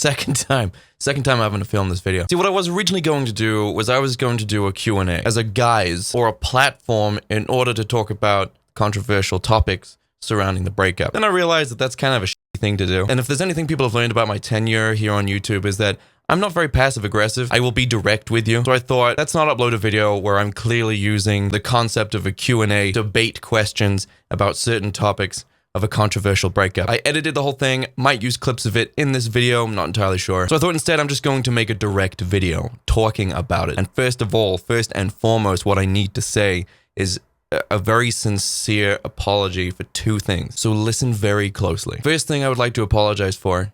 second time having to film this video. See, what I was originally going to do was I was going to do a Q&A as a guise or a platform in order to talk about controversial topics surrounding the breakup. Then I realized that that's kind of a shitty thing to do. And if there's anything people have learned about my tenure here on YouTube is that I'm not very passive aggressive. I will be direct with you. So I thought, let's not upload a video where I'm clearly using the concept of a Q&A to bait questions about certain topics of a controversial breakup. I edited the whole thing, might use clips of it in this video, I'm not entirely sure. So I thought instead I'm just going to make a direct video talking about it. And first and foremost, what I need to say is a very sincere apology for two things. So listen very closely. First thing I would like to apologize for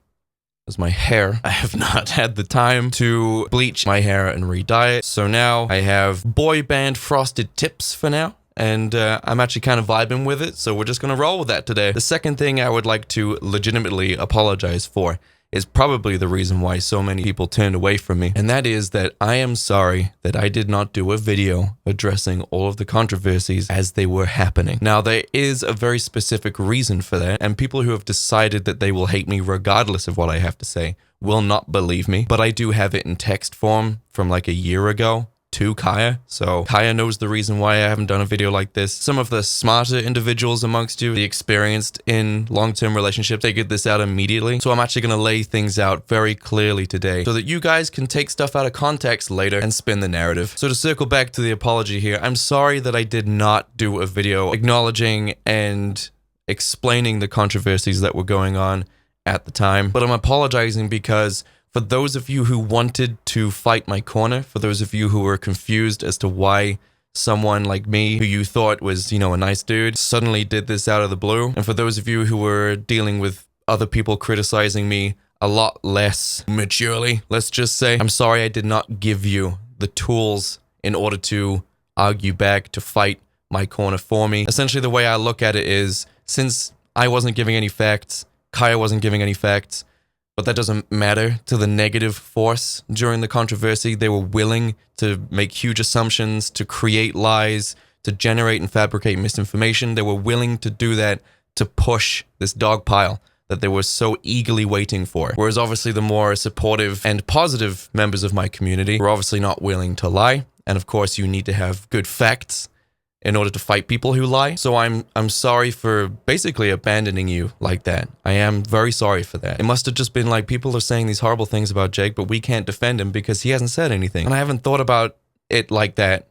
is my hair. I have not had the time to bleach my hair and re-dye it. So now I have boy band frosted tips for now. And I'm actually kind of vibing with it, so we're just going to roll with that today. The second thing I would like to legitimately apologize for is probably the reason why so many people turned away from me. And that is that I am sorry that I did not do a video addressing all of the controversies as they were happening. Now, there is a very specific reason for that, and people who have decided that they will hate me regardless of what I have to say will not believe me. But I do have it in text form from like a year ago to Kaya, so Kaya knows the reason why I haven't done a video like this. Some of the smarter individuals amongst you, the experienced in long-term relationships, figured this out immediately. So I'm actually going to lay things out very clearly today so that you guys can take stuff out of context later and spin the narrative. So to circle back to the apology here, I'm sorry that I did not do a video acknowledging and explaining the controversies that were going on at the time, but I'm apologizing because for those of you who wanted to fight my corner, for those of you who were confused as to why someone like me, who you thought was, you know, a nice dude, suddenly did this out of the blue, and for those of you who were dealing with other people criticizing me a lot less maturely, let's just say, I'm sorry I did not give you the tools in order to argue back, to fight my corner for me. Essentially, the way I look at it is, since I wasn't giving any facts, Kaya wasn't giving any facts, but that doesn't matter to the negative force during the controversy. They were willing to make huge assumptions, to create lies, to generate and fabricate misinformation. They were willing to do that to push this dog pile that they were so eagerly waiting for. Whereas obviously the more supportive and positive members of my community were obviously not willing to lie. And of course you need to have good facts in order to fight people who lie. So I'm sorry for basically abandoning you like that. I am very sorry for that. It must have just been like, people are saying these horrible things about Jake, but we can't defend him because he hasn't said anything. And I haven't thought about it like that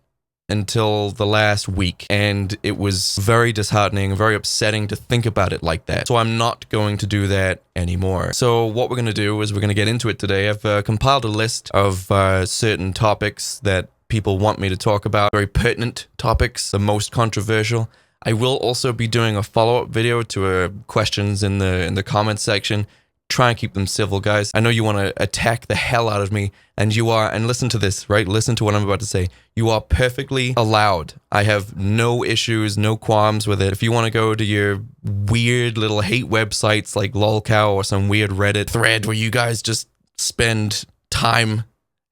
until the last week. And it was very disheartening, very upsetting to think about it like that. So I'm not going to do that anymore. So what we're going to do is we're going to get into it today. I've compiled a list of certain topics that people want me to talk about, very pertinent topics, the most controversial. I will also be doing a follow-up video to questions in the comments section. Try and keep them civil, guys. I know you want to attack the hell out of me, and you are, and listen to this, right? Listen to what I'm about to say. You are perfectly allowed. I have no issues, no qualms with it. If you want to go to your weird little hate websites like lolcow or some weird Reddit thread where you guys just spend time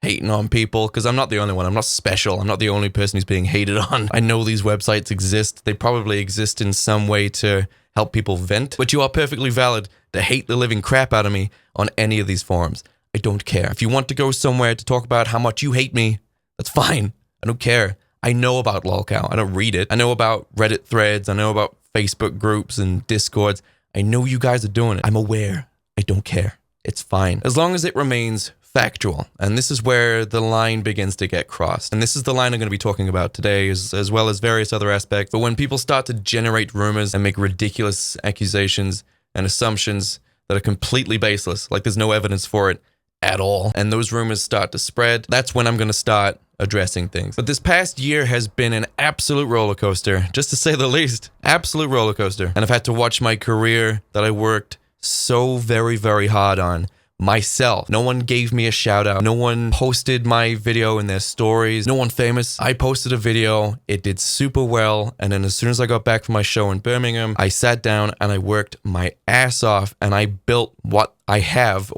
hating on people, because I'm not the only one. I'm not special. I'm not the only person who's being hated on. I know these websites exist. They probably exist in some way to help people vent, but you are perfectly valid to hate the living crap out of me on any of these forums. I don't care. If you want to go somewhere to talk about how much you hate me, that's fine. I don't care. I know about lolcow. I don't read it. I know about Reddit threads. I know about Facebook groups and Discords. I know you guys are doing it. I'm aware. I don't care. It's fine. As long as it remains factual. And this is where the line begins to get crossed. And this is the line I'm going to be talking about today, as well as various other aspects. But when people start to generate rumors and make ridiculous accusations and assumptions that are completely baseless, like there's no evidence for it at all, and those rumors start to spread, that's when I'm going to start addressing things. But this past year has been an absolute roller coaster, just to say the least. Absolute roller coaster. And I've had to watch my career that I worked so very, very hard on myself. No one gave me a shout out. No one posted my video in their stories. No one famous. I posted a video. It did super well. And then as soon as I got back from my show in Birmingham, I sat down and I worked my ass off and I built what I have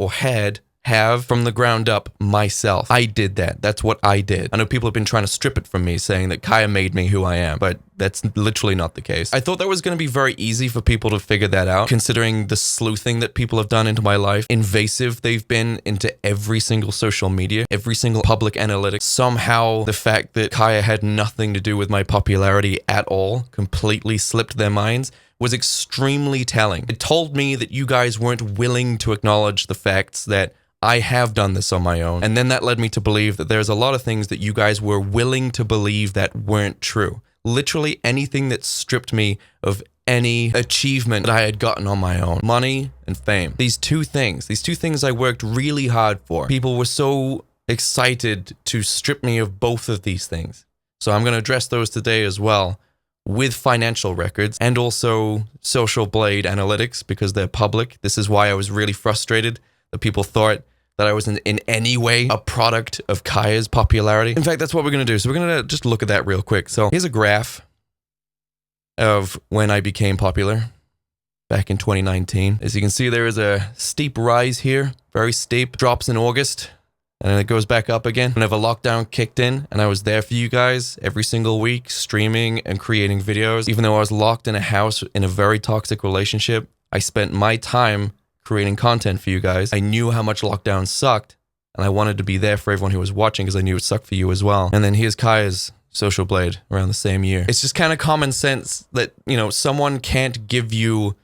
from the ground up myself. I did that. That's what I did. I know people have been trying to strip it from me, saying that Kaya made me who I am, but That's literally not the case. I thought that was going to be very easy for people to figure that out, considering the sleuthing that people have done into my life, invasive they've been into every single social media, every single public analytics. Somehow the fact that Kaya had nothing to do with my popularity at all completely slipped their minds was extremely telling. It told me that you guys weren't willing to acknowledge the facts that I have done this on my own. And then that led me to believe that there's a lot of things that you guys were willing to believe that weren't true. Literally anything that stripped me of any achievement that I had gotten on my own. Money and fame. These two things I worked really hard for. People were so excited to strip me of both of these things. So I'm going to address those today as well, with financial records and also Social Blade analytics, because they're public. This is why I was really frustrated that people thought that I was in any way a product of Kaya's popularity. In fact, that's what we're going to do. So we're going to just look at that real quick. So here's a graph of when I became popular back in 2019. As you can see, there is a steep rise here, very steep, drops in August, and then it goes back up again. Whenever lockdown kicked in, and I was there for you guys every single week, streaming and creating videos. Even though I was locked in a house in a very toxic relationship, I spent my time creating content for you guys. I knew how much lockdown sucked, and I wanted to be there for everyone who was watching because I knew it sucked for you as well. And then here's Kaya's Social Blade around the same year. It's just kind of common sense that, you know, someone can't give you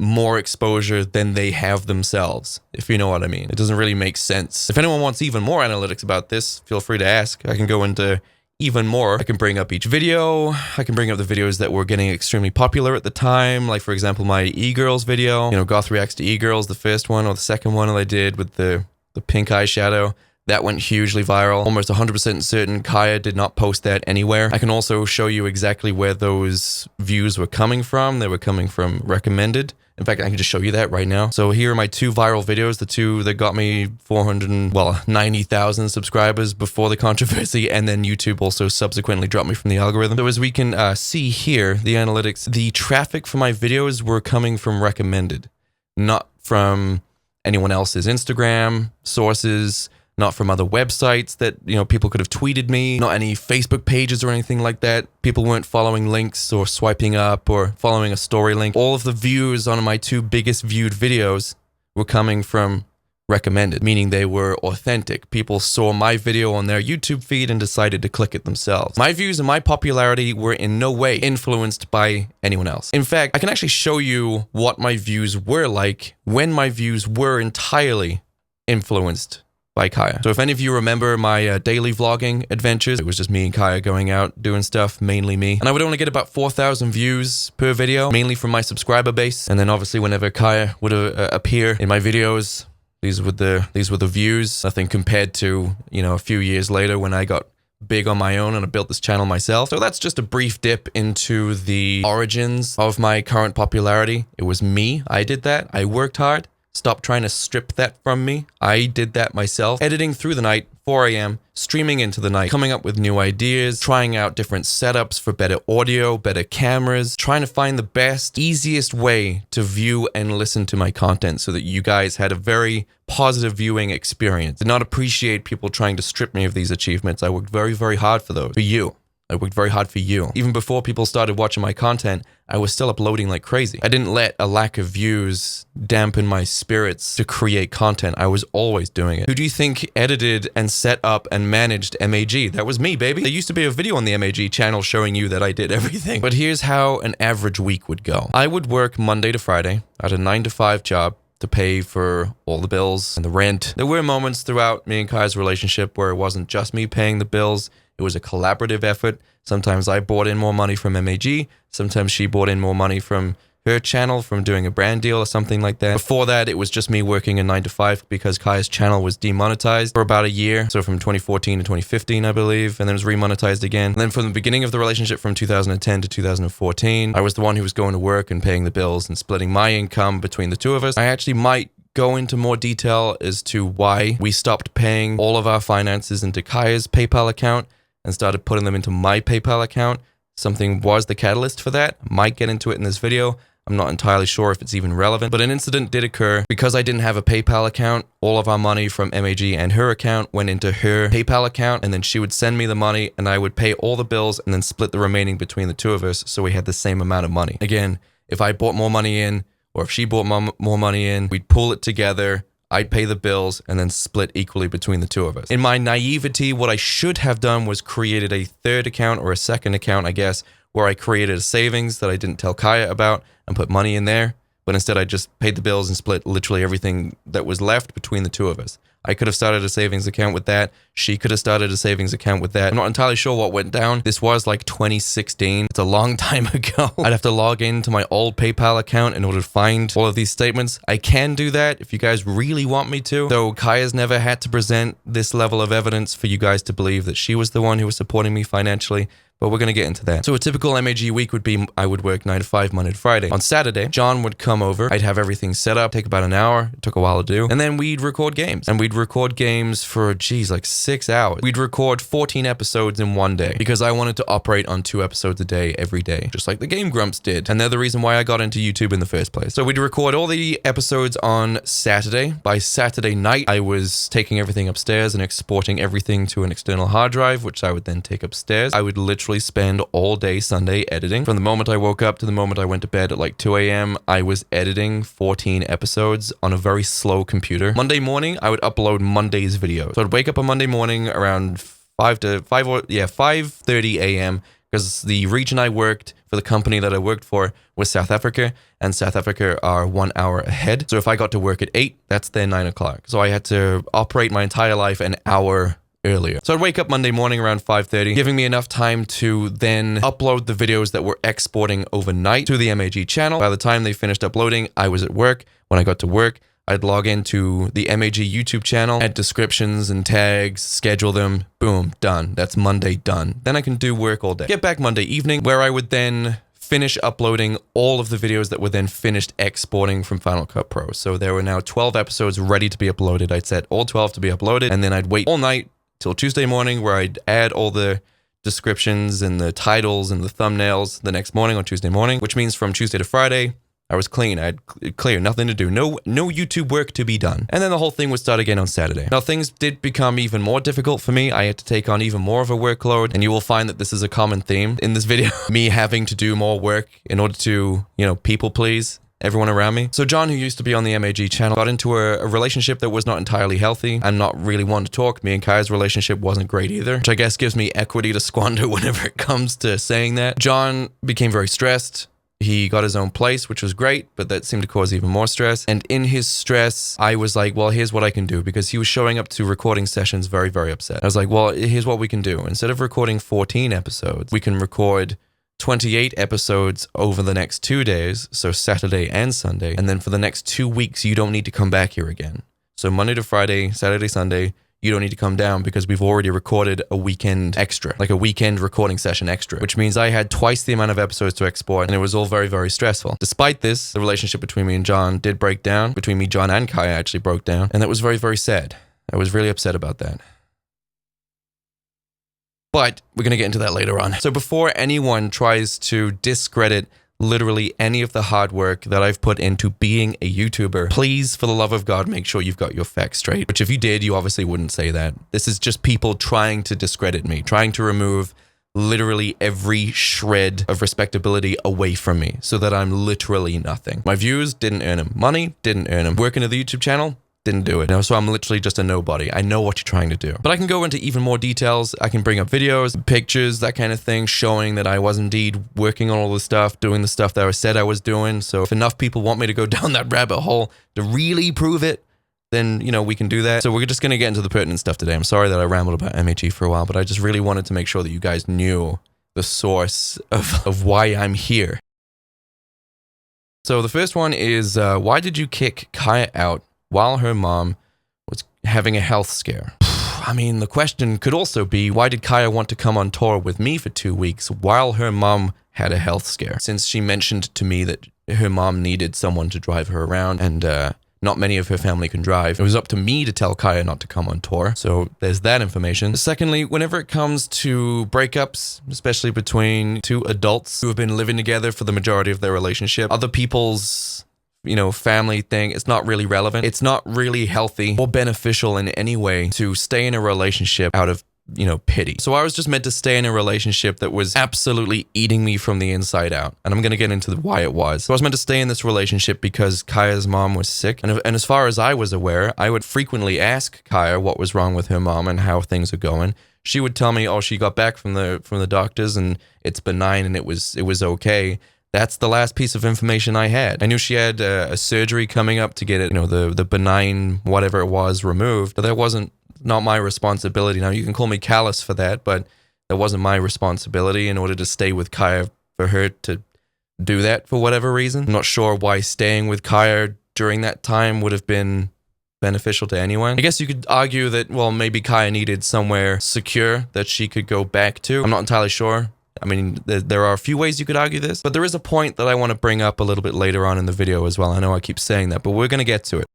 more exposure than they have themselves, if you know what I mean. It doesn't really make sense. If anyone wants even more analytics about this, feel free to ask. I can go into even more. I can bring up each video. I can bring up the videos that were getting extremely popular at the time. Like, for example, my E-Girls video. You know, Goth Reacts to E-Girls, the first one or the second one that I did with the pink eyeshadow. That went hugely viral. Almost 100% certain Kaya did not post that anywhere. I can also show you exactly where those views were coming from. They were coming from recommended. In fact, I can just show you that right now. So here are my two viral videos, the two that got me 90,000 subscribers before the controversy, and then YouTube also subsequently dropped me from the algorithm. So as we can see here, the analytics, the traffic for my videos were coming from recommended, not from anyone else's Instagram sources, not from other websites that, you know, people could have tweeted me, not any Facebook pages or anything like that. People weren't following links or swiping up or following a story link. All of the views on my two biggest viewed videos were coming from recommended, meaning they were authentic. People saw my video on their YouTube feed and decided to click it themselves. My views and my popularity were in no way influenced by anyone else. In fact, I can actually show you what my views were like when my views were entirely influenced by Kaya. So if any of you remember my daily vlogging adventures, it was just me and Kaya going out doing stuff, mainly me. And I would only get about 4,000 views per video, mainly from my subscriber base. And then obviously whenever Kaya would appear in my videos, these were the views. Nothing compared to, you know, a few years later when I got big on my own and I built this channel myself. So that's just a brief dip into the origins of my current popularity. It was me. I did that. I worked hard. Stop trying to strip that from me. I did that myself. Editing through the night, 4 a.m., streaming into the night, coming up with new ideas, trying out different setups for better audio, better cameras, trying to find the best, easiest way to view and listen to my content so that you guys had a very positive viewing experience. Did not appreciate people trying to strip me of these achievements. I worked very, very hard for those. For you. I worked very hard for you. Even before people started watching my content, I was still uploading like crazy. I didn't let a lack of views dampen my spirits to create content. I was always doing it. Who do you think edited and set up and managed MAG? That was me, baby. There used to be a video on the MAG channel showing you that I did everything. But here's how an average week would go. I would work Monday to Friday at a 9-to-5 job to pay for all the bills and the rent. There were moments throughout me and Kai's relationship where it wasn't just me paying the bills. It was a collaborative effort. Sometimes I brought in more money from MAG. Sometimes she brought in more money from her channel, from doing a brand deal or something like that. Before that, it was just me working a 9-to-5 because Kaya's channel was demonetized for about a year. So from 2014 to 2015, I believe, and then it was remonetized again. And then from the beginning of the relationship from 2010 to 2014, I was the one who was going to work and paying the bills and splitting my income between the two of us. I actually might go into more detail as to why we stopped paying all of our finances into Kaya's PayPal account and started putting them into my PayPal account. Something was the catalyst for that. Might get into it in this video. I'm not entirely sure if it's even relevant, but an incident did occur. Because I didn't have a PayPal account, all of our money from MAG and her account went into her PayPal account, and then she would send me the money and I would pay all the bills and then split the remaining between the two of us so we had the same amount of money. Again, if I brought more money in or if she brought more money in, we'd pool it together. I'd pay the bills and then split equally between the two of us. In my naivety, what I should have done was created a third account or a second account, I guess, where I created a savings that I didn't tell Kaya about and put money in there. But instead, I just paid the bills and split literally everything that was left between the two of us. I could have started a savings account with that. She could have started a savings account with that. I'm not entirely sure what went down. This was like 2016. It's a long time ago. I'd have to log into my old PayPal account in order to find all of these statements. I can do that if you guys really want me to. Though Kaya's never had to present this level of evidence for you guys to believe that she was the one who was supporting me financially. But we're going to get into that. So a typical MAG week would be I would work 9 to 5, Monday to Friday. On Saturday, John would come over. I'd have everything set up, take about an hour. It took a while to do. And then we'd record games. And we'd record games for, like 6 hours. We'd record 14 episodes in one day because I wanted to operate on 2 episodes a day every day, just like the Game Grumps did. And they're the reason why I got into YouTube in the first place. So we'd record all the episodes on Saturday. By Saturday night, I was taking everything upstairs and exporting everything to an external hard drive, which I would then take upstairs. I would literally spend all day Sunday editing. From the moment I woke up to the moment I went to bed at like 2 a.m., I was editing 14 episodes on a very slow computer. Monday morning, I would upload Monday's video. So I'd wake up on Monday morning around 5:30 a.m. because the region I worked for, the company that I worked for, was South Africa, and South Africa are 1 hour ahead. So if I got to work at 8, that's their 9 o'clock. So I had to operate my entire life an hour earlier. So I'd wake up Monday morning around 5:30, giving me enough time to then upload the videos that were exporting overnight to the MAG channel. By the time they finished uploading, I was at work. When I got to work, I'd log into the MAG YouTube channel, add descriptions and tags, schedule them, boom, done. That's Monday done. Then I can do work all day. Get back Monday evening, where I would then finish uploading all of the videos that were then finished exporting from Final Cut Pro. So there were now 12 episodes ready to be uploaded. I'd set all 12 to be uploaded, and then I'd wait all night till Tuesday morning, where I'd add all the descriptions and the titles and the thumbnails the next morning on Tuesday morning, which means from Tuesday to Friday, I was clean. I had clear, nothing to do. No YouTube work to be done. And then the whole thing would start again on Saturday. Now, things did become even more difficult for me. I had to take on even more of a workload, and you will find that this is a common theme in this video. Me having to do more work in order to, people please everyone around me. So John, who used to be on the MAG channel, got into a relationship that was not entirely healthy and not really one to talk. Me and Kaya's relationship wasn't great either, which I guess gives me equity to squander whenever it comes to saying that. John became very stressed. He got his own place, which was great, but that seemed to cause even more stress. And in his stress, I was like, well, here's what I can do, because he was showing up to recording sessions very, very upset. I was like, well, here's what we can do. Instead of recording 14 episodes, we can record 28 episodes over the next 2 days, so Saturday and Sunday, and then for the next 2 weeks, you don't need to come back here again. So Monday to Friday, Saturday, Sunday, you don't need to come down because we've already recorded a weekend extra, like a weekend recording session extra, which means I had twice the amount of episodes to export, and it was all very, very stressful. Despite this, the relationship between me and John did break down. Between me, John, and Kaya actually broke down, and that was very, very sad. I was really upset about that. But we're going to get into that later on. So before anyone tries to discredit literally any of the hard work that I've put into being a YouTuber, please, for the love of God, make sure you've got your facts straight. Which if you did, you obviously wouldn't say that. This is just people trying to discredit me, trying to remove literally every shred of respectability away from me so that I'm literally nothing. My views didn't earn them. Money didn't earn them. Working at the YouTube channel didn't do it. So I'm literally just a nobody. I know what you're trying to do. But I can go into even more details. I can bring up videos, pictures, that kind of thing, showing that I was indeed working on all the stuff, doing the stuff that I said I was doing. So if enough people want me to go down that rabbit hole to really prove it, then, we can do that. So we're just going to get into the pertinent stuff today. I'm sorry that I rambled about MAG for a while, but I just really wanted to make sure that you guys knew the source of why I'm here. So the first one is, why did you kick Kaya out while her mom was having a health scare? I mean, the question could also be, why did Kaya want to come on tour with me for 2 weeks while her mom had a health scare? Since she mentioned to me that her mom needed someone to drive her around, and not many of her family can drive. It was up to me to tell Kaya not to come on tour. So there's that information. Secondly, whenever it comes to breakups, especially between two adults who have been living together for the majority of their relationship, other people's family thing, it's not really relevant. It's not really healthy or beneficial in any way to stay in a relationship out of pity. So I was just meant to stay in a relationship that was absolutely eating me from the inside out. And I'm going to get into why it was. So I was meant to stay in this relationship because Kaya's mom was sick. And as far as I was aware, I would frequently ask Kaya what was wrong with her mom and how things are going. She would tell me, oh, she got back from the doctors and it's benign and it was okay. That's the last piece of information I had. I knew she had a surgery coming up to get it, the benign whatever it was removed, but that wasn't not my responsibility. Now, you can call me callous for that, but that wasn't my responsibility in order to stay with Kaya for her to do that for whatever reason. I'm not sure why staying with Kaya during that time would have been beneficial to anyone. I guess you could argue that, well, maybe Kaya needed somewhere secure that she could go back to. I'm not entirely sure. I mean, there are a few ways you could argue this, but there is a point that I want to bring up a little bit later on in the video as well. I know I keep saying that, but we're going to get to it.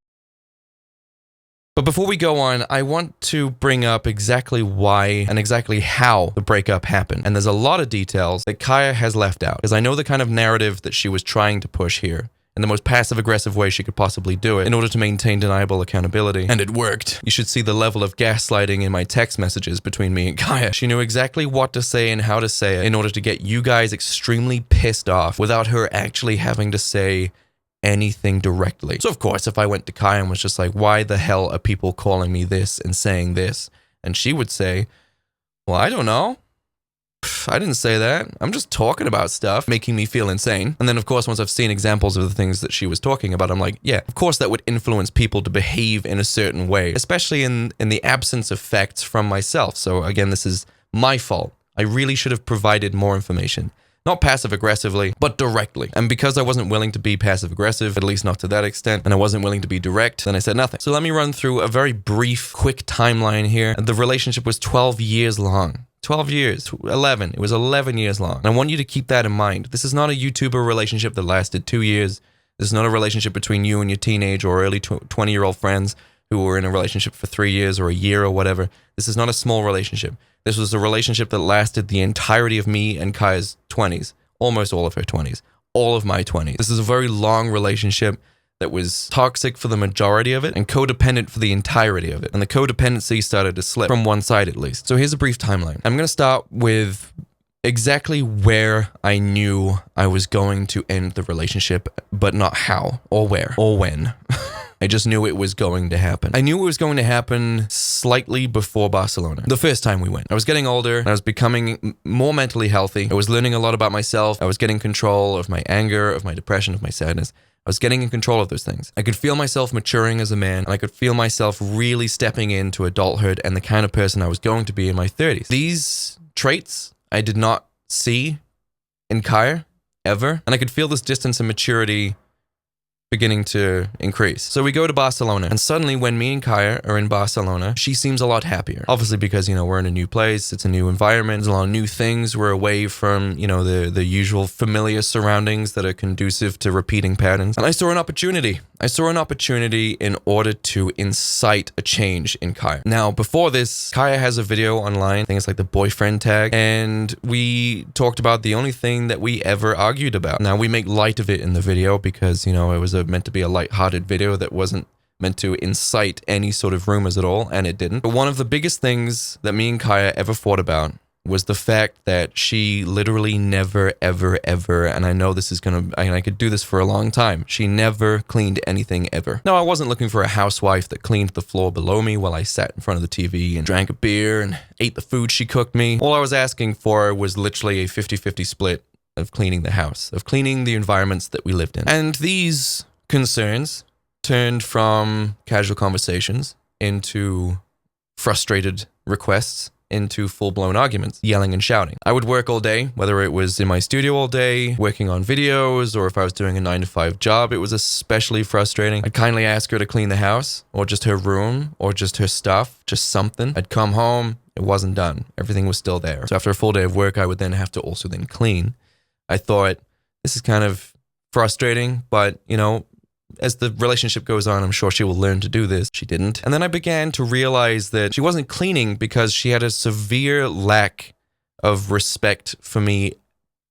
But before we go on, I want to bring up exactly why and exactly how the breakup happened. And there's a lot of details that Kaya has left out, because I know the kind of narrative that she was trying to push here in the most passive-aggressive way she could possibly do it in order to maintain deniable accountability. And it worked. You should see the level of gaslighting in my text messages between me and Kaya. She knew exactly what to say and how to say it in order to get you guys extremely pissed off without her actually having to say anything directly. So of course, if I went to Kaya and was just like, why the hell are people calling me this and saying this? And she would say, well, I don't know. I didn't say that. I'm just talking about stuff, making me feel insane. And then of course, once I've seen examples of the things that she was talking about, I'm like, yeah, of course that would influence people to behave in a certain way, especially in the absence of facts from myself. So again, this is my fault. I really should have provided more information. Not passive-aggressively, but directly. And because I wasn't willing to be passive-aggressive, at least not to that extent, and I wasn't willing to be direct, then I said nothing. So let me run through a very brief, quick timeline here. The relationship was 12 years long. 12 years, 11. It was 11 years long. And I want you to keep that in mind. This is not a YouTuber relationship that lasted 2 years. This is not a relationship between you and your teenage or early 20-year-old friends who were in a relationship for 3 years or a year or whatever. This is not a small relationship. This was a relationship that lasted the entirety of me and Kaya's 20s, almost all of her 20s, all of my 20s. This is a very long relationship that was toxic for the majority of it and codependent for the entirety of it. And the codependency started to slip from one side at least. So here's a brief timeline. I'm going to start with exactly where I knew I was going to end the relationship, but not how or where or when. I just knew it was going to happen. I knew it was going to happen slightly before Barcelona. The first time we went. I was getting older and I was becoming more mentally healthy. I was learning a lot about myself. I was getting control of my anger, of my depression, of my sadness. I was getting in control of those things. I could feel myself maturing as a man, and I could feel myself really stepping into adulthood and the kind of person I was going to be in my 30s. These traits I did not see in Kaya ever, and I could feel this distance and maturity beginning to increase. So we go to Barcelona, and suddenly when me and Kaya are in Barcelona, she seems a lot happier. Obviously because, we're in a new place, it's a new environment, there's a lot of new things, we're away from, the usual familiar surroundings that are conducive to repeating patterns. And I saw an opportunity. I saw an opportunity in order to incite a change in Kaya. Now, before this, Kaya has a video online, I think it's like the boyfriend tag, and we talked about the only thing that we ever argued about. Now, we make light of it in the video because, it was meant to be a light-hearted video that wasn't meant to incite any sort of rumors at all, and it didn't. But one of the biggest things that me and Kaya ever fought about was the fact that she literally never, ever, ever, and I know this is I could do this for a long time, she never cleaned anything ever. No, I wasn't looking for a housewife that cleaned the floor below me while I sat in front of the TV and drank a beer and ate the food she cooked me. All I was asking for was literally a 50-50 split of cleaning the house, of cleaning the environments that we lived in. And these concerns turned from casual conversations into frustrated requests, into full-blown arguments, yelling and shouting. I would work all day, whether it was in my studio all day, working on videos, or if I was doing a 9-to-5 job, it was especially frustrating. I'd kindly ask her to clean the house, or just her room, or just her stuff, just something. I'd come home, it wasn't done. Everything was still there. So after a full day of work, I would then have to also then clean. I thought, this is kind of frustrating, but, as the relationship goes on, I'm sure she will learn to do this. She didn't. And then I began to realize that she wasn't cleaning because she had a severe lack of respect for me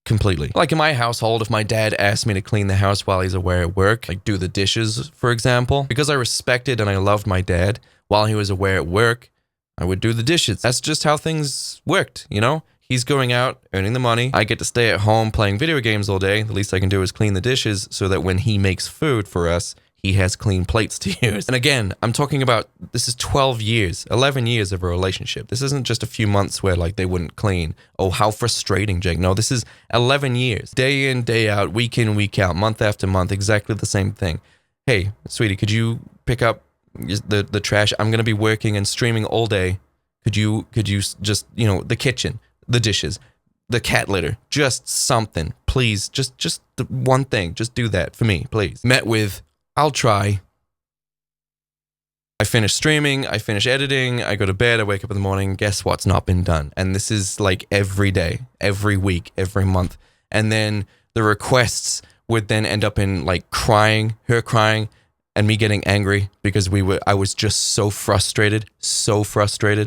completely. Like in my household, if my dad asked me to clean the house while he's away at work, like do the dishes, for example, because I respected and I loved my dad while he was away at work, I would do the dishes. That's just how things worked, you know? He's going out, earning the money. I get to stay at home playing video games all day. The least I can do is clean the dishes so that when he makes food for us, he has clean plates to use. And again, I'm talking about, this is 12 years, 11 years of a relationship. This isn't just a few months where like they wouldn't clean. Oh, how frustrating, Jake. No, this is 11 years. Day in, day out, week in, week out, month after month, exactly the same thing. Hey, sweetie, could you pick up the trash? I'm going to be working and streaming all day. Could you just, you know, the kitchen, the dishes, the cat litter, just something, please. Just the one thing. Just do that for me, please. Met with, I'll try. I finish streaming, I finish editing, I go to bed, I wake up in the morning, guess what's not been done? And this is like every day, every week, every month. And then the requests would then end up in like crying, her crying, and me getting angry because I was just so frustrated.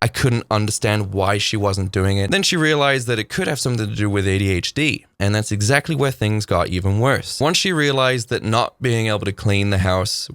I couldn't understand why she wasn't doing it. Then she realized that it could have something to do with ADHD. And that's exactly where things got even worse. Once she realized that not being able to clean the house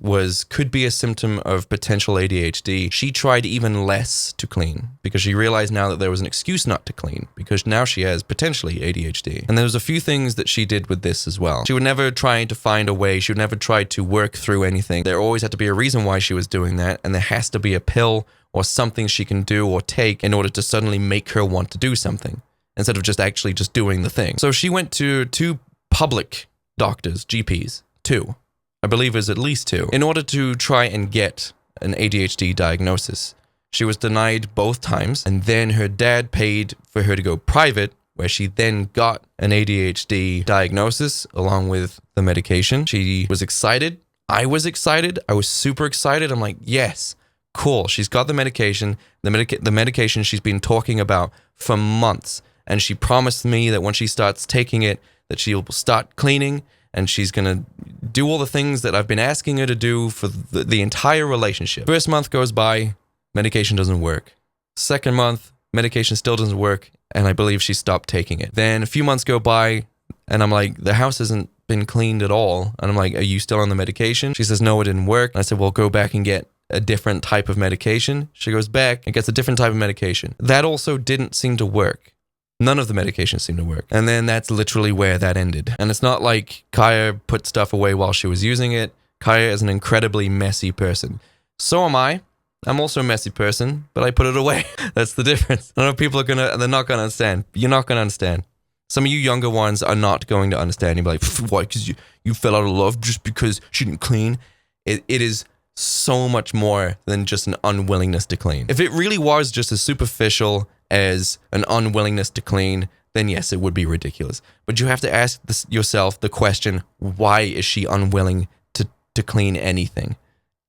could be a symptom of potential ADHD, she tried even less to clean because she realized now that there was an excuse not to clean because now she has potentially ADHD. And there was a few things that she did with this as well. She would never try to find a way. She would never try to work through anything. There always had to be a reason why she was doing that, and there has to be a pill or something she can do or take in order to suddenly make her want to do something instead of just actually just doing the thing. So she went to 2 public doctors, GPs, 2. I believe it was at least 2, in order to try and get an ADHD diagnosis. She was denied both times, and then her dad paid for her to go private, where she then got an ADHD diagnosis along with the medication. She was excited. I was excited. I was super excited. I'm like, yes, cool. She's got the medication, the medication she's been talking about for months. And she promised me that when she starts taking it, that she'll start cleaning and she's going to do all the things that I've been asking her to do for the entire relationship. First month goes by, medication doesn't work. Second month, medication still doesn't work, and I believe she stopped taking it. Then a few months go by, and I'm like, the house hasn't been cleaned at all. And I'm like, are you still on the medication? She says, no, it didn't work. And I said, well, go back and get a different type of medication. She goes back and gets a different type of medication. That also didn't seem to work. None of the medications seemed to work. And then that's literally where that ended. And it's not like Kaya put stuff away while she was using it. Kaya is an incredibly messy person. So am I. I'm also a messy person, but I put it away. That's the difference. I know people they're not going to understand. You're not going to understand. Some of you younger ones are not going to understand. You'll be like, why? Because you fell out of love just because she didn't clean? It is so much more than just an unwillingness to clean. If it really was just as superficial as an unwillingness to clean, then yes, it would be ridiculous. But you have to ask yourself the question, why is she unwilling to clean anything?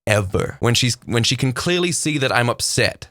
Ever. When she can clearly see that I'm upset,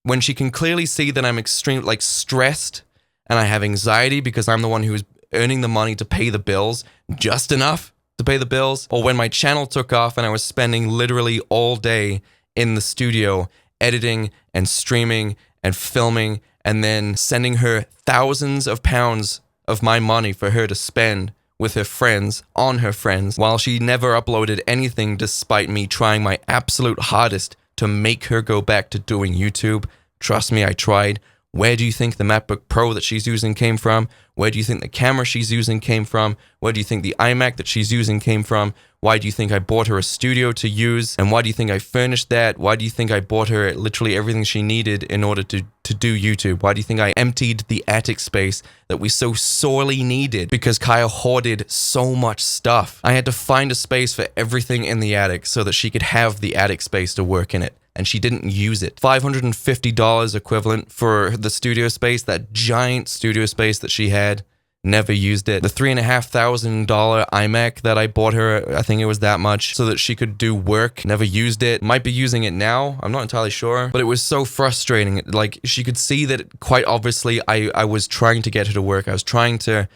when she can clearly see that I'm extremely stressed and I have anxiety because I'm the one who's earning the money to pay the bills, just enough to pay the bills, or when my channel took off and I was spending literally all day in the studio editing and streaming and filming and then sending her thousands of pounds of my money for her to spend with her friends, on her friends, while she never uploaded anything despite me trying my absolute hardest to make her go back to doing YouTube. Trust me, I tried. Where do you think the MacBook Pro that she's using came from? Where do you think the camera she's using came from? Where do you think the iMac that she's using came from? Why do you think I bought her a studio to use? And why do you think I furnished that? Why do you think I bought her literally everything she needed in order to do YouTube? Why do you think I emptied the attic space that we so sorely needed because Kaya hoarded so much stuff? I had to find a space for everything in the attic so that she could have the attic space to work in it. And she didn't use it. $550 equivalent for the studio space, that giant studio space that she had. Never used it. The $3,500 iMac that I bought her, I think it was that much, so that she could do work. Never used it. Might be using it now. I'm not entirely sure. But it was so frustrating. Like, she could see that quite obviously I was trying to get her to work. I was trying to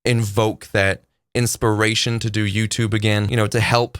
invoke that inspiration to do YouTube again, to help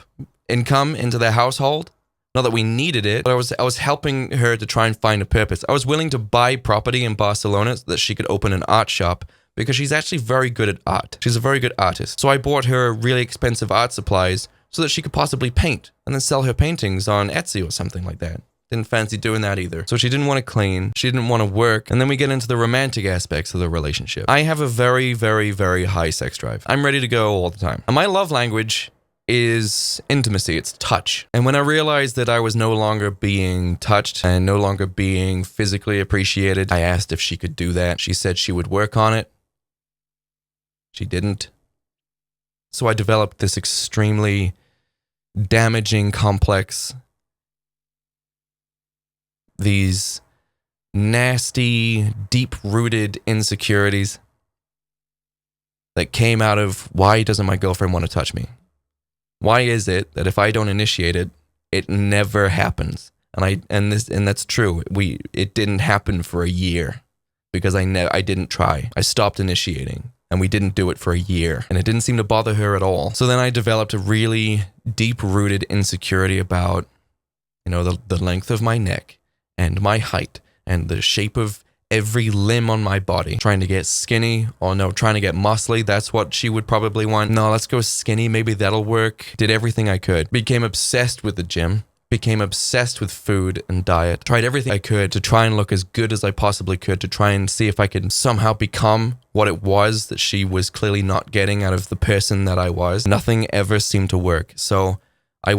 income into their household. Not that we needed it, but I was helping her to try and find a purpose. I was willing to buy property in Barcelona so that she could open an art shop because she's actually very good at art. She's a very good artist. So I bought her really expensive art supplies so that she could possibly paint and then sell her paintings on Etsy or something like that. Didn't fancy doing that either. So she didn't want to clean. She didn't want to work. And then we get into the romantic aspects of the relationship. I have a very, very, very high sex drive. I'm ready to go all the time. And my love language is intimacy. It's touch. And when I realized that I was no longer being touched and no longer being physically appreciated, I asked if she could do that. She said she would work on it. She didn't. So I developed this extremely damaging complex. These nasty, deep-rooted insecurities that came out of, why doesn't my girlfriend want to touch me? Why is it that if I don't initiate it, it never happens? And that's true. It didn't happen for a year because I didn't try. I stopped initiating, and we didn't do it for a year, and it didn't seem to bother her at all. So then I developed a really deep-rooted insecurity about, the length of my neck and my height and the shape of every limb on my body. Trying to get skinny, or no, trying to get muscly. That's what she would probably want. No, let's go skinny. Maybe that'll work. Did everything I could. Became obsessed with the gym. Became obsessed with food and diet. Tried everything I could to try and look as good as I possibly could, to try and see if I could somehow become what it was that she was clearly not getting out of the person that I was. Nothing ever seemed to work. So I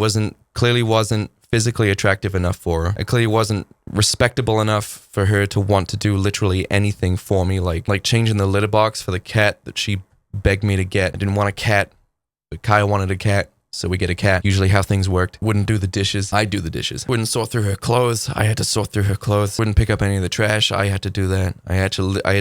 clearly wasn't physically attractive enough for her. I clearly wasn't respectable enough for her to want to do literally anything for me, like changing the litter box for the cat that she begged me to get. I didn't want a cat, but Kaya wanted a cat, so we get a cat. Usually how things worked. Wouldn't do the dishes. I'd do the dishes. Wouldn't sort through her clothes. I had to sort through her clothes. Wouldn't pick up any of the trash. I had to do that. I had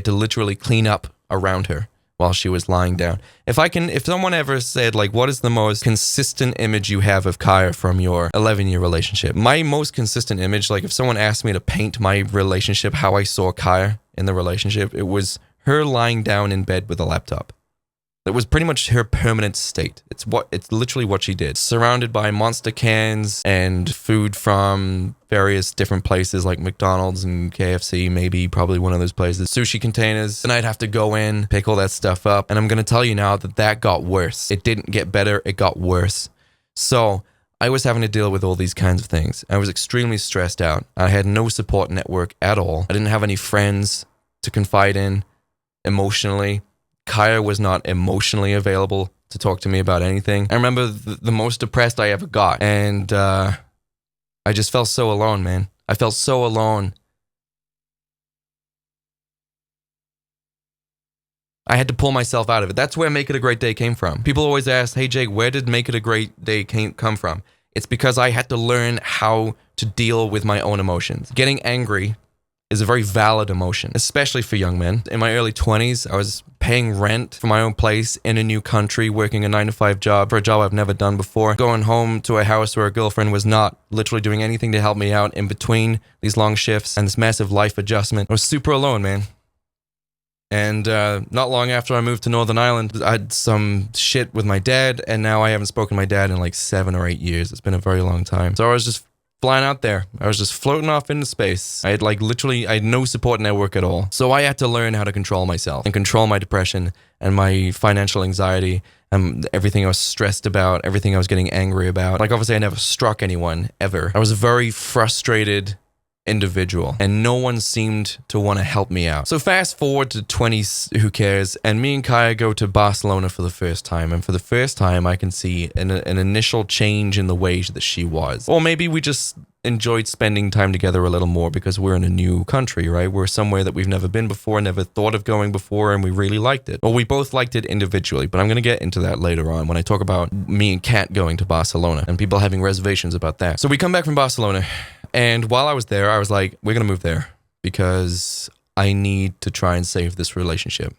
to literally clean up around her while she was lying down. If someone ever said, what is the most consistent image you have of Kaya from your 11-year relationship? My most consistent image, if someone asked me to paint my relationship, how I saw Kaya in the relationship, it was her lying down in bed with a laptop. That was pretty much her permanent state. It's literally what she did. Surrounded by Monster cans and food from various different places like McDonald's and KFC, probably one of those places. Sushi containers. And I'd have to go in, pick all that stuff up. And I'm going to tell you now that got worse. It didn't get better. It got worse. So I was having to deal with all these kinds of things. I was extremely stressed out. I had no support network at all. I didn't have any friends to confide in emotionally. Kaya was not emotionally available to talk to me about anything. I remember the most depressed I ever got. And I just felt so alone, man. I felt so alone. I had to pull myself out of it. That's where Make It a Great Day came from. People always ask, hey, Jake, where did Make It a Great Day come from? It's because I had to learn how to deal with my own emotions. Getting angry is a very valid emotion, especially for young men. In my early 20s, I was paying rent for my own place in a new country, working a 9-to-5 job for a job I've never done before, going home to a house where a girlfriend was not literally doing anything to help me out in between these long shifts and this massive life adjustment. I was super alone, man. And not long after I moved to Northern Ireland, I had some shit with my dad, and now I haven't spoken to my dad in 7 or 8 years. It's been a very long time. So I was just flying out there. I was just floating off into space. I had I had no support network at all. So I had to learn how to control myself and control my depression and my financial anxiety and everything I was stressed about, everything I was getting angry about. Obviously I never struck anyone ever. I was a very frustrated individual and no one seemed to want to help me out. So fast forward to 20s, who cares? And me and Kaya go to Barcelona for the first time. And for the first time, I can see an initial change in the way that she was. Or maybe we just enjoyed spending time together a little more because we're in a new country, right? We're somewhere that we've never been before, never thought of going before, and we really liked it. Or we both liked it individually, but I'm going to get into that later on when I talk about me and Kat going to Barcelona and people having reservations about that. So we come back from Barcelona. And while I was there, I was like, we're going to move there because I need to try and save this relationship.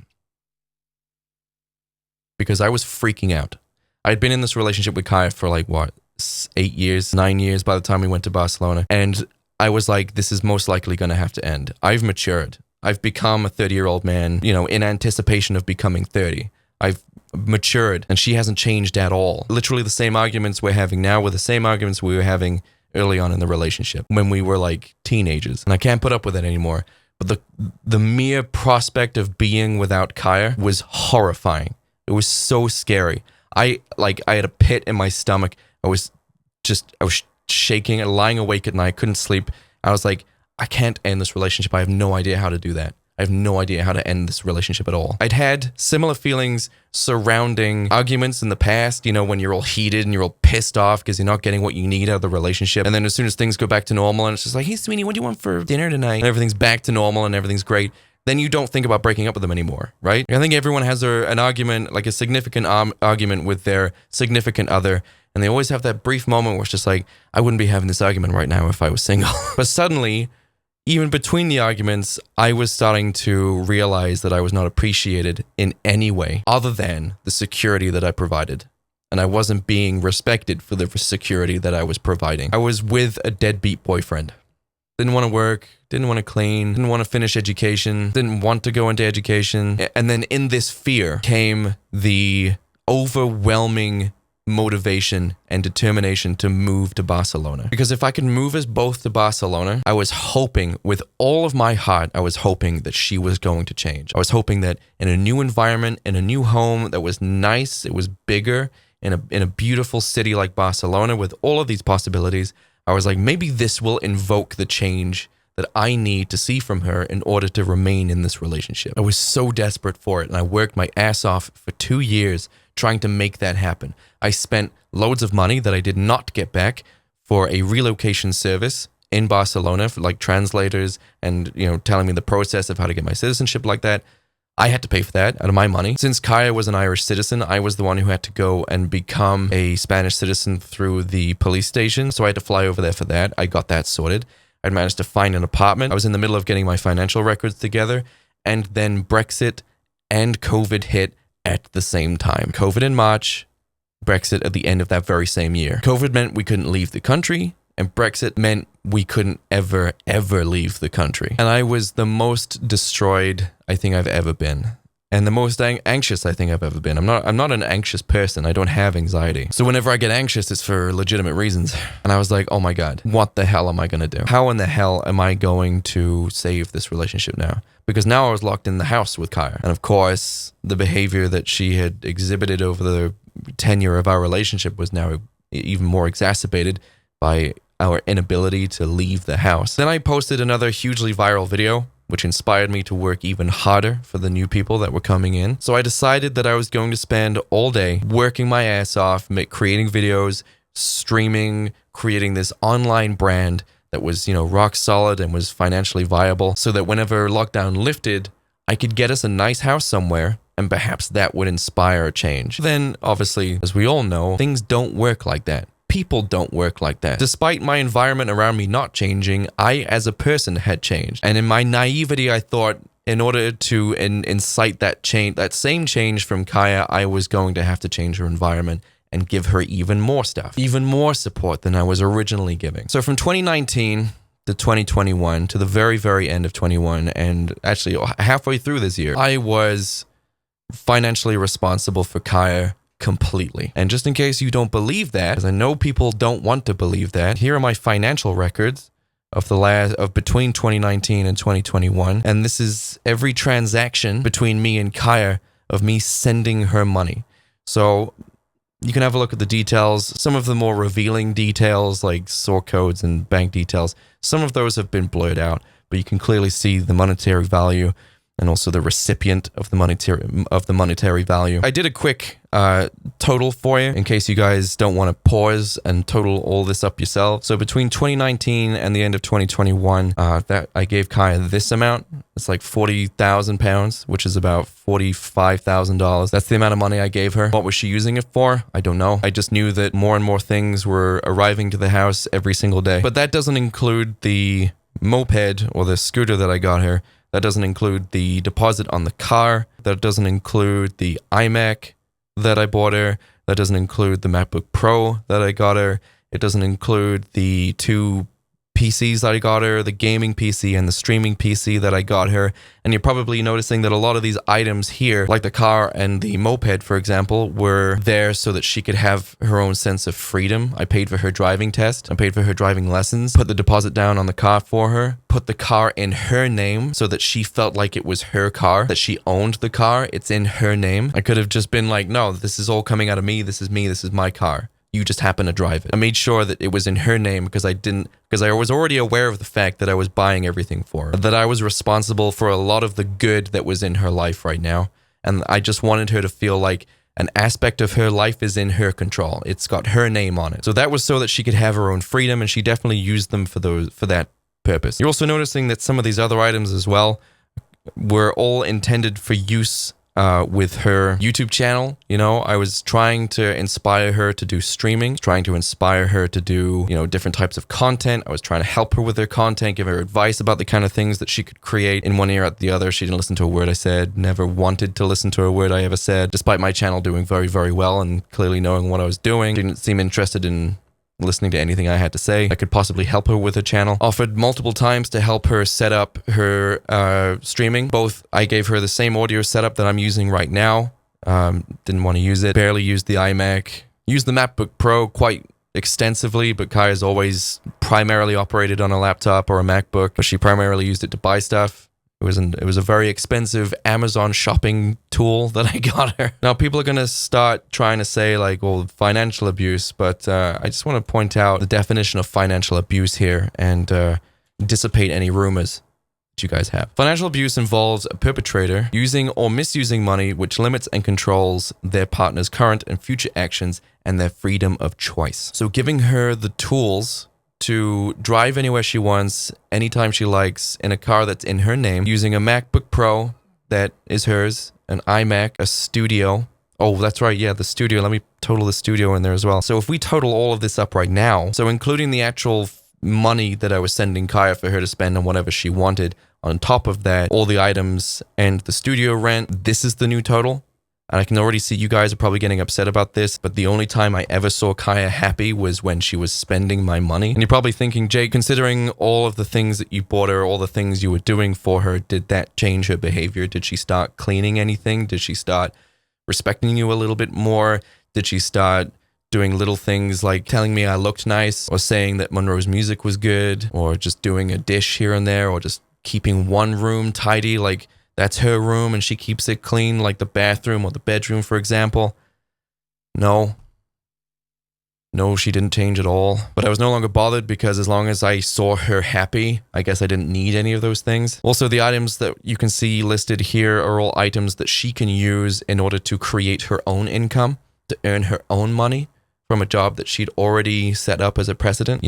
Because I was freaking out. I had been in this relationship with Kaya for 8 years, 9 years by the time we went to Barcelona. And I was like, this is most likely going to have to end. I've matured. I've become a 30-year-old man, in anticipation of becoming 30. I've matured and she hasn't changed at all. Literally the same arguments we're having now were the same arguments we were having early on in the relationship when we were like teenagers. And I can't put up with it anymore. But the mere prospect of being without Kaya was horrifying. It was so scary. I had a pit in my stomach. I was shaking and lying awake at night. Couldn't sleep. I was like, I can't end this relationship. I have no idea how to do that. I have no idea how to end this relationship at all. I'd had similar feelings surrounding arguments in the past, you know, when you're all heated and you're all pissed off because you're not getting what you need out of the relationship. And then as soon as things go back to normal and it's just like, hey, sweetie, what do you want for dinner tonight? And everything's back to normal and everything's great. Then you don't think about breaking up with them anymore, right? I think everyone has an argument, like a significant argument with their significant other. And they always have that brief moment where it's just like, I wouldn't be having this argument right now if I was single. But suddenly, even between the arguments, I was starting to realize that I was not appreciated in any way other than the security that I provided. And I wasn't being respected for the security that I was providing. I was with a deadbeat boyfriend. Didn't want to work, didn't want to clean, didn't want to finish education, didn't want to go into education. And then in this fear came the overwhelming motivation and determination to move to Barcelona. Because if I could move us both to Barcelona, I was hoping with all of my heart, I was hoping that she was going to change. I was hoping that in a new environment, in a new home that was nice, it was bigger, in a beautiful city like Barcelona with all of these possibilities, I was like, maybe this will invoke the change that I need to see from her in order to remain in this relationship. I was so desperate for it, and I worked my ass off for 2 years trying to make that happen. I spent loads of money that I did not get back for a relocation service in Barcelona for like translators and, you know, telling me the process of how to get my citizenship like that. I had to pay for that out of my money. Since Kaya was an Irish citizen, I was the one who had to go and become a Spanish citizen through the police station. So I had to fly over there for that. I got that sorted. I managed to find an apartment. I was in the middle of getting my financial records together. And then Brexit and COVID hit at the same time. COVID in March, Brexit at the end of that very same year. COVID meant we couldn't leave the country, and Brexit meant we couldn't ever leave the country. And I was the most destroyed I think I've ever been. And the most anxious I think I've ever been. I'm not an anxious person. I don't have anxiety. So whenever I get anxious, it's for legitimate reasons. And I was like, oh my God, what the hell am I going to do? How in the hell am I going to save this relationship now? Because now I was locked in the house with Kaya. And of course, the behavior that she had exhibited over the tenure of our relationship was now even more exacerbated by our inability to leave the house. Then I posted another hugely viral video, which inspired me to work even harder for the new people that were coming in. So I decided that I was going to spend all day working my ass off, creating videos, streaming, creating this online brand that was, you know, rock solid and was financially viable, so that whenever lockdown lifted, I could get us a nice house somewhere, and perhaps that would inspire a change. Then, obviously, as we all know, things don't work like that. People don't work like that. Despite my environment around me not changing, I as a person had changed. And in my naivety, I thought in order to incite that change, that same change from Kaya, I was going to have to change her environment and give her even more stuff, even more support than I was originally giving. So from 2019 to 2021, to the very, very end of 21, and actually halfway through this year, I was financially responsible for Kaya completely. And just in case you don't believe that, because I know people don't want to believe that, here are my financial records of between 2019 and 2021. And this is every transaction between me and Kaya of me sending her money. So you can have a look at the details. Some of the more revealing details, like sort codes and bank details, some of those have been blurred out, but you can clearly see the monetary value and also the recipient of the monetary value. I did a quick total for you in case you guys don't want to pause and total all this up yourself. So between 2019 and the end of 2021, that I gave Kaya this amount. It's like 40,000 pounds, which is about $45,000. That's the amount of money I gave her. What was she using it for? I don't know. I just knew that more and more things were arriving to the house every single day. But that doesn't include the moped or the scooter that I got her. That doesn't include the deposit on the car. That doesn't include the iMac that I bought her. That doesn't include the MacBook Pro that I got her. It doesn't include the 2 PCs that I got her, the gaming PC and the streaming PC that I got her. And you're probably noticing that a lot of these items here, like the car and the moped, for example, were there so that she could have her own sense of freedom. I paid for her driving test. I paid for her driving lessons, put the deposit down on the car for her, put the car in her name so that she felt like it was her car, that she owned the car. It's in her name. I could have just been like, no, this is all coming out of me. This is my car. You just happen to drive it. I made sure that it was in her name because I was already aware of the fact that I was buying everything for her, that I was responsible for a lot of the good that was in her life right now. And I just wanted her to feel like an aspect of her life is in her control. It's got her name on it. So that was so that she could have her own freedom, and she definitely used them for that purpose. You're also noticing that some of these other items as well were all intended for use with her YouTube channel. You know, I was trying to inspire her to do streaming, trying to inspire her to do, you know, different types of content. I was trying to help her with her content, give her advice about the kind of things that she could create in one ear at the other. She didn't listen to a word I said, never wanted to listen to a word I ever said, despite my channel doing very, very well and clearly knowing what I was doing. She didn't seem interested in listening to anything I had to say. I could possibly help her with her channel. Offered multiple times to help her set up her streaming. Both, I gave her the same audio setup that I'm using right now. Didn't want to use it. Barely used the iMac. Used the MacBook Pro quite extensively, but Kaya's always primarily operated on a laptop or a MacBook, but she primarily used it to buy stuff. It was a very expensive Amazon shopping tool that I got her. Now, people are going to start trying to say, like, well, financial abuse, but I just want to point out the definition of financial abuse here and dissipate any rumors that you guys have. Financial abuse involves a perpetrator using or misusing money which limits and controls their partner's current and future actions and their freedom of choice. So giving her the tools to drive anywhere she wants, anytime she likes, in a car that's in her name, using a MacBook Pro that is hers, an iMac, a studio. Oh, that's right, yeah, the studio. Let me total the studio in there as well. So if we total all of this up right now, so including the actual money that I was sending Kaya for her to spend on whatever she wanted, on top of that, all the items and the studio rent, this is the new total. And I can already see you guys are probably getting upset about this, but the only time I ever saw Kaya happy was when she was spending my money. And you're probably thinking, Jake, considering all of the things that you bought her, all the things you were doing for her, did that change her behavior? Did she start cleaning anything? Did she start respecting you a little bit more? Did she start doing little things like telling me I looked nice, or saying that Monroe's music was good, or just doing a dish here and there, or just keeping one room tidy, like that's her room and she keeps it clean, like the bathroom or the bedroom, for example? No, she didn't change at all. But I was no longer bothered because as long as I saw her happy, I guess I didn't need any of those things. Also, the items that you can see listed here are all items that she can use in order to create her own income, to earn her own money from a job that she'd already set up as a precedent,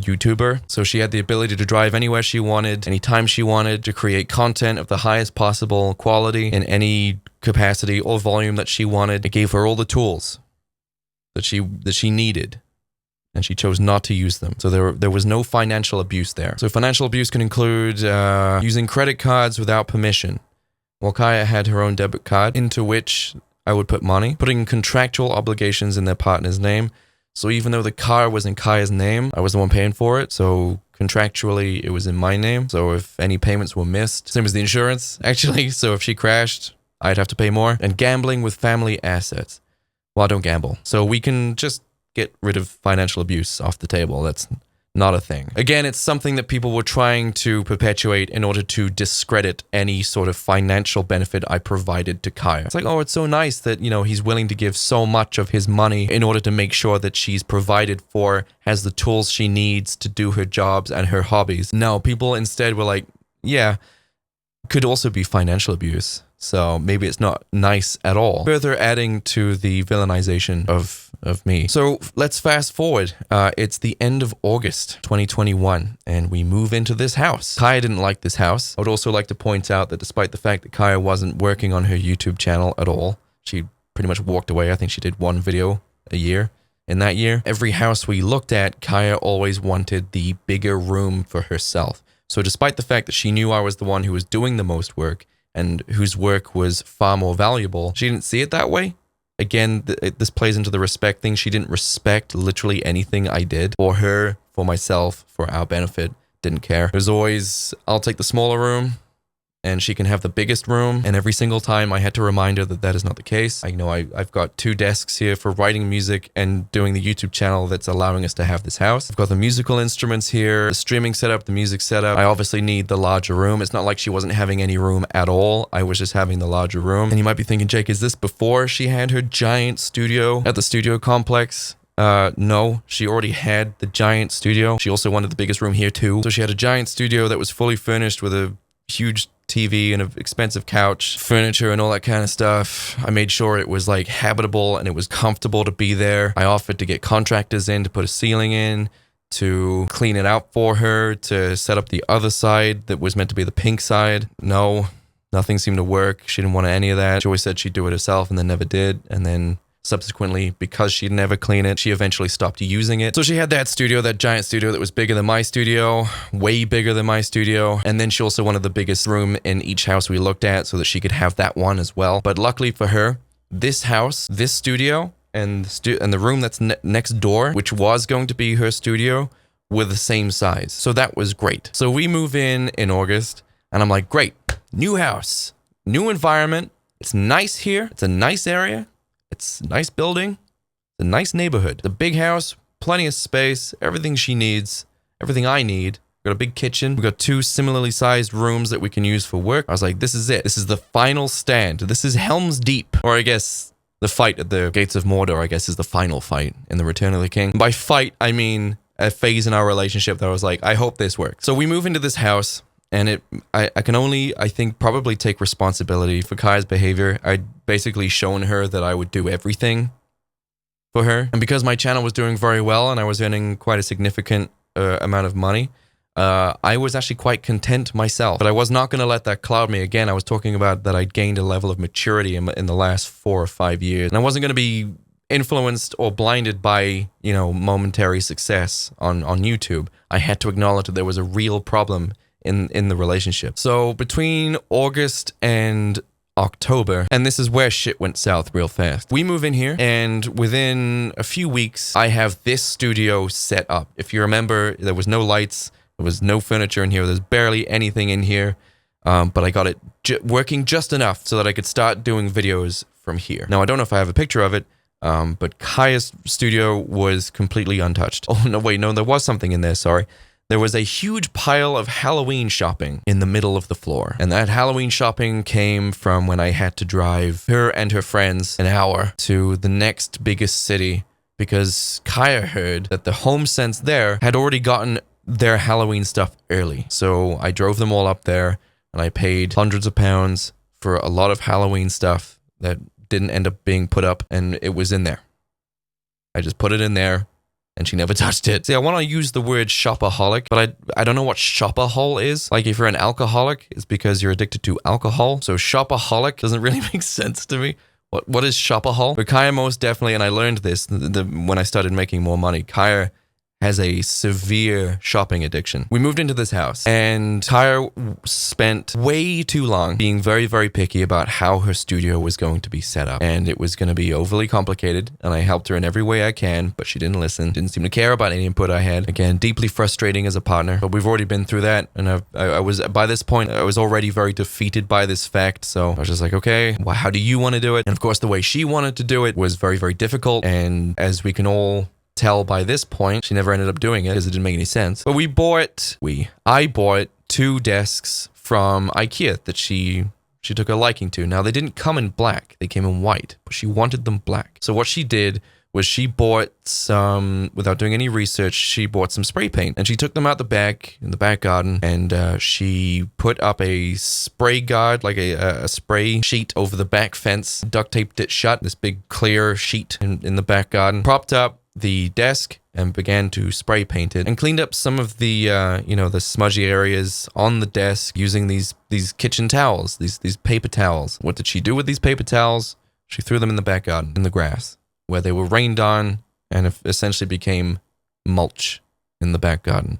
YouTuber. So she had the ability to drive anywhere she wanted, anytime she wanted, to create content of the highest possible quality in any capacity or volume that she wanted. It gave her all the tools that she needed, and she chose not to use them. So there was no financial abuse there. So financial abuse can include using credit cards without permission. Well, Kaya had her own debit card into which I would put money, putting contractual obligations in their partner's name. So even though the car was in Kaya's name, I was the one paying for it. So contractually, it was in my name. So if any payments were missed, same as the insurance, actually. So if she crashed, I'd have to pay more. And gambling with family assets. Well, I don't gamble. So we can just get rid of financial abuse off the table. That's not a thing. Again, it's something that people were trying to perpetuate in order to discredit any sort of financial benefit I provided to Kaya. It's like, oh, it's so nice that, he's willing to give so much of his money in order to make sure that she's provided for, has the tools she needs to do her jobs and her hobbies. No, people instead were like, yeah, could also be financial abuse. So maybe it's not nice at all. Further adding to the villainization of me. So let's fast forward. It's the end of August 2021, and we move into this house. Kaya didn't like this house. I would also like to point out that despite the fact that Kaya wasn't working on her YouTube channel at all, she pretty much walked away. I think she did one video a year. In that year, every house we looked at, Kaya always wanted the bigger room for herself. So despite the fact that she knew I was the one who was doing the most work, and whose work was far more valuable, she didn't see it that way. Again, this plays into the respect thing. She didn't respect literally anything I did for her for myself, for our benefit. Didn't care. It was always, I'll take the smaller room and she can have the biggest room. And every single time I had to remind her that that is not the case. I know I've got 2 desks here for writing music and doing the YouTube channel that's allowing us to have this house. I've got the musical instruments here, the streaming setup, the music setup. I obviously need the larger room. It's not like she wasn't having any room at all. I was just having the larger room. And you might be thinking, Jake, is this before she had her giant studio at the studio complex? No, she already had the giant studio. She also wanted the biggest room here too. So she had a giant studio that was fully furnished with a huge TV and an expensive couch, furniture and all that kind of stuff. I made sure it was like habitable and it was comfortable to be there. I offered to get contractors in to put a ceiling in, to clean it out for her, to set up the other side that was meant to be the pink side. No, nothing seemed to work. She didn't want any of that. She always said she'd do it herself and then never did. And then subsequently, because she'd never clean it, she eventually stopped using it. So she had that studio, that giant studio that was bigger than my studio, way bigger than my studio. And then she also wanted the biggest room in each house we looked at so that she could have that one as well. But luckily for her, this house, this studio, and the room that's next door, which was going to be her studio, were the same size. So that was great. So we move in August, and I'm like, great, new house, new environment. It's nice here. It's a nice area. It's a nice building, it's a nice neighborhood. It's a big house, plenty of space, everything she needs, everything I need. We've got a big kitchen. We've got 2 similarly sized rooms that we can use for work. I was like, this is it. This is the final stand. This is Helm's Deep. Or I guess the fight at the Gates of Mordor, I guess, is the final fight in the Return of the King. By fight, I mean a phase in our relationship that I was like, I hope this works. So we move into this house. And I can only, I think, probably take responsibility for Kaya's behavior. I'd basically shown her that I would do everything for her. And because my channel was doing very well and I was earning quite a significant amount of money, I was actually quite content myself. But I was not going to let that cloud me. Again, I was talking about that I'd gained a level of maturity in the last 4 or 5 years. And I wasn't going to be influenced or blinded by, momentary success on YouTube. I had to acknowledge that there was a real problem in the relationship. So between August and October, and this is where shit went south real fast. We move in here, and within a few weeks, I have this studio set up. If you remember, there was no lights, there was no furniture in here, there's barely anything in here, but I got it working just enough so that I could start doing videos from here. Now, I don't know if I have a picture of it, but Kaya's studio was completely untouched. Oh, no, wait, no, there was something in there, sorry. There was a huge pile of Halloween shopping in the middle of the floor. And that Halloween shopping came from when I had to drive her and her friends an hour to the next biggest city because Kaya heard that the HomeSense there had already gotten their Halloween stuff early. So I drove them all up there and I paid hundreds of pounds for a lot of Halloween stuff that didn't end up being put up, and it was in there. I just put it in there. And she never touched it. See, I want to use the word shopaholic, but I don't know what shopahol is. Like if you're an alcoholic, it's because you're addicted to alcohol. So shopaholic doesn't really make sense to me. What is shopahol? But Kaya most definitely, and I learned this when I started making more money, Kaya has a severe shopping addiction. We moved into this house, and Kaya spent way too long being very, very picky about how her studio was going to be set up. And it was going to be overly complicated, and I helped her in every way I can, but she didn't listen. Didn't seem to care about any input I had. Again, deeply frustrating as a partner, but we've already been through that. And I was, by this point, I was already very defeated by this fact. So I was just like, okay, well, how do you want to do it? And of course, the way she wanted to do it was very, very difficult. And as we can all tell by this point, she never ended up doing it because it didn't make any sense. But I bought 2 desks from IKEA that she took a liking to. Now, they didn't come in black. They came in white, but she wanted them black. So what she did was she bought some, without doing any research, she bought some spray paint. And she took them out the back, in the back garden, and she put up a spray guard, like a spray sheet over the back fence, duct taped it shut, this big clear sheet in the back garden, propped up the desk and began to spray paint it and cleaned up some of the the smudgy areas on the desk using these kitchen towels, these paper towels. What did she do with these paper towels? She threw them in the back garden, in the grass, where they were rained on and essentially became mulch in the back garden.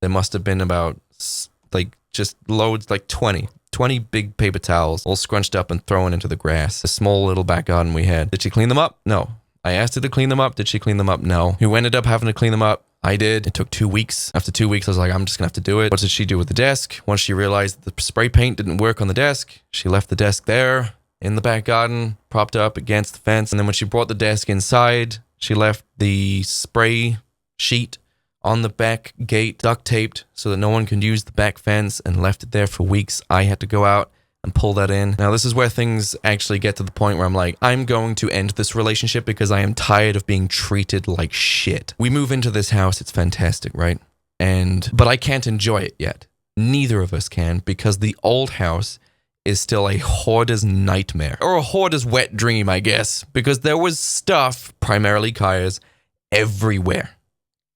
There must have been about just loads, like 20 big paper towels all scrunched up and thrown into the grass. A small little back garden we had. Did she clean them up? No. I asked her to clean them up. Did she clean them up? No. Who ended up having to clean them up? I did. It took 2 weeks. After 2 weeks, I was like, I'm just gonna have to do it. What did she do with the desk? Once she realized the spray paint didn't work on the desk, she left the desk there in the back garden, propped up against the fence. And then when she brought the desk inside, she left the spray sheet on the back gate, duct taped so that no one could use the back fence, and left it there for weeks. I had to go out and pull that in. Now, this is where things actually get to the point where I'm like, I'm going to end this relationship because I am tired of being treated like shit. We move into this house. It's fantastic, right? But I can't enjoy it yet. Neither of us can, because the old house is still a hoarder's nightmare, or a hoarder's wet dream, I guess, because there was stuff, primarily Kaya's, everywhere.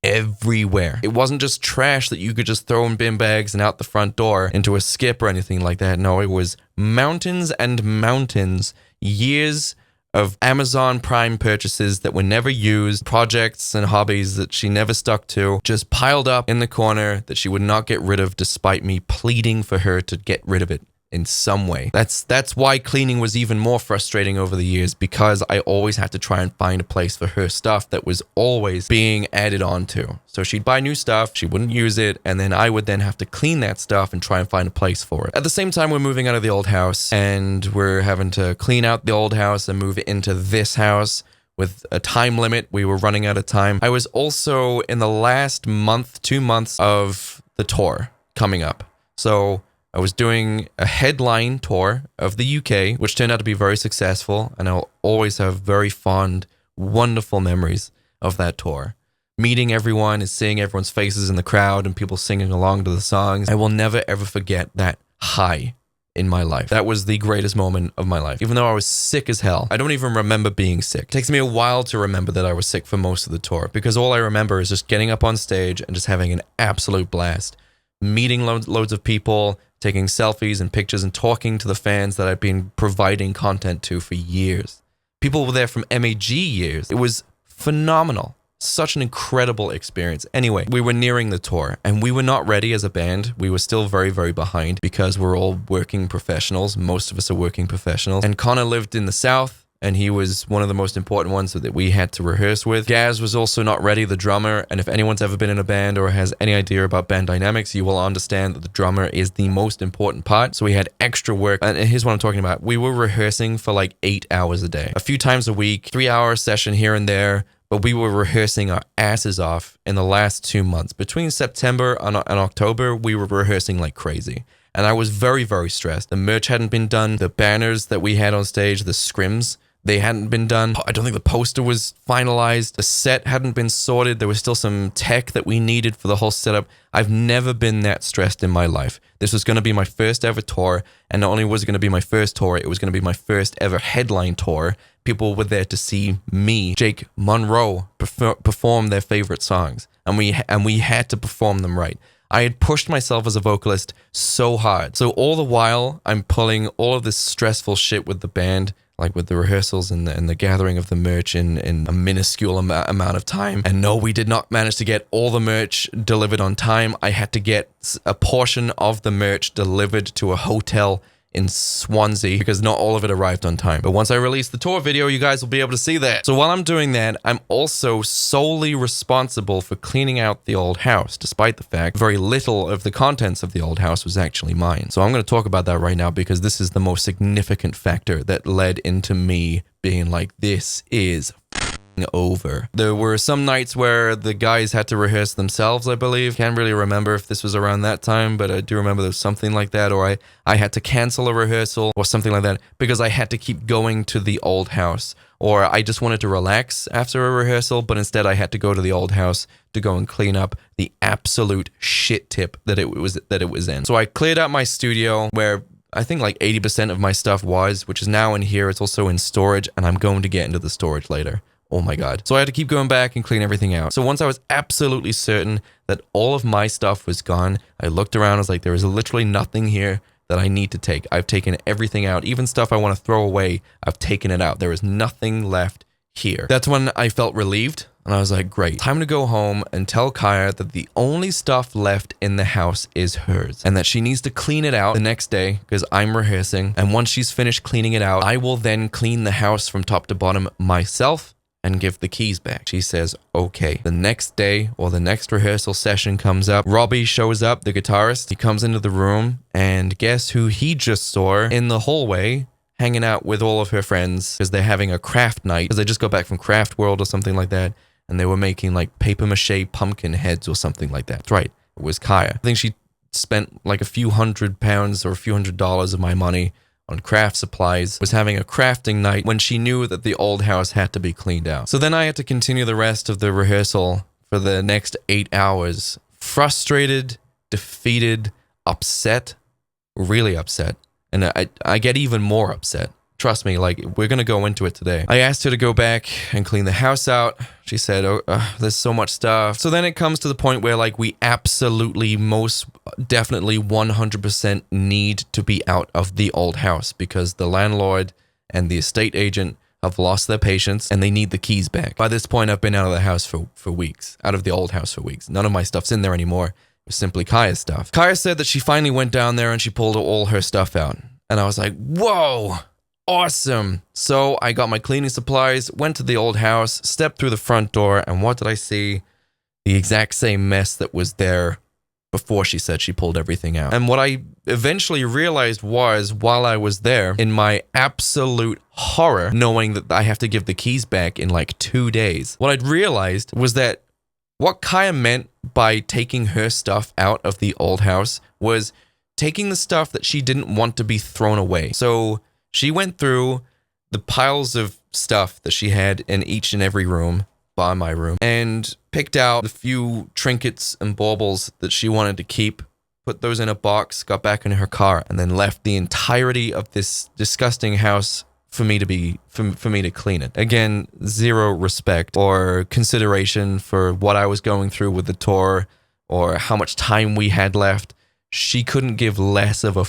Everywhere. It wasn't just trash that you could just throw in bin bags and out the front door into a skip or anything like that. No, it was mountains and mountains, years of Amazon Prime purchases that were never used, projects and hobbies that she never stuck to, just piled up in the corner that she would not get rid of despite me pleading for her to get rid of it in some way. That's why cleaning was even more frustrating over the years, because I always had to try and find a place for her stuff that was always being added on to. So she'd buy new stuff, she wouldn't use it, and then I would then have to clean that stuff and try and find a place for it. At the same time, we're moving out of the old house, and we're having to clean out the old house and move it into this house with a time limit. We were running out of time. I was also in the last month, 2 months of the tour coming up. So I was doing a headline tour of the UK, which turned out to be very successful, and I'll always have very fond, wonderful memories of that tour. Meeting everyone and seeing everyone's faces in the crowd and people singing along to the songs. I will never ever forget that high in my life. That was the greatest moment of my life. Even though I was sick as hell, I don't even remember being sick. It takes me a while to remember that I was sick for most of the tour, because all I remember is just getting up on stage and just having an absolute blast. Meeting loads of people, taking selfies and pictures, and talking to the fans that I've been providing content to for years. People were there from MAG years. It was phenomenal. Such an incredible experience. Anyway, we were nearing the tour, and we were not ready as a band. We were still very, very behind, because we're all working professionals. Most of us are working professionals. And Connor lived in the South, and he was one of the most important ones that we had to rehearse with. Gaz was also not ready, the drummer, and if anyone's ever been in a band or has any idea about band dynamics, you will understand that the drummer is the most important part. So we had extra work, and here's what I'm talking about. We were rehearsing for like 8 hours a day, a few times a week, 3-hour session here and there, but we were rehearsing our asses off in the last 2 months. Between September and October, we were rehearsing like crazy. And I was very, very stressed. The merch hadn't been done. The banners that we had on stage, the scrims, they hadn't been done. I don't think the poster was finalized. The set hadn't been sorted. There was still some tech that we needed for the whole setup. I've never been that stressed in my life. This was going to be my first ever tour. And not only was it going to be my first tour, it was going to be my first ever headline tour. People were there to see me, Jake Monroe, perform their favorite songs. And we had to perform them right. I had pushed myself as a vocalist so hard. So all the while, I'm pulling all of this stressful shit with the band, like with the rehearsals and the gathering of the merch in a minuscule amount of time. And no, we did not manage to get all the merch delivered on time. I had to get a portion of the merch delivered to a hotel in Swansea because not all of it arrived on time. But once I release the tour video, you guys will be able to see that. So while I'm doing that, I'm also solely responsible for cleaning out the old house, despite the fact very little of the contents of the old house was actually mine. So I'm going to talk about that right now because this is the most significant factor that led into me being like, this is over. There were some nights where the guys had to rehearse themselves, I believe. Can't really remember if this was around that time, but I do remember there was something like that, or I had to cancel a rehearsal or something like that because I had to keep going to the old house, or I just wanted to relax after a rehearsal, but instead I had to go to the old house to go and clean up the absolute shit tip that it was in. So I cleared out my studio where I think like 80% of my stuff was, which is now in here. It's also in storage, and I'm going to get into the storage later. Oh my God. So I had to keep going back and clean everything out. So once I was absolutely certain that all of my stuff was gone, I looked around, I was like, there is literally nothing here that I need to take. I've taken everything out. Even stuff I want to throw away, I've taken it out. There is nothing left here. That's when I felt relieved, and I was like, great. Time to go home and tell Kaya that the only stuff left in the house is hers, and that she needs to clean it out the next day because I'm rehearsing. And once she's finished cleaning it out, I will then clean the house from top to bottom myself. and give the keys back. She says, okay. The next day or the next rehearsal session comes up. Robbie shows up, the guitarist. He comes into the room, and guess who he just saw in the hallway hanging out with all of her friends because they're having a craft night because they just got back from Craft World or something like that, and they were making like paper mache pumpkin heads or something like that. That's right. It was Kaya. I think she spent like a few £100 or a few $100 of my money on craft supplies, was having a crafting night when she knew that the old house had to be cleaned out. So then I had to continue the rest of the rehearsal for the next 8 hours. Frustrated, defeated, upset, really upset. And I get even more upset. Trust me, like, we're going to go into it today. I asked her to go back and clean the house out. She said, there's so much stuff. So then it comes to the point where, like, we absolutely, most definitely 100% need to be out of the old house because the landlord and the estate agent have lost their patience and they need the keys back. By this point, I've been out of the house for weeks, out of the old house for weeks. None of my stuff's in there anymore. It was simply Kaya's stuff. Kaya said that she finally went down there and she pulled all her stuff out. And I was like, whoa! Awesome. So I got my cleaning supplies, went to the old house, stepped through the front door, and what did I see? The exact same mess that was there before she said she pulled everything out. And what I eventually realized was, while I was there, in my absolute horror, knowing that I have to give the keys back in like 2 days, what I'd realized was that what Kaya meant by taking her stuff out of the old house was taking the stuff that she didn't want to be thrown away. So she went through the piles of stuff that she had in each and every room, by my room, and picked out the few trinkets and baubles that she wanted to keep, put those in a box, got back in her car, and then left the entirety of this disgusting house for me to clean it. Again, zero respect or consideration for what I was going through with the tour or how much time we had left. She couldn't give less of a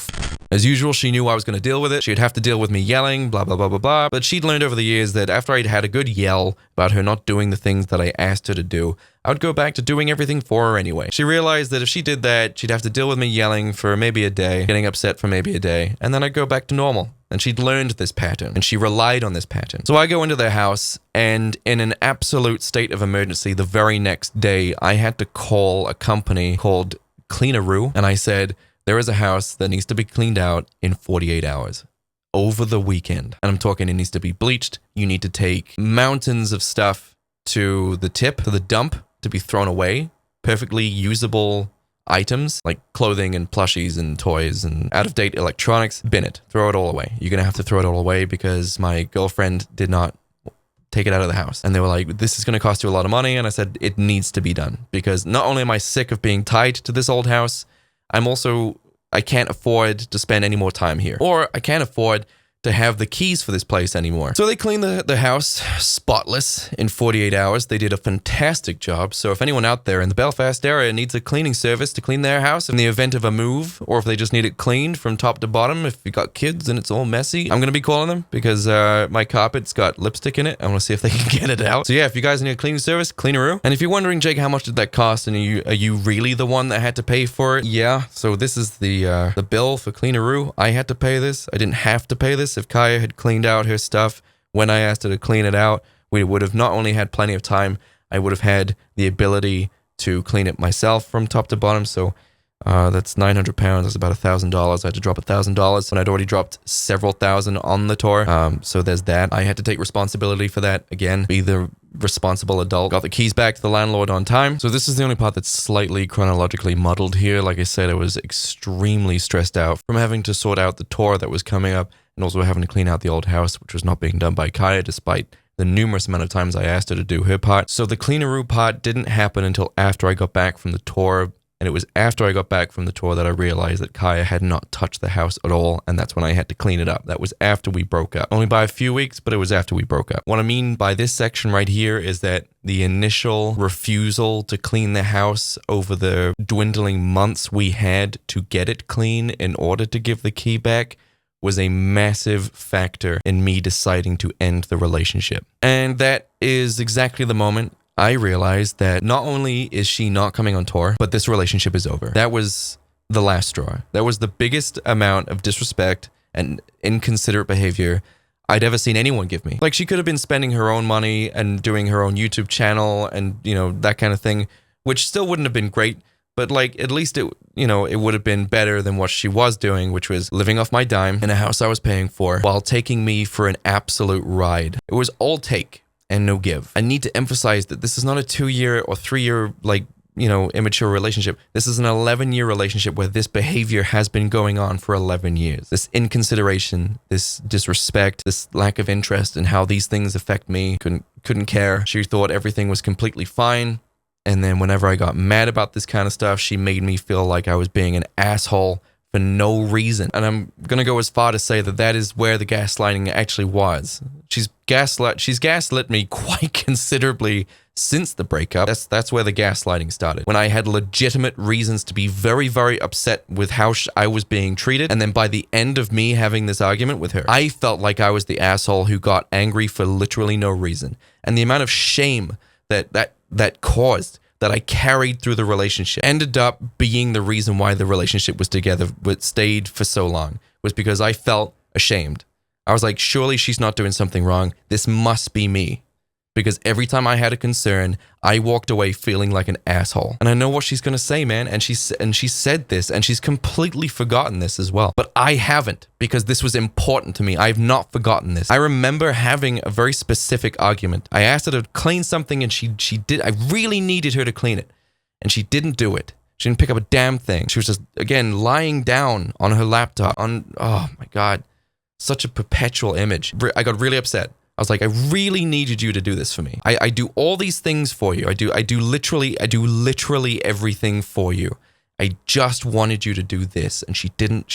As usual, she knew I was going to deal with it. She'd have to deal with me yelling, blah, blah, blah, blah, blah. But she'd learned over the years that after I'd had a good yell about her not doing the things that I asked her to do, I would go back to doing everything for her anyway. She realized that if she did that, she'd have to deal with me yelling for maybe a day, getting upset for maybe a day, and then I'd go back to normal. And she'd learned this pattern, and she relied on this pattern. So I go into their house, and in an absolute state of emergency, the very next day, I had to call a company called Cleaneroo, and I said, there is a house that needs to be cleaned out in 48 hours over the weekend. And I'm talking, it needs to be bleached. You need to take mountains of stuff to the tip, to the dump, to be thrown away. Perfectly usable items like clothing and plushies and toys and out-of-date electronics. Bin it. Throw it all away. You're going to have to throw it all away because my girlfriend did not take it out of the house. And they were like, this is going to cost you a lot of money. And I said, it needs to be done because not only am I sick of being tied to this old house, I can't afford to spend any more time here. Or I can't afford to have the keys for this place anymore. So they cleaned the house spotless in 48 hours. They did a fantastic job. So if anyone out there in the Belfast area needs a cleaning service to clean their house in the event of a move, or if they just need it cleaned from top to bottom, if you got kids and it's all messy, I'm going to be calling them because my carpet's got lipstick in it. I want to see if they can get it out. So yeah, if you guys need a cleaning service, Cleaneroo. And if you're wondering, Jake, how much did that cost? And are you really the one that had to pay for it? Yeah. So this is the bill for Cleaneroo. I had to pay this. I didn't have to pay this. If Kaya had cleaned out her stuff when I asked her to clean it out, we would have not only had plenty of time, I would have had the ability to clean it myself from top to bottom. So that's £900. That's about $1,000. I had to drop $1,000 when I'd already dropped several thousand on the tour. So there's that. I had to take responsibility for that. Again, be the responsible adult. Got the keys back to the landlord on time. So this is the only part that's slightly chronologically muddled here. Like I said, I was extremely stressed out from having to sort out the tour that was coming up and also having to clean out the old house, which was not being done by Kaya despite the numerous amount of times I asked her to do her part. So the Cleaneroo part didn't happen until after I got back from the tour. And it was after I got back from the tour that I realized that Kaya had not touched the house at all. And that's when I had to clean it up. That was after we broke up. Only by a few weeks, but it was after we broke up. What I mean by this section right here is that the initial refusal to clean the house over the dwindling months we had to get it clean in order to give the key back was a massive factor in me deciding to end the relationship. And that is exactly the moment I realized that not only is she not coming on tour, but this relationship is over. That was the last straw. That was the biggest amount of disrespect and inconsiderate behavior I'd ever seen anyone give me. Like, she could have been spending her own money and doing her own YouTube channel and, you know, that kind of thing, which still wouldn't have been great. But like, at least it, you know, it would have been better than what she was doing, which was living off my dime in a house I was paying for while taking me for an absolute ride. It was all take and no give. I need to emphasize that this is not a 2-year or 3-year, like, you know, immature relationship. This is an 11-year relationship where this behavior has been going on for 11 years. This inconsideration, this disrespect, this lack of interest in how these things affect me, couldn't care. She thought everything was completely fine. And then whenever I got mad about this kind of stuff, she made me feel like I was being an asshole for no reason. And I'm going to go as far to say that that is where the gaslighting actually was. She's gaslit me quite considerably since the breakup. That's where the gaslighting started. When I had legitimate reasons to be very, very upset with how I was being treated. And then by the end of me having this argument with her, I felt like I was the asshole who got angry for literally no reason. And the amount of shame that caused, that I carried through the relationship, ended up being the reason why the relationship was together, but stayed for so long, was because I felt ashamed. I was like, surely she's not doing something wrong. This must be me. Because every time I had a concern, I walked away feeling like an asshole. And I know what she's going to say, man. And she said this, and she's completely forgotten this as well. But I haven't, because this was important to me. I've not forgotten this. I remember having a very specific argument. I asked her to clean something, and she did. I really needed her to clean it, and she didn't do it. She didn't pick up a damn thing. She was just, again, lying down on her laptop. Oh my God, such a perpetual image. I got really upset. I was like, I really needed you to do this for me. I do all these things for you. I do literally everything for you. I just wanted you to do this, and she didn't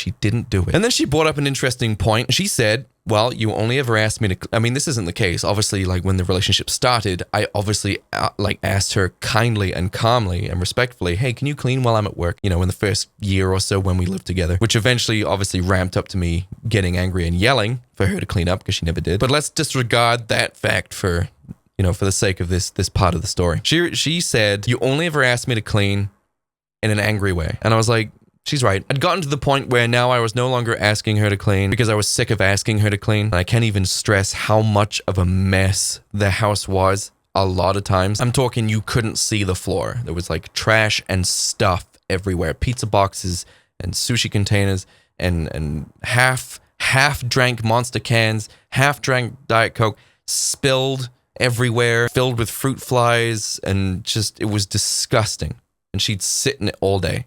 do it. And then she brought up an interesting point. She said, well, you only ever asked me to, I mean, this isn't the case. Obviously, like when the relationship started, I obviously asked her kindly and calmly and respectfully, hey, can you clean while I'm at work? You know, in the first year or so when we lived together, which eventually obviously ramped up to me getting angry and yelling for her to clean up because she never did. But let's disregard that fact for, you know, for the sake of this part of the story. She said, you only ever asked me to clean in an angry way. And I was like, she's right. I'd gotten to the point where now I was no longer asking her to clean because I was sick of asking her to clean. And I can't even stress how much of a mess the house was a lot of times. I'm talking you couldn't see the floor. There was like trash and stuff everywhere. Pizza boxes and sushi containers and half drank Monster cans, half drank Diet Coke, spilled everywhere, filled with fruit flies, and just, it was disgusting. And she'd sit in it all day.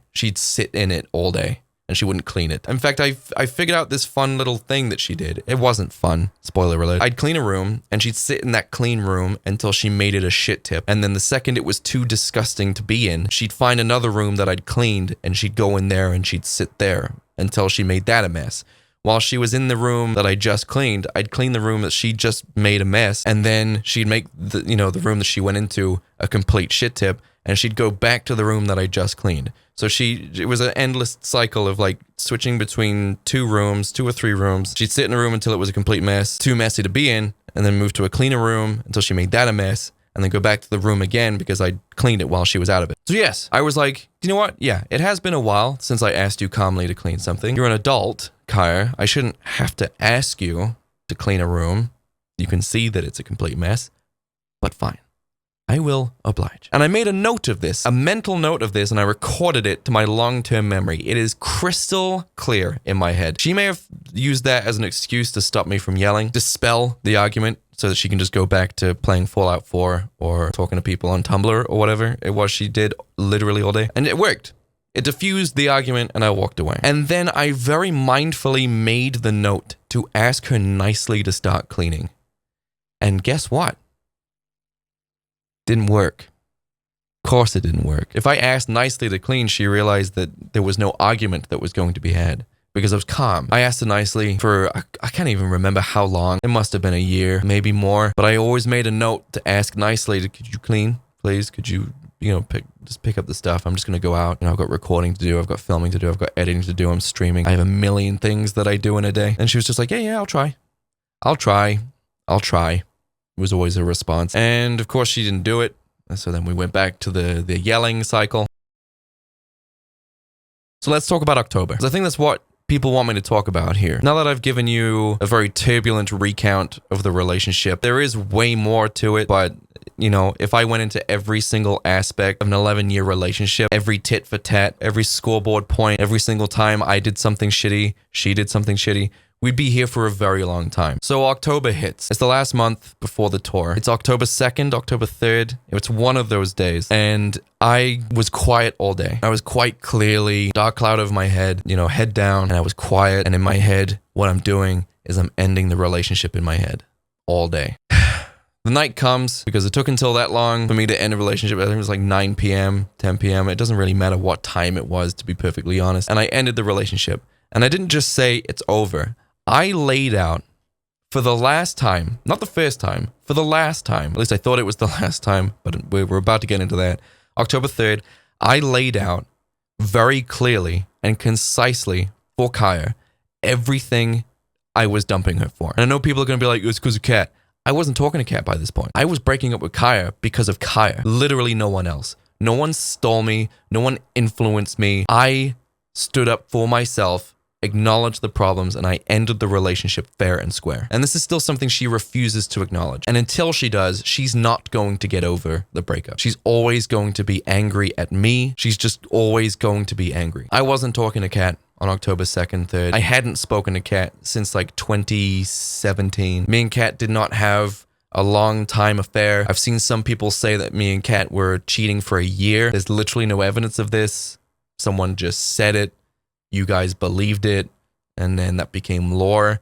And she wouldn't clean it. In fact, I figured out this fun little thing that she did. It wasn't fun, spoiler alert. I'd clean a room, and she'd sit in that clean room until she made it a shit tip. And then the second it was too disgusting to be in, she'd find another room that I'd cleaned, and she'd go in there and she'd sit there until she made that a mess. While she was in the room that I just cleaned, I'd clean the room that she just made a mess, and then she'd make the room that she went into a complete shit tip, and she'd go back to the room that I just cleaned. So it was an endless cycle of like switching between 2 or 3 rooms. She'd sit in a room until it was a complete mess, too messy to be in, and then move to a cleaner room until she made that a mess, and then go back to the room again because I cleaned it while she was out of it. So yes, I was like, you know what? Yeah, it has been a while since I asked you calmly to clean something. You're an adult, Kaya. I shouldn't have to ask you to clean a room. You can see that it's a complete mess, but fine. I will oblige. And I made a note of this, a mental note of this, and I recorded it to my long-term memory. It is crystal clear in my head. She may have used that as an excuse to stop me from yelling, dispel the argument so that she can just go back to playing Fallout 4 or talking to people on Tumblr or whatever it was she did literally all day. And it worked. It diffused the argument and I walked away. And then I very mindfully made the note to ask her nicely to start cleaning. And guess what? Didn't work. Of course it didn't work. If I asked nicely to clean, she realized that there was no argument that was going to be had because I was calm. I asked her nicely for, I can't even remember how long. It must have been a year, maybe more. But I always made a note to ask nicely, could you clean, please? Could you, pick up the stuff. I'm just going to go out. I've got recording to do. I've got filming to do. I've got editing to do. I'm streaming. I have a million things that I do in a day. And she was just like, yeah, I'll try. Was always her response. And of course she didn't do it. So then we went back to the yelling cycle. So let's talk about October. Because I think that's what people want me to talk about here. Now that I've given you a very turbulent recount of the relationship, there is way more to it, but you know, if I went into every single aspect of an 11-year relationship, every tit for tat, every scoreboard point, every single time I did something shitty, she did something shitty, we'd be here for a very long time. So October hits. It's the last month before the tour. It's October 2nd, October 3rd. It's one of those days. And I was quiet all day. I was quite clearly dark cloud over my head, you know, head down, and I was quiet. And in my head, what I'm doing is I'm ending the relationship in my head all day. The night comes, because it took until that long for me to end a relationship. I think it was like 9 p.m., 10 p.m. It doesn't really matter what time it was, to be perfectly honest. And I ended the relationship. And I didn't just say it's over. I laid out for the last time, not the first time, for the last time. At least I thought it was the last time, but we're about to get into that. October 3rd, I laid out very clearly and concisely for Kaya everything I was dumping her for. And I know people are going to be like, it's because of Kat. I wasn't talking to Kat by this point. I was breaking up with Kaya because of Kaya. Literally no one else. No one stole me. No one influenced me. I stood up for myself, acknowledged the problems, and I ended the relationship fair and square. And this is still something she refuses to acknowledge. And until she does, she's not going to get over the breakup. She's always going to be angry at me. She's just always going to be angry. I wasn't talking to Kat on October 2nd, 3rd. I hadn't spoken to Kat since like 2017. Me and Kat did not have a long time affair. I've seen some people say that me and Kat were cheating for a year. There's literally no evidence of this. Someone just said it. You guys believed it, and then that became lore.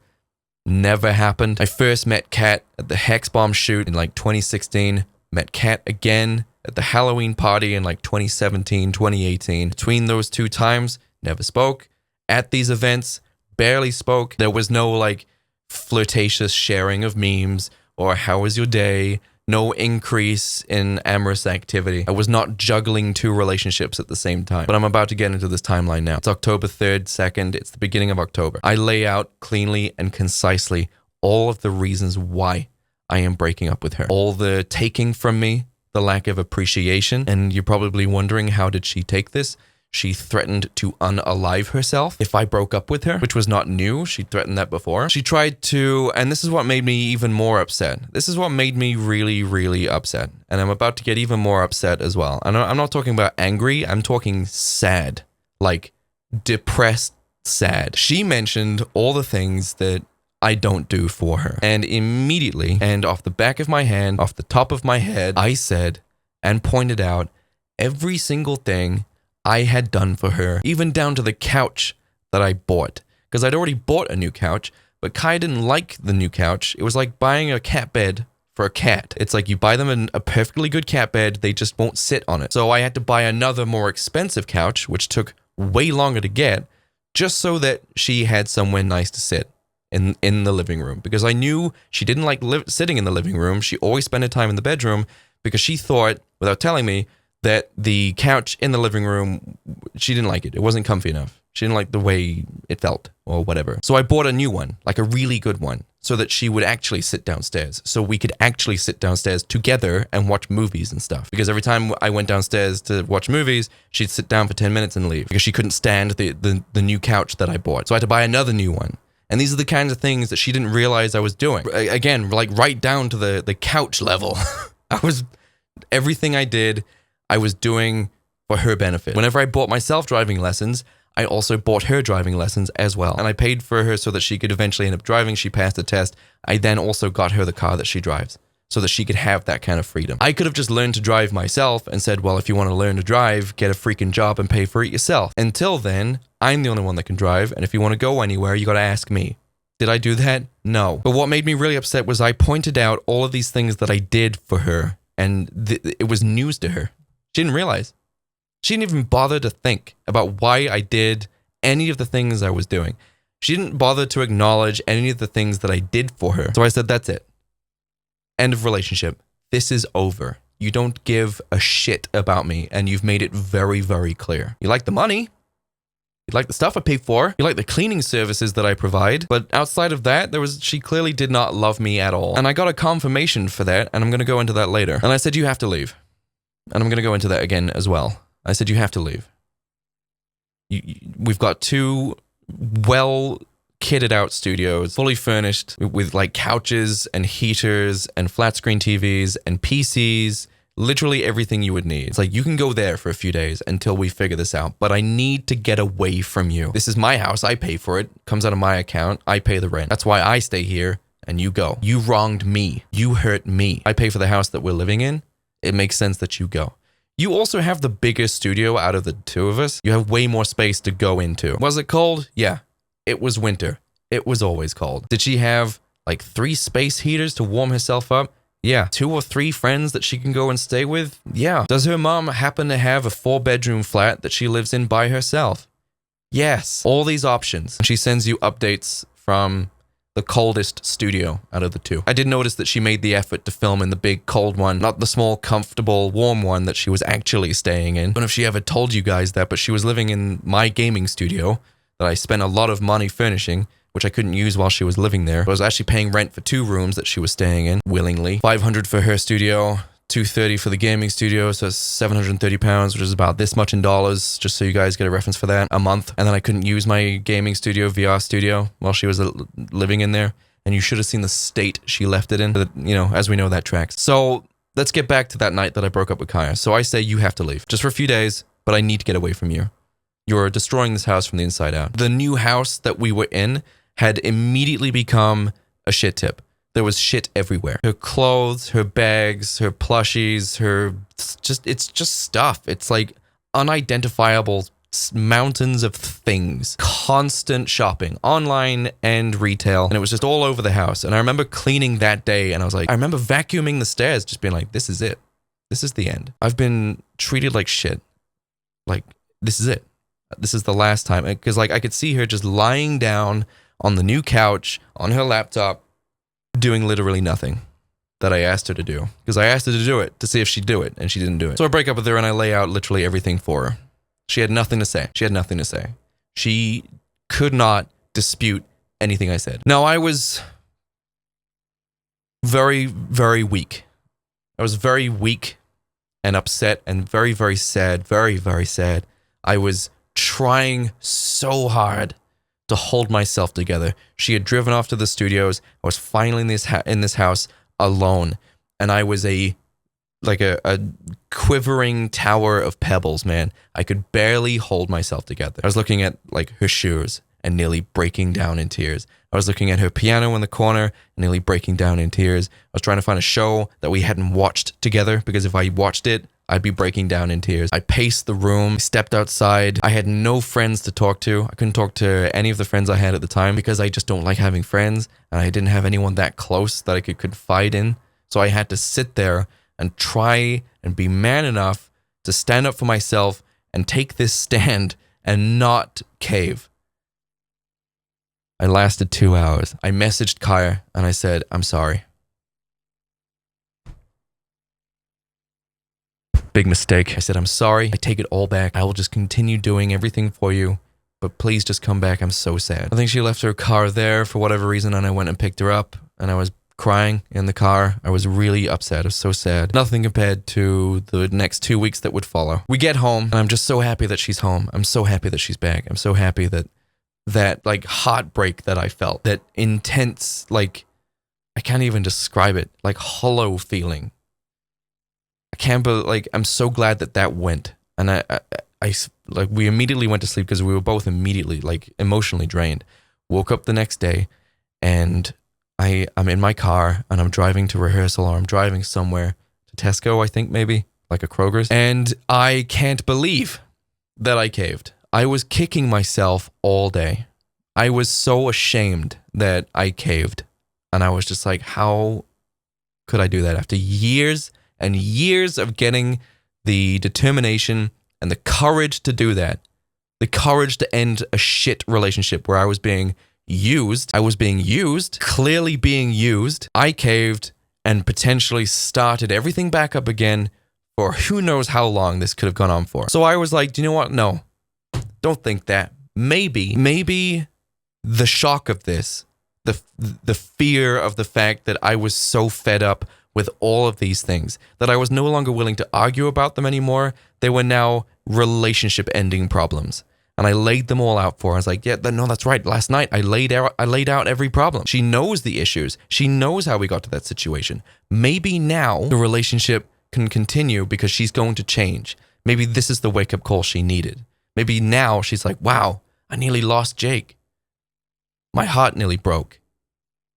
Never happened. I first met Kat at the Hex Bomb shoot in like 2016. Met Kat again at the Halloween party in like 2017, 2018. Between those two times, never spoke. At these events, barely spoke. There was no like flirtatious sharing of memes or how was your day. No increase in amorous activity. I was not juggling two relationships at the same time. But I'm about to get into this timeline now. It's October 3rd, 2nd. It's the beginning of October. I lay out cleanly and concisely all of the reasons why I am breaking up with her. All the taking from me, the lack of appreciation. And you're probably wondering, how did she take this? She threatened to unalive herself if I broke up with her, which was not new. She threatened that before. She tried to, and this is what made me even more upset. This is what made me really, really upset. And I'm about to get even more upset as well. And I'm not talking about angry. I'm talking sad, like depressed, sad. She mentioned all the things that I don't do for her. And immediately, and off the back of my hand, off the top of my head, I said and pointed out every single thing I had done for her, even down to the couch that I bought. Because I'd already bought a new couch, but Kai didn't like the new couch. It was like buying a cat bed for a cat. It's like you buy them a perfectly good cat bed, they just won't sit on it. So I had to buy another more expensive couch, which took way longer to get, just so that she had somewhere nice to sit in the living room. Because I knew she didn't like sitting in the living room. She always spent her time in the bedroom because she thought, without telling me, that the couch in the living room, she didn't like it. It wasn't comfy enough. She didn't like the way it felt or whatever. So I bought a new one, like a really good one, so that she would actually sit downstairs. So we could actually sit downstairs together and watch movies and stuff. Because every time I went downstairs to watch movies, she'd sit down for 10 minutes and leave because she couldn't stand the new couch that I bought. So I had to buy another new one. And these are the kinds of things that she didn't realize I was doing. Again, like right down to the couch level. Everything I did, I was doing for her benefit. Whenever I bought myself driving lessons, I also bought her driving lessons as well. And I paid for her so that she could eventually end up driving. She passed the test. I then also got her the car that she drives so that she could have that kind of freedom. I could have just learned to drive myself and said, well, if you want to learn to drive, get a freaking job and pay for it yourself. Until then, I'm the only one that can drive. And if you want to go anywhere, you got to ask me. Did I do that? No. But what made me really upset was I pointed out all of these things that I did for her. And it was news to her. She didn't realize. She didn't even bother to think about why I did any of the things I was doing. She didn't bother to acknowledge any of the things that I did for her. So I said, that's it. End of relationship. This is over. You don't give a shit about me, and you've made it very, very clear. You like the money. You like the stuff I pay for. You like the cleaning services that I provide. But outside of that, she clearly did not love me at all. And I got a confirmation for that, and I'm going to go into that later. And I said, you have to leave. And I'm going to go into that again as well. I said, you have to leave. We've got two well kitted out studios, fully furnished with like couches and heaters and flat screen TVs and PCs, literally everything you would need. It's like, you can go there for a few days until we figure this out, but I need to get away from you. This is my house. I pay for it. Comes out of my account. I pay the rent. That's why I stay here and you go. You wronged me. You hurt me. I pay for the house that we're living in. It makes sense that you go. You also have the biggest studio out of the two of us. You have way more space to go into. Was it cold? Yeah. It was winter. It was always cold. Did she have like 3 space heaters to warm herself up? Yeah. 2 or 3 friends that she can go and stay with? Yeah. Does her mom happen to have a 4-bedroom flat that she lives in by herself? Yes. All these options. She sends you updates from the coldest studio out of the 2. I did notice that she made the effort to film in the big cold one, not the small, comfortable, warm one that she was actually staying in. I don't know if she ever told you guys that, but she was living in my gaming studio that I spent a lot of money furnishing, which I couldn't use while she was living there. I was actually paying rent for 2 rooms that she was staying in willingly. $500 for her studio, $230 for the gaming studio, so it's £730, which is about this much in dollars, just so you guys get a reference for that, a month. And then I couldn't use my gaming studio, VR studio, while she was living in there. And you should have seen the state she left it in, but, you know, as we know, that tracks. So let's get back to that night that I broke up with Kaya. So I say you have to leave, just for a few days, but I need to get away from you. You're destroying this house from the inside out. The new house that we were in had immediately become a shit tip. There was shit everywhere. Her clothes, her bags, her plushies, it's just stuff. It's like unidentifiable mountains of things. Constant shopping, online and retail. And it was just all over the house. And I remember cleaning that day and I remember vacuuming the stairs, just being like, this is it. This is the end. I've been treated like shit. Like, this is it. This is the last time. Because like I could see her just lying down on the new couch, on her laptop, doing literally nothing that I asked her to do. Because I asked her to do it, to see if she'd do it, and she didn't do it. So I break up with her and I lay out literally everything for her. She had nothing to say. She had nothing to say. She could not dispute anything I said. Now, I was very, very weak. I was very weak and upset and very, very sad. Very, very sad. I was trying so hard to hold myself together. She had driven off to the studios. I was finally in this house alone, and I was a quivering tower of pebbles, man. I could barely hold myself together. I was looking at like her shoes and nearly breaking down in tears. I was looking at her piano in the corner and nearly breaking down in tears. I was trying to find a show that we hadn't watched together, because if I watched it, I'd be breaking down in tears. I paced the room, stepped outside. I had no friends to talk to. I couldn't talk to any of the friends I had at the time because I just don't like having friends, and I didn't have anyone that close that I could confide in. So I had to sit there and try and be man enough to stand up for myself and take this stand and not cave. I lasted 2 hours. I messaged Kaya and I said, I'm sorry. Big mistake. I said, I'm sorry. I take it all back. I will just continue doing everything for you, but please just come back. I'm so sad. I think she left her car there for whatever reason, and I went and picked her up, and I was crying in the car. I was really upset. I was so sad. Nothing compared to the next 2 weeks that would follow. We get home, and I'm just so happy that she's home. I'm so happy that she's back. I'm so happy that like heartbreak that I felt, that intense, like, I can't even describe it, like hollow feeling. I can't believe, like, I'm so glad that went. And I like, we immediately went to sleep because we were both immediately, like, emotionally drained. Woke up the next day, and I'm in my car, and I'm driving to rehearsal, or I'm driving somewhere to Tesco, I think, maybe, like a Kroger's. And I can't believe that I caved. I was kicking myself all day. I was so ashamed that I caved. And I was just like, how could I do that after years and years of getting the determination and the courage to do that, the courage to end a shit relationship where I was being used, clearly being used. I caved and potentially started everything back up again for who knows how long this could have gone on for. So I was like, do you know what? No, don't think that. Maybe the shock of this, the fear of the fact that I was so fed up with all of these things, that I was no longer willing to argue about them anymore. They were now relationship ending problems. And I laid them all out for her. I was like, yeah, no, that's right. Last night I laid out every problem. She knows the issues. She knows how we got to that situation. Maybe now the relationship can continue because she's going to change. Maybe this is the wake-up call she needed. Maybe now she's like, wow, I nearly lost Jake. My heart nearly broke.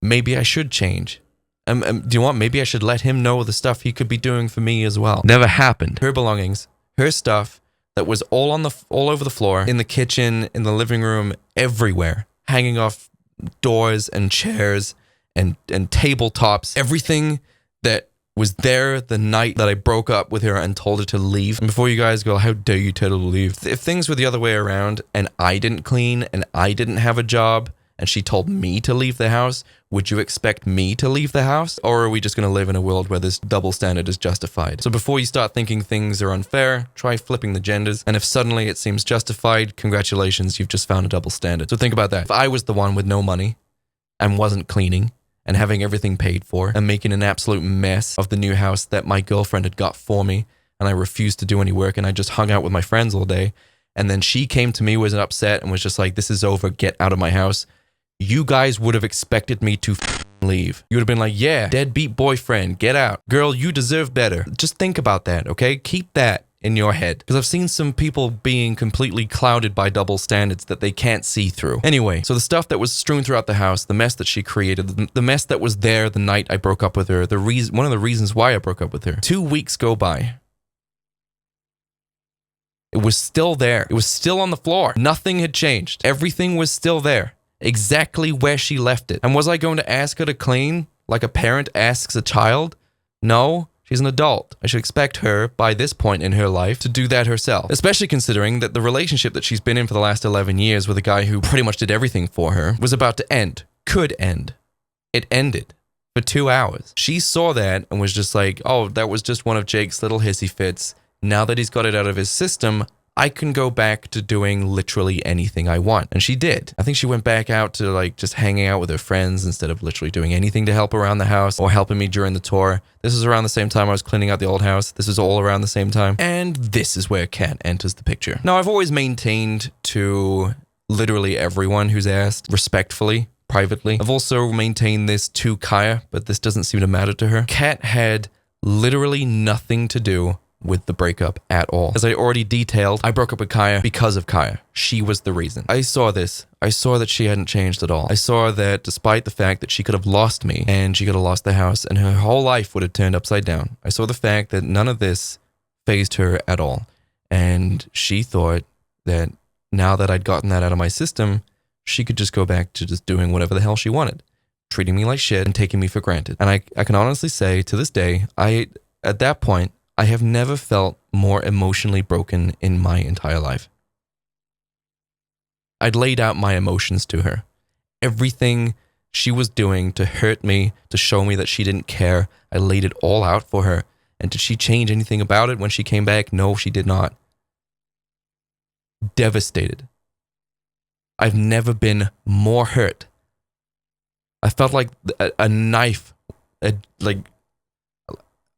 Maybe I should change. Do you know what? Maybe I should let him know the stuff he could be doing for me as well. Never happened. Her belongings, her stuff that was all over the floor, in the kitchen, in the living room, everywhere, hanging off doors and chairs and tabletops. Everything that was there the night that I broke up with her and told her to leave. And before you guys go, how dare you tell her to leave? If things were the other way around and I didn't clean and I didn't have a job and she told me to leave the house, would you expect me to leave the house? Or are we just going to live in a world where this double standard is justified? So before you start thinking things are unfair, try flipping the genders. And if suddenly it seems justified, congratulations, you've just found a double standard. So think about that. If I was the one with no money and wasn't cleaning and having everything paid for and making an absolute mess of the new house that my girlfriend had got for me, and I refused to do any work and I just hung out with my friends all day, and then she came to me, was upset and was just like, this is over, get out of my house. You guys would have expected me to leave. You would have been like, yeah, deadbeat boyfriend, get out. Girl, you deserve better. Just think about that, okay? Keep that in your head. Because I've seen some people being completely clouded by double standards that they can't see through. Anyway, so the stuff that was strewn throughout the house, the mess that she created, the mess that was there the night I broke up with her, one of the reasons why I broke up with her. 2 weeks go by. It was still there. It was still on the floor. Nothing had changed. Everything was still there. Exactly where she left it. And was I going to ask her to clean like a parent asks a child? No, she's an adult. I should expect her, by this point in her life, to do that herself. Especially considering that the relationship that she's been in for the last 11 years with a guy who pretty much did everything for her was about to end. Could end. It ended. For 2 hours. She saw that and was just like, oh, that was just one of Jake's little hissy fits. Now that he's got it out of his system, I can go back to doing literally anything I want. And she did. I think she went back out to like just hanging out with her friends instead of literally doing anything to help around the house or helping me during the tour. This is around the same time I was cleaning out the old house. This is all around the same time. And this is where Kat enters the picture. Now, I've always maintained to literally everyone who's asked, respectfully, privately. I've also maintained this to Kaya, but this doesn't seem to matter to her. Kat had literally nothing to do with the breakup at all. As I already detailed, I broke up with Kaya because of Kaya. She was the reason. I saw this. I saw that she hadn't changed at all. I saw that despite the fact that she could have lost me and she could have lost the house and her whole life would have turned upside down. I saw the fact that none of this fazed her at all. And she thought that now that I'd gotten that out of my system, she could just go back to just doing whatever the hell she wanted, treating me like shit and taking me for granted. And I can honestly say to this day, at that point, I have never felt more emotionally broken in my entire life. I'd laid out my emotions to her. Everything she was doing to hurt me, to show me that she didn't care, I laid it all out for her. And did she change anything about it when she came back? No, she did not. Devastated. I've never been more hurt. I felt like a knife,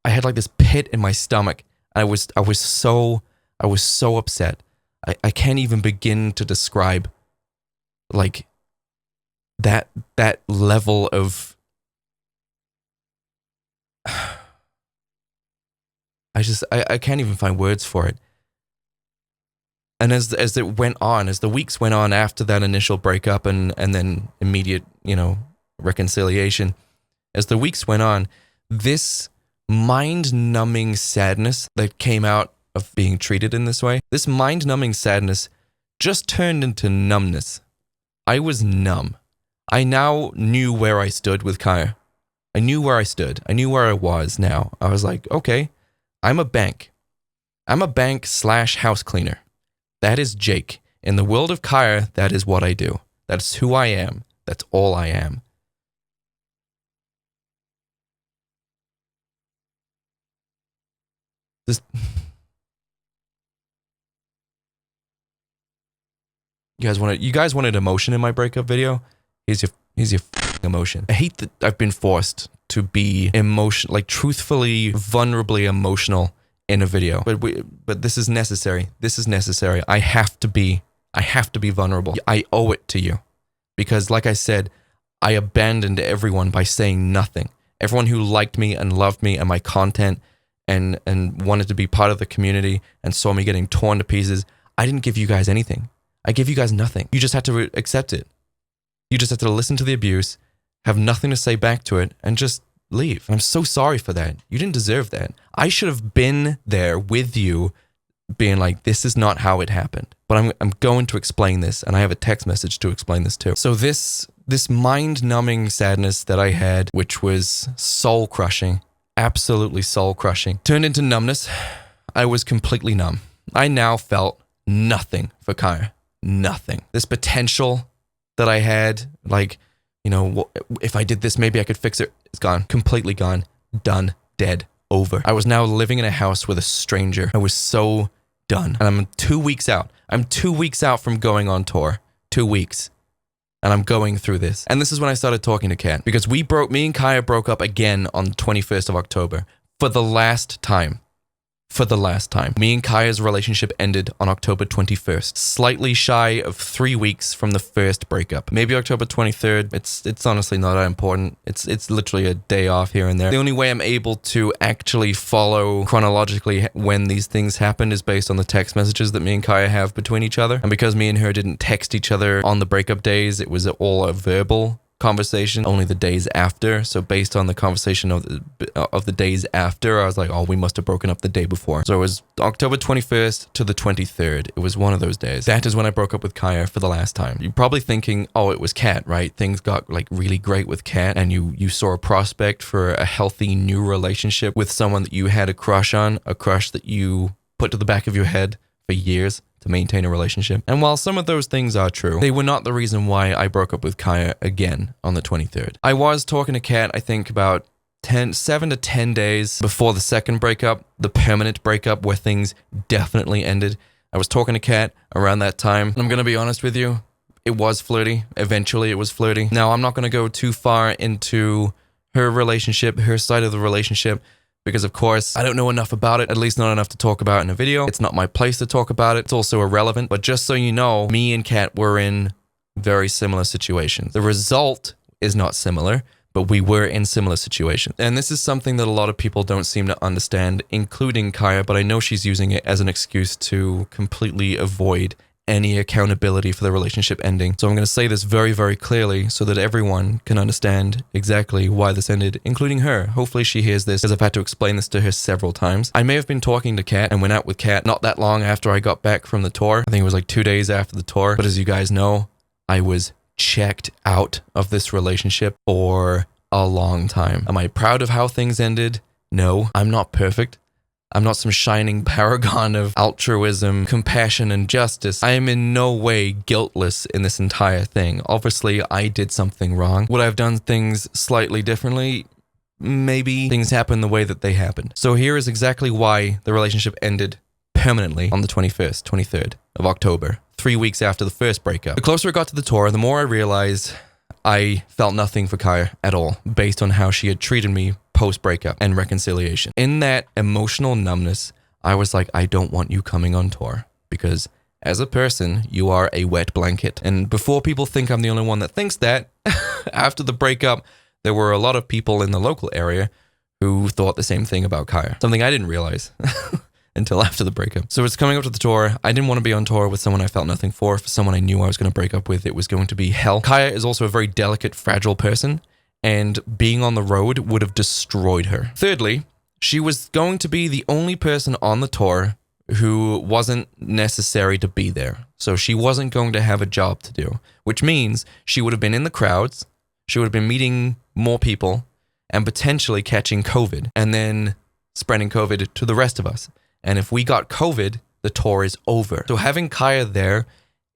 I had like this pit in my stomach. I was so upset. I can't even begin to describe like that level of I can't even find words for it. And as it went on, as the weeks went on after that initial breakup and then immediate, reconciliation, as the weeks went on, this mind-numbing sadness that came out of being treated in this way, this mind-numbing sadness just turned into numbness. I was numb. I now knew where I stood with Kaya. I knew where I stood. I knew where I was now. I was like, okay, I'm a bank. I'm a bank/house cleaner. That is Jake. In the world of Kaya, that is what I do. That's who I am. That's all I am. This... You guys wanted emotion in my breakup video? Here's your emotion. I hate that I've been forced to be truthfully, vulnerably emotional in a video. But this is necessary. This is necessary. I have to be I have to be vulnerable. I owe it to you. Because like I said, I abandoned everyone by saying nothing. Everyone who liked me and loved me and my content and wanted to be part of the community and saw me getting torn to pieces, I didn't give you guys anything. I gave you guys nothing. You just had to accept it. You just had to listen to the abuse, have nothing to say back to it, and just leave. I'm so sorry for that. You didn't deserve that. I should have been there with you being like, this is not how it happened. But I'm going to explain this, and I have a text message to explain this too. So this mind-numbing sadness that I had, which was soul-crushing, absolutely soul-crushing, turned into numbness. I was completely numb. I now felt nothing for Kaya. Nothing. This potential that I had, like, you know, if I did this, maybe I could fix it. It's gone. Completely gone. Done. Dead. Over. I was now living in a house with a stranger. I was so done. And I'm 2 weeks out. I'm 2 weeks out from going on tour. 2 weeks. And I'm going through this. And this is when I started talking to Kat. Because me and Kaya broke up again on the 21st of October. For the last time. Me and Kaya's relationship ended on October 21st, slightly shy of 3 weeks from the first breakup. Maybe October 23rd. It's honestly not that important. It's literally a day off here and there. The only way I'm able to actually follow chronologically when these things happened is based on the text messages that me and Kaya have between each other. And because me and her didn't text each other on the breakup days, it was all a verbal conversation only the days after. So based on the conversation of the days after, I was like, oh, we must have broken up the day before. So it was October 21st to the 23rd. It was one of those days. That is when I broke up with Kaya for the last time. You're probably thinking, oh, it was Kat, right? Things got like really great with Kat, and you saw a prospect for a healthy new relationship with someone that you had a crush on, a crush that you put to the back of your head for years to maintain a relationship. And while some of those things are true, they were not the reason why I broke up with Kaya again on the 23rd. I was talking to Kat, I think about 7 to 10 days before the second breakup, the permanent breakup where things definitely ended. I was talking to Kat around that time, and I'm going to be honest with you, it was flirty. Eventually it was flirty. Now, I'm not going to go too far into her relationship, her side of the relationship, because of course, I don't know enough about it, at least not enough to talk about in a video. It's not my place to talk about it. It's also irrelevant. But just so you know, me and Kat were in very similar situations. The result is not similar, but we were in similar situations. And this is something that a lot of people don't seem to understand, including Kaya, but I know she's using it as an excuse to completely avoid any accountability for the relationship ending. So I'm going to say this very, very clearly so that everyone can understand exactly why this ended, including her. Hopefully she hears this, because I've had to explain this to her several times. I may have been talking to Kat and went out with Kat not that long after I got back from the tour. I think it was like 2 days after the tour. But as you guys know, I was checked out of this relationship for a long time. Am I proud of how things ended? No, I'm not perfect. I'm not some shining paragon of altruism, compassion, and justice. I am in no way guiltless in this entire thing. Obviously, I did something wrong. Would I have done things slightly differently? Maybe. Things happened the way that they happened. So here is exactly why the relationship ended permanently on the 23rd of October, 3 weeks after the first breakup. The closer it got to the tour, the more I realized I felt nothing for Kaya at all, based on how she had treated me post-breakup and reconciliation. In that emotional numbness, I was like, I don't want you coming on tour, because as a person, you are a wet blanket. And before people think I'm the only one that thinks that, after the breakup, there were a lot of people in the local area who thought the same thing about Kaya. Something I didn't realize until after the breakup. So it's coming up to the tour. I didn't want to be on tour with someone I felt nothing for someone I knew I was going to break up with. It was going to be hell. Kaya is also a very delicate, fragile person, and being on the road would have destroyed her. Thirdly, she was going to be the only person on the tour who wasn't necessary to be there. So she wasn't going to have a job to do, which means she would have been in the crowds, she would have been meeting more people, and potentially catching COVID, and then spreading COVID to the rest of us. And if we got COVID, the tour is over. So having Kaya there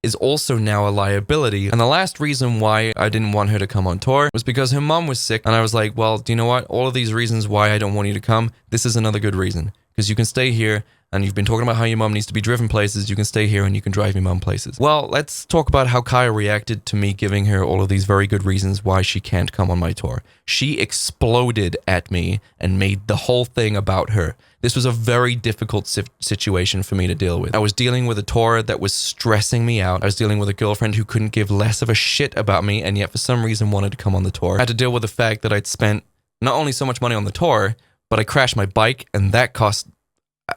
is also now a liability. And the last reason why I didn't want her to come on tour was because her mom was sick. And I was like, well, do you know what? All of these reasons why I don't want you to come, this is another good reason. Because you can stay here. and you've been talking about how your mom needs to be driven places, you can stay here and you can drive your mom places. Well, let's talk about how Kaya reacted to me giving her all of these very good reasons why she can't come on my tour. She exploded at me and made the whole thing about her. This was a very difficult situation for me to deal with. I was dealing with a tour that was stressing me out. I was dealing with a girlfriend who couldn't give less of a shit about me and yet for some reason wanted to come on the tour. I had to deal with the fact that I'd spent not only so much money on the tour, but I crashed my bike and that cost,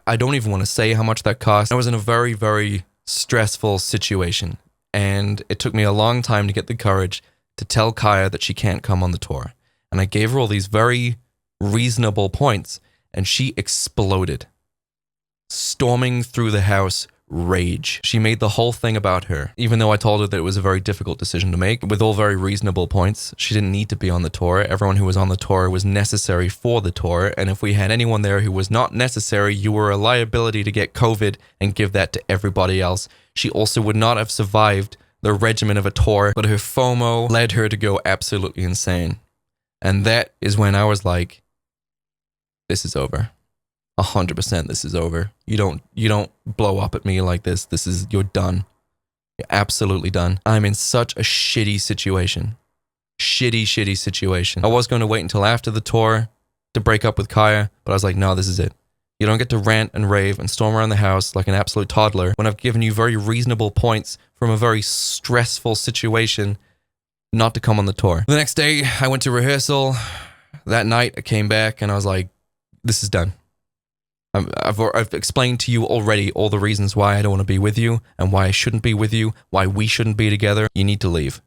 I don't even want to say how much that cost. I was in a very, very stressful situation and it took me a long time to get the courage to tell Kaya that she can't come on the tour. And I gave her all these very reasonable points and she exploded, storming through the house, rage. She made the whole thing about her, even though I told her that it was a very difficult decision to make, with all very reasonable points. She didn't need to be on the tour. Everyone who was on the tour was necessary for the tour, and if we had anyone there who was not necessary, you were a liability to get COVID and give that to everybody else. She also would not have survived the regimen of a tour, but her FOMO led her to go absolutely insane. And that is when I was like, this is over. 100% this is over. You don't blow up at me like this. You're done. You're absolutely done. I'm in such a shitty situation. Shitty situation. I was going to wait until after the tour to break up with Kaya, but I was like, no, this is it. You don't get to rant and rave and storm around the house like an absolute toddler when I've given you very reasonable points from a very stressful situation not to come on the tour. The next day, I went to rehearsal. That night, I came back and I was like, this is done. I've explained to you already all the reasons why I don't want to be with you and why I shouldn't be with you, why we shouldn't be together. You need to leave.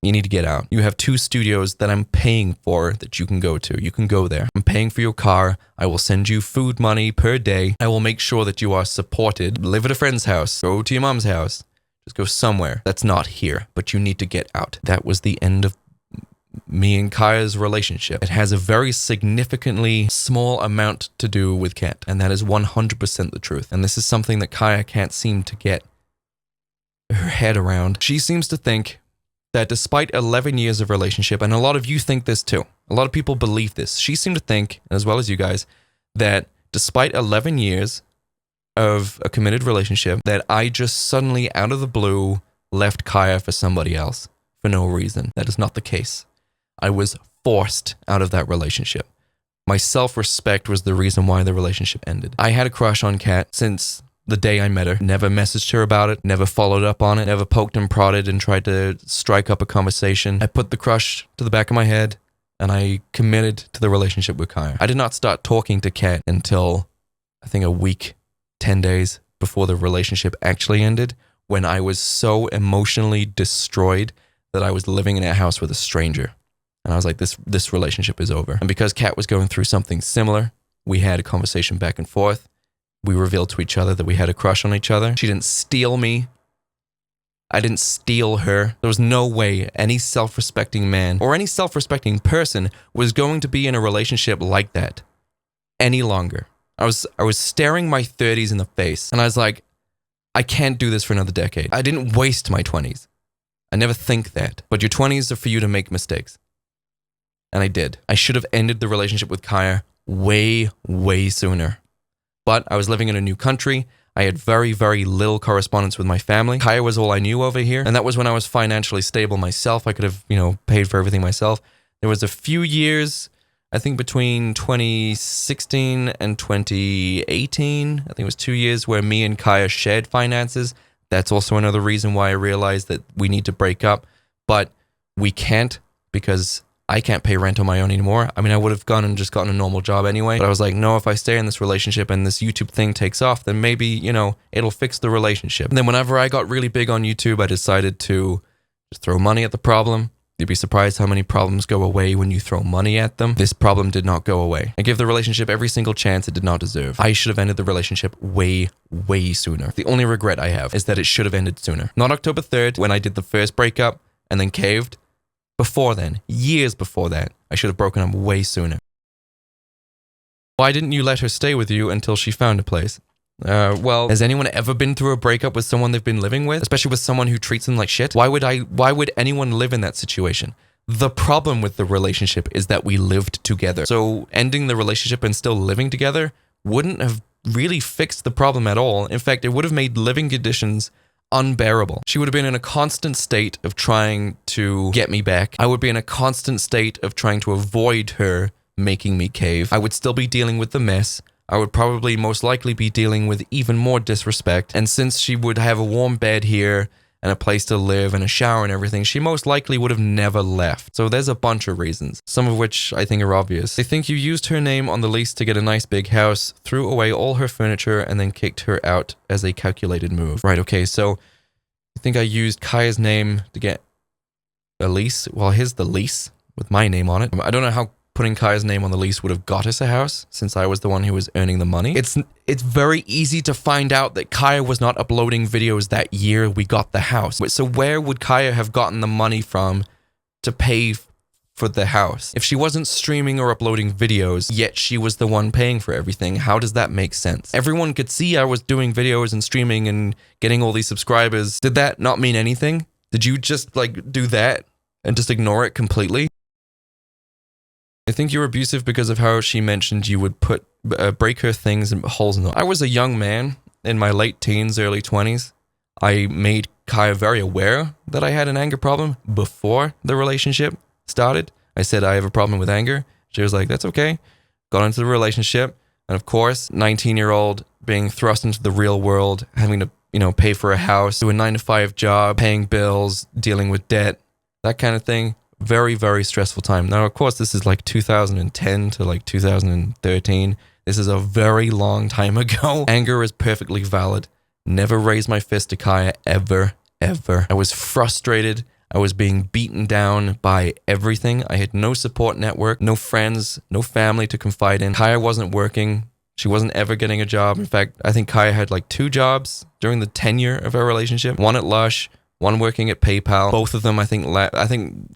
You need to get out. You have 2 studios that I'm paying for that you can go to. You can go there. I'm paying for your car. I will send you food money per day. I will make sure that you are supported. Live at a friend's house. Go to your mom's house. Just go somewhere that's not here, but you need to get out. That was the end of me and Kaya's relationship. It has a very significantly small amount to do with Kat, and that is 100% the truth. And this is something that Kaya can't seem to get her head around. She seems to think that despite 11 years of relationship, and a lot of you think this too, a lot of people believe this, she seemed to think, as well as you guys, that despite 11 years of a committed relationship, that I just suddenly, out of the blue, left Kaya for somebody else for no reason. That is not the case. I was forced out of that relationship. My self-respect was the reason why the relationship ended. I had a crush on Kat since the day I met her. Never messaged her about it, never followed up on it, never poked and prodded and tried to strike up a conversation. I put the crush to the back of my head and I committed to the relationship with Kaya. I did not start talking to Kat until, I think, a week, 10 days before the relationship actually ended, when I was so emotionally destroyed that I was living in a house with a stranger. And I was like, this relationship is over. And because Kat was going through something similar, we had a conversation back and forth. We revealed to each other that we had a crush on each other. She didn't steal me. I didn't steal her. There was no way any self-respecting man or any self-respecting person was going to be in a relationship like that any longer. I was staring my 30s in the face and I was like, I can't do this for another decade. I didn't waste my 20s. I never think that. But your 20s are for you to make mistakes. And I did. I should have ended the relationship with Kaya way, way sooner. But I was living in a new country. I had very, very little correspondence with my family. Kaya was all I knew over here. And that was when I was financially stable myself. I could have, paid for everything myself. There was a few years, I think between 2016 and 2018, I think it was 2 years where me and Kaya shared finances. That's also another reason why I realized that we need to break up. But we can't, because I can't pay rent on my own anymore. I mean, I would have gone and just gotten a normal job anyway. But I was like, no, if I stay in this relationship and this YouTube thing takes off, then maybe, it'll fix the relationship. And then whenever I got really big on YouTube, I decided to just throw money at the problem. You'd be surprised how many problems go away when you throw money at them. This problem did not go away. I gave the relationship every single chance it did not deserve. I should have ended the relationship way, way sooner. The only regret I have is that it should have ended sooner. Not October 3rd, when I did the first breakup and then caved. Before then, years before that, I should have broken up way sooner. Why didn't you let her stay with you until she found a place? Well, has anyone ever been through a breakup with someone they've been living with? Especially with someone who treats them like shit? Why would anyone live in that situation? The problem with the relationship is that we lived together. So ending the relationship and still living together wouldn't have really fixed the problem at all. In fact, it would have made living conditions unbearable. She would have been in a constant state of trying to get me back. I would be in a constant state of trying to avoid her making me cave. I would still be dealing with the mess. I would probably most likely be dealing with even more disrespect. And since she would have a warm bed here and a place to live and a shower and everything, she most likely would have never left. So there's a bunch of reasons, some of which I think are obvious. They think you used her name on the lease to get a nice big house, threw away all her furniture, and then kicked her out as a calculated move. Right, okay, so I think I used Kaya's name to get a lease. Well, here's the lease with my name on it. I don't know how putting Kaya's name on the lease would have got us a house, since I was the one who was earning the money. It's very easy to find out that Kaya was not uploading videos that year we got the house. So where would Kaya have gotten the money from to pay for the house? If she wasn't streaming or uploading videos, yet she was the one paying for everything, how does that make sense? Everyone could see I was doing videos and streaming and getting all these subscribers. Did that not mean anything? Did you just like do that and just ignore it completely? I think you were abusive because of how she mentioned you would break her things and holes in them. I was a young man in my late teens, early 20s. I made Kaya very aware that I had an anger problem before the relationship started. I said, I have a problem with anger. She was like, that's okay. Got into the relationship. And of course, 19-year-old being thrust into the real world, having to, pay for a house, do a 9-to-5 job, paying bills, dealing with debt, that kind of thing. Very, very stressful time. Now, of course, this is like 2010 to like 2013. This is a very long time ago. Anger is perfectly valid. Never raised my fist to Kaya, ever, ever. I was frustrated. I was being beaten down by everything. I had no support network, no friends, no family to confide in. Kaya wasn't working. She wasn't ever getting a job. In fact, I think Kaya had like 2 jobs during the tenure of our relationship. One at Lush, one working at PayPal. Both of them, I think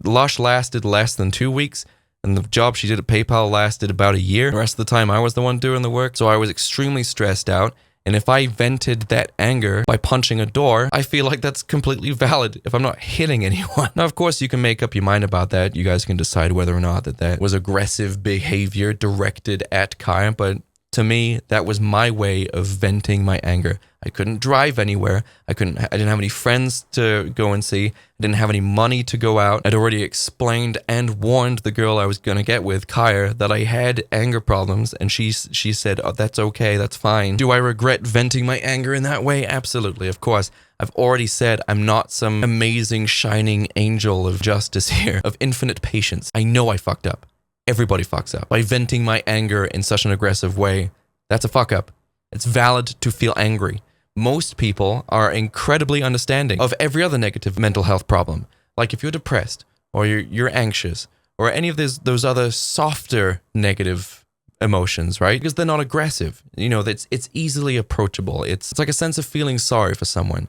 Lush lasted less than 2 weeks, and the job she did at PayPal lasted about a year. The rest of the time, I was the one doing the work, so I was extremely stressed out. And if I vented that anger by punching a door, I feel like that's completely valid if I'm not hitting anyone. Now, of course, you can make up your mind about that. You guys can decide whether or not that was aggressive behavior directed at Kaya, but to me, that was my way of venting my anger. I couldn't drive anywhere. I didn't have any friends to go and see. I didn't have any money to go out. I'd already explained and warned the girl I was going to get with, Kaya, that I had anger problems, and she said, oh, that's okay, that's fine. Do I regret venting my anger in that way? Absolutely, of course. I've already said I'm not some amazing shining angel of justice here, of infinite patience. I know I fucked up. Everybody fucks up. By venting my anger in such an aggressive way, that's a fuck up. It's valid to feel angry. Most people are incredibly understanding of every other negative mental health problem. Like if you're depressed, or you're anxious, or any of those other softer negative emotions, right? Because they're not aggressive. It's easily approachable. It's like a sense of feeling sorry for someone.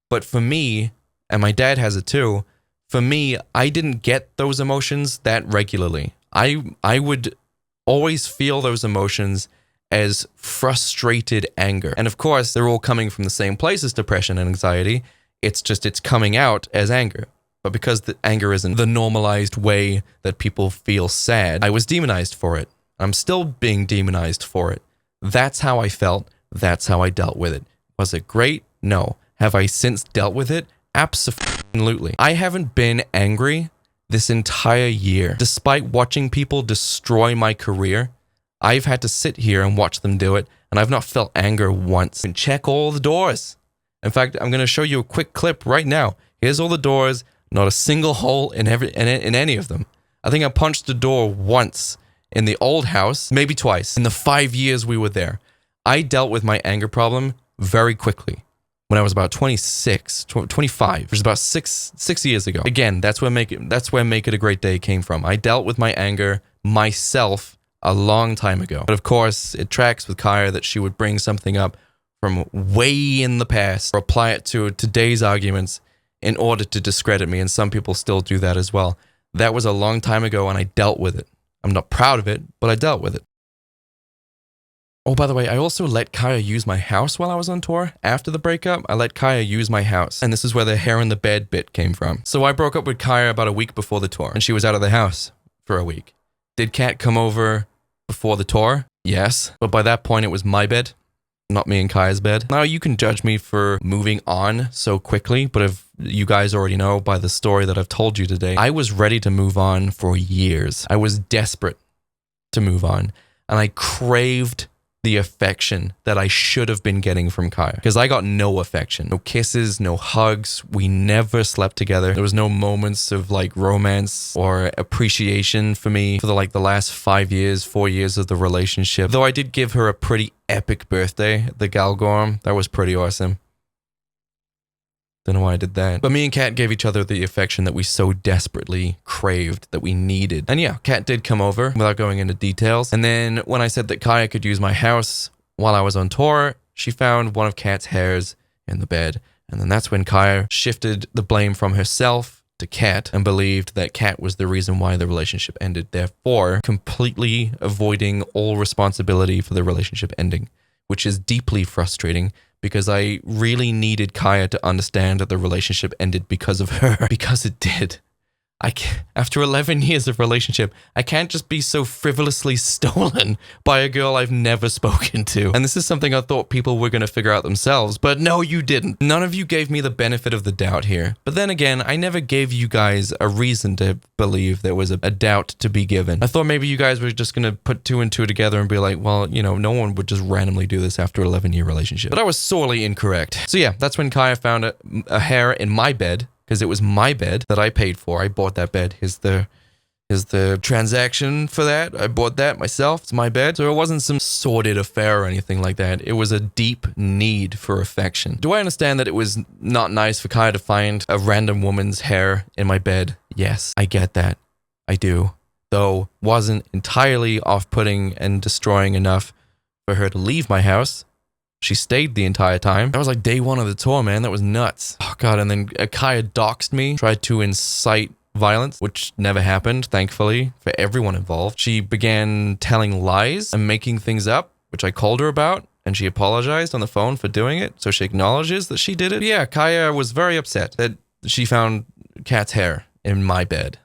But for me, and my dad has it too, for me, I didn't get those emotions that regularly. I would always feel those emotions as frustrated anger. And of course, they're all coming from the same place as depression and anxiety. It's coming out as anger. But because the anger isn't the normalized way that people feel sad, I was demonized for it. I'm still being demonized for it. That's how I felt. That's how I dealt with it. Was it great? No. Have I since dealt with it? Absolutely. I haven't been angry this entire year. Despite watching people destroy my career, I've had to sit here and watch them do it, and I've not felt anger once. And check all the doors. In fact, I'm going to show you a quick clip right now. Here's all the doors, not a single hole in any of them. I think I punched a door once in the old house, maybe twice, in the 5 years we were there. I dealt with my anger problem very quickly. When I was about 25, which was about six years ago. Again, that's where Make It a Great Day came from. I dealt with my anger myself a long time ago. But of course, it tracks with Kaya that she would bring something up from way in the past or apply it to today's arguments in order to discredit me, and some people still do that as well. That was a long time ago, and I dealt with it. I'm not proud of it, but I dealt with it. Oh, by the way, I also let Kaya use my house while I was on tour. After the breakup, I let Kaya use my house. And this is where the hair in the bed bit came from. So I broke up with Kaya about a week before the tour, and she was out of the house for a week. Did Kat come over before the tour? Yes. But by that point, it was my bed. not me and Kaya's bed. Now, you can judge me for moving on so quickly, but if you guys already know by the story that I've told you today, I was ready to move on for years. I was desperate to move on, and I craved the affection that I should have been getting from Kaya, because I got no affection, no kisses, no hugs. We never slept together. There was no moments of like romance or appreciation for me for the last 4 years of the relationship. Though I did give her a pretty epic birthday at the Galgorm. That was pretty awesome. Don't know why I did that. But me and Kat gave each other the affection that we so desperately craved, that we needed. And yeah, Kat did come over without going into details. And then when I said that Kaya could use my house while I was on tour, she found one of Kat's hairs in the bed. And then that's when Kaya shifted the blame from herself to Kat and believed that Kat was the reason why the relationship ended, therefore completely avoiding all responsibility for the relationship ending, which is deeply frustrating, because I really needed Kaya to understand that the relationship ended because of her. Because it did. After 11 years of relationship, I can't just be so frivolously stolen by a girl I've never spoken to. And this is something I thought people were going to figure out themselves, but no, you didn't. None of you gave me the benefit of the doubt here. But then again, I never gave you guys a reason to believe there was a doubt to be given. I thought maybe you guys were just going to put 2 and 2 together and be like, well, you know, no one would just randomly do this after an 11-year relationship. But I was sorely incorrect. So yeah, that's when Kaya found a hair in my bed, because it was my bed that I paid for. I bought that bed. Here's the transaction for that. I bought that myself. It's my bed. So it wasn't some sordid affair or anything like that. It was a deep need for affection. Do I understand that it was not nice for Kaya to find a random woman's hair in my bed? Yes, I get that. I do. Though wasn't entirely off-putting and destroying enough for her to leave my house. She stayed the entire time. That was like day 1 of the tour, man. That was nuts. Oh, God. And then Kaya doxed me, tried to incite violence, which never happened, thankfully, for everyone involved. She began telling lies and making things up, which I called her about, and she apologized on the phone for doing it, so she acknowledges that she did it. But yeah, Kaya was very upset that she found Kat's hair in my bed,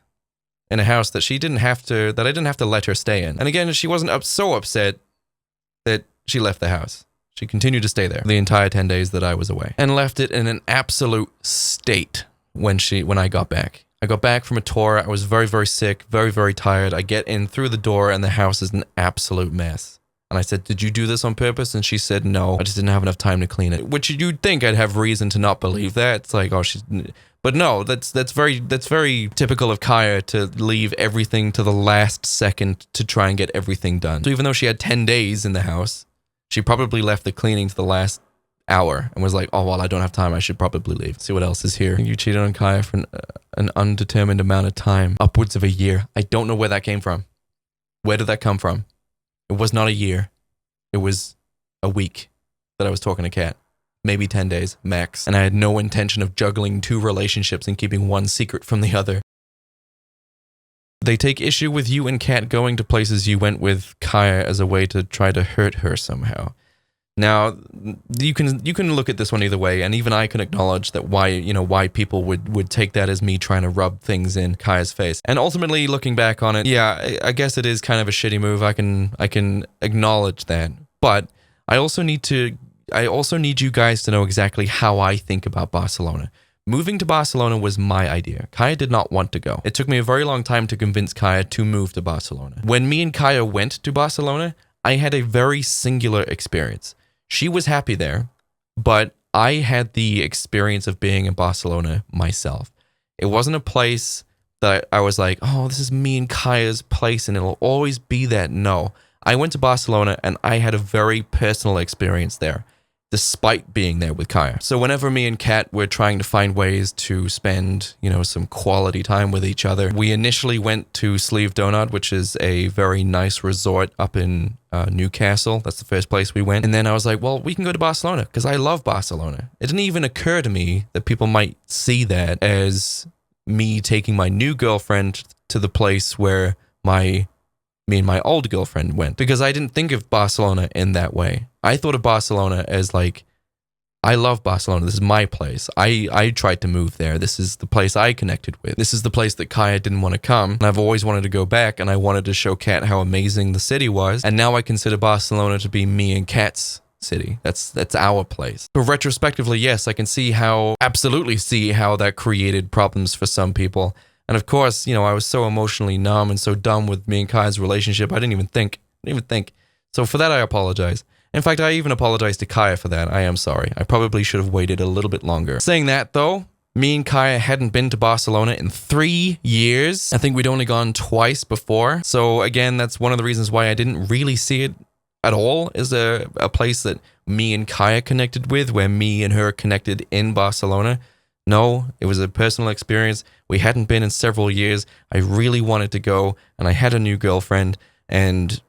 in a house that I didn't have to let her stay in. And again, she wasn't so upset that she left the house. She continued to stay there the entire 10 days that I was away, and left it in an absolute state when I got back. I got back from a tour. I was very, very sick, very, very tired. I get in through the door and the house is an absolute mess. And I said, "Did you do this on purpose?" And she said, "No, I just didn't have enough time to clean it." Which you'd think I'd have reason to not believe that. It's like, oh, but no, that's very typical of Kaya to leave everything to the last second to try and get everything done. So even though she had 10 days in the house, she probably left the cleaning to the last hour and was like, oh, well, I don't have time. I should probably leave. See what else is here. You cheated on Kaya for an undetermined amount of time, upwards of a year. I don't know where that came from. Where did that come from? It was not a year. It was a week that I was talking to Kat. Maybe 10 days, max. And I had no intention of juggling 2 relationships and keeping one secret from the other. They take issue with you and Kat going to places you went with Kaya as a way to try to hurt her somehow. Now, you can look at this one either way, and even I can acknowledge that why people would take that as me trying to rub things in Kaya's face. And ultimately, looking back on it, yeah, I guess it is kind of a shitty move. I can acknowledge that, but I also need you guys to know exactly how I think about Barcelona. Moving to Barcelona was my idea. Kaya did not want to go. It took me a very long time to convince Kaya to move to Barcelona. When me and Kaya went to Barcelona, I had a very singular experience. She was happy there, but I had the experience of being in Barcelona myself. It wasn't a place that I was like, oh, this is me and Kaya's place and it'll always be that. No, I went to Barcelona and I had a very personal experience there, despite being there with Kaya. So whenever me and Kat were trying to find ways to spend, some quality time with each other, we initially went to Slieve Donard, which is a very nice resort up in Newcastle. That's the first place we went. And then I was like, well, we can go to Barcelona because I love Barcelona. It didn't even occur to me that people might see that as me taking my new girlfriend to the place where me and my old girlfriend went, because I didn't think of Barcelona in that way. I thought of Barcelona as like, I love Barcelona. This is my place. I tried to move there. This is the place I connected with. This is the place that Kaya didn't want to come. And I've always wanted to go back, and I wanted to show Kat how amazing the city was. And now I consider Barcelona to be me and Kat's city. That's our place. But retrospectively, yes, I can absolutely see how that created problems for some people. And of course, I was so emotionally numb and so done with me and Kaya's relationship. I didn't even think. So for that, I apologize. In fact, I even apologize to Kaya for that. I am sorry. I probably should have waited a little bit longer. Saying that, though, me and Kaya hadn't been to Barcelona in 3 years. I think we'd only gone twice before. So again, that's one of the reasons why I didn't really see it at all as a place that me and Kaya connected with, where me and her connected in Barcelona. No, it was a personal experience. We hadn't been in several years. I really wanted to go, and I had a new girlfriend, and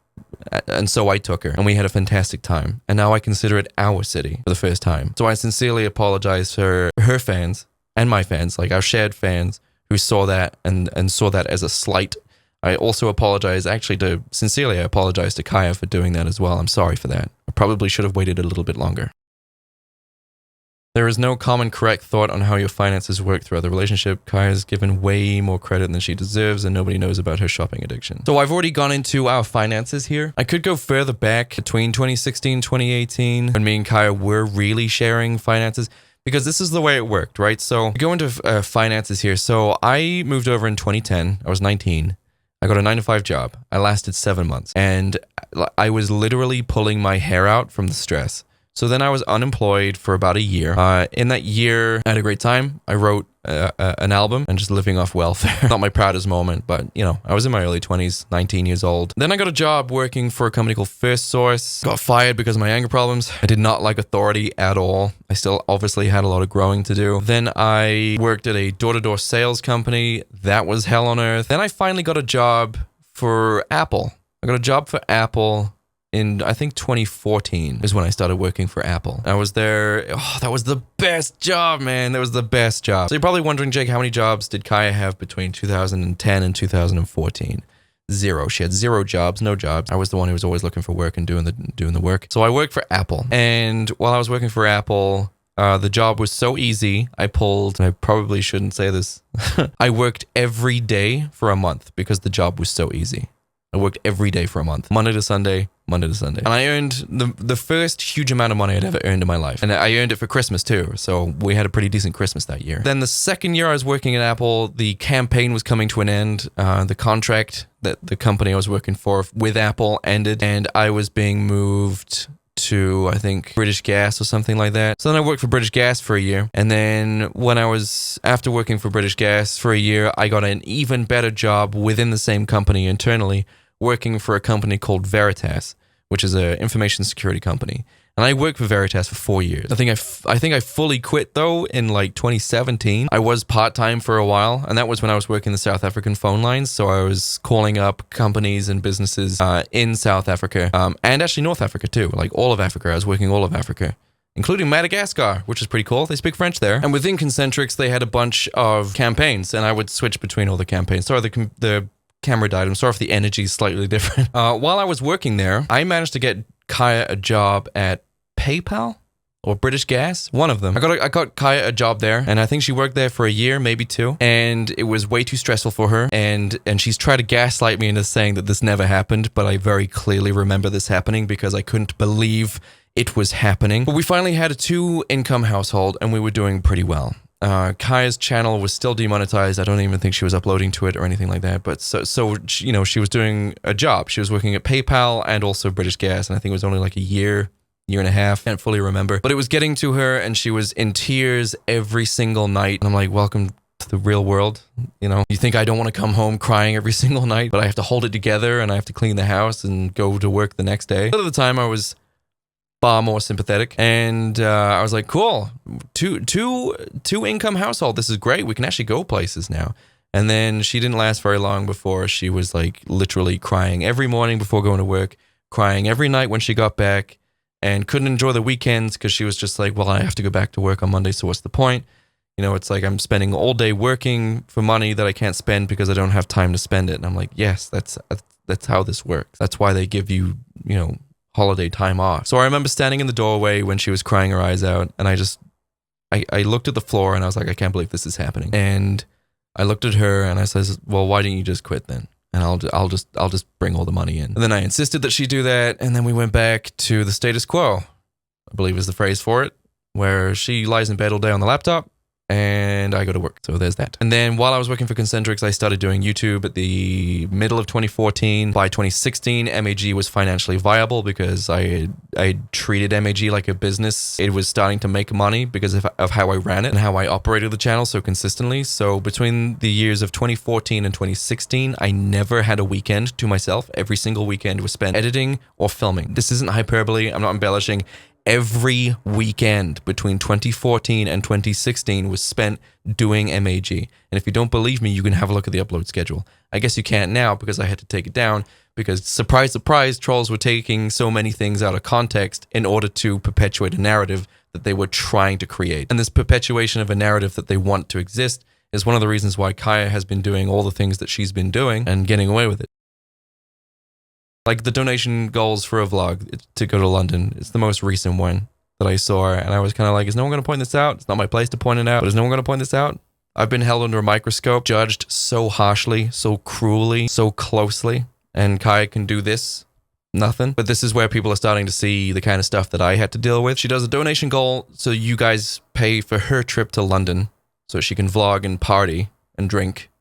so I took her, and we had a fantastic time. And now I consider it our city for the first time. So I sincerely apologize for her fans and my fans, like our shared fans who saw that and saw that as a slight. I also sincerely apologize to Kaya for doing that as well. I'm sorry for that. I probably should have waited a little bit longer. There is no common correct thought on how your finances work throughout the relationship. Kaya's given way more credit than she deserves, and nobody knows about her shopping addiction. So I've already gone into our finances here. I could go further back between 2016, 2018, when me and Kaya were really sharing finances, because this is the way it worked, right? So go into finances here. So I moved over in 2010. I was 19. I got a 9-to-5 job. I lasted 7 months, and I was literally pulling my hair out from the stress. So then I was unemployed for about a year. In that year, I had a great time. I wrote an album and just living off welfare. Not my proudest moment, but I was in my early 20s, 19 years old. Then I got a job working for a company called First Source. Got fired because of my anger problems. I did not like authority at all. I still obviously had a lot of growing to do. Then I worked at a door-to-door sales company. That was hell on earth. Then I finally got a job for Apple. I got a job for Apple in, I think, 2014 is when I started working for Apple. I was there. Oh, that was the best job, man. That was the best job. So you're probably wondering, Jake, how many jobs did Kaya have between 2010 and 2014? 0. She had 0 jobs, no jobs. I was the one who was always looking for work and doing the work. So I worked for Apple. And while I was working for Apple, the job was so easy. I probably shouldn't say this. I worked every day for a month because the job was so easy. I worked every day for a month, Monday to Sunday. And I earned the first huge amount of money I'd ever earned in my life. And I earned it for Christmas too. So we had a pretty decent Christmas that year. Then the second year I was working at Apple, the campaign was coming to an end. The contract that the company I was working for with Apple ended, and I was being moved to, I think, British Gas or something like that. So then I worked for British Gas for a year. And then after working for British Gas for a year, I got an even better job within the same company internally, working for a company called Veritas, which is an information security company. And I worked for Veritas for 4 years. I think I fully quit though in like 2017. I was part-time for a while, and that was when I was working the South African phone lines. So I was calling up companies and businesses in South Africa, and actually North Africa too, like all of Africa. I was working all of Africa, including Madagascar, which is pretty cool. They speak French there. And within Concentrix, they had a bunch of campaigns, and I would switch between all the campaigns. Sorry, the camera died. I'm sorry if the energy is slightly different. While I was working there, I managed to get Kaya a job at PayPal or British Gas, one of them. I got Kaya a job there, and I think she worked there for a year, maybe 2, and it was way too stressful for her, and she's tried to gaslight me into saying that this never happened, but I very clearly remember this happening because I couldn't believe it was happening. But we finally had a 2-income household, and we were doing pretty well. Kaya's channel was still demonetized. I don't even think she was uploading to it or anything like that. But so she was doing a job. She was working at PayPal and also British Gas, and I think it was only like a year and a half. Can't fully remember. But it was getting to her, and she was in tears every single night. And I'm like, welcome to the real world. You think I don't want to come home crying every single night, but I have to hold it together, and I have to clean the house and go to work the next day. But at the time, I was far more sympathetic, and I was like, cool, two income household, this is great, we can actually go places now. And then she didn't last very long before she was like literally crying every morning before going to work, crying every night when she got back, and couldn't enjoy the weekends because she was just like, well, I have to go back to work on Monday, so what's the point? It's like I'm spending all day working for money that I can't spend because I don't have time to spend it. And I'm like, yes, that's how this works. That's why they give you, holiday time off. So I remember standing in the doorway when she was crying her eyes out, and I looked at the floor, and I was like, I can't believe this is happening. And I looked at her, and I says, well, why didn't you just quit then? And I'll just bring all the money in. And then I insisted that she do that, and then we went back to the status quo. I believe is the phrase for it, where she lies in bed all day on the laptop and I go to work. So there's that. And then while I was working for Concentrix, I started doing YouTube at the middle of 2014. By 2016, MAG was financially viable because I treated MAG like a business. It was starting to make money because of how I ran it and how I operated the channel so consistently. So between the years of 2014 and 2016, I never had a weekend to myself. Every single weekend was spent editing or filming. This isn't hyperbole. I'm not embellishing. Every weekend between 2014 and 2016 was spent doing MAG. And if you don't believe me, you can have a look at the upload schedule. I guess you can't now because I had to take it down because, surprise, surprise, trolls were taking so many things out of context in order to perpetuate a narrative that they were trying to create. And this perpetuation of a narrative that they want to exist is one of the reasons why Kaya has been doing all the things that she's been doing and getting away with it. Like the donation goals for a vlog to go to London. It's the most recent one that I saw. And I was kind of like, is no one going to point this out? It's not my place to point it out. But is no one going to point this out? I've been held under a microscope, judged so harshly, so cruelly, so closely. And Kaya can do this. Nothing. But this is where people are starting to see the kind of stuff that I had to deal with. She does a donation goal so you guys pay for her trip to London so she can vlog and party and drink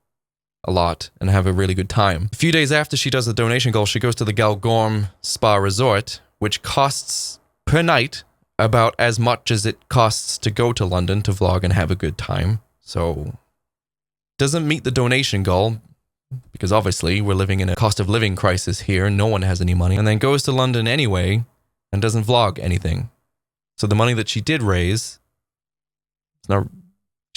a lot and have a really good time. A few days after she does the donation goal, she goes to the Galgorm Spa Resort, which costs per night about as much as it costs to go to London to vlog and have a good time. So doesn't meet the donation goal because obviously we're living in a cost of living crisis here. No one has any money, and then goes to London anyway and doesn't vlog anything. So the money that she did raise, it's not.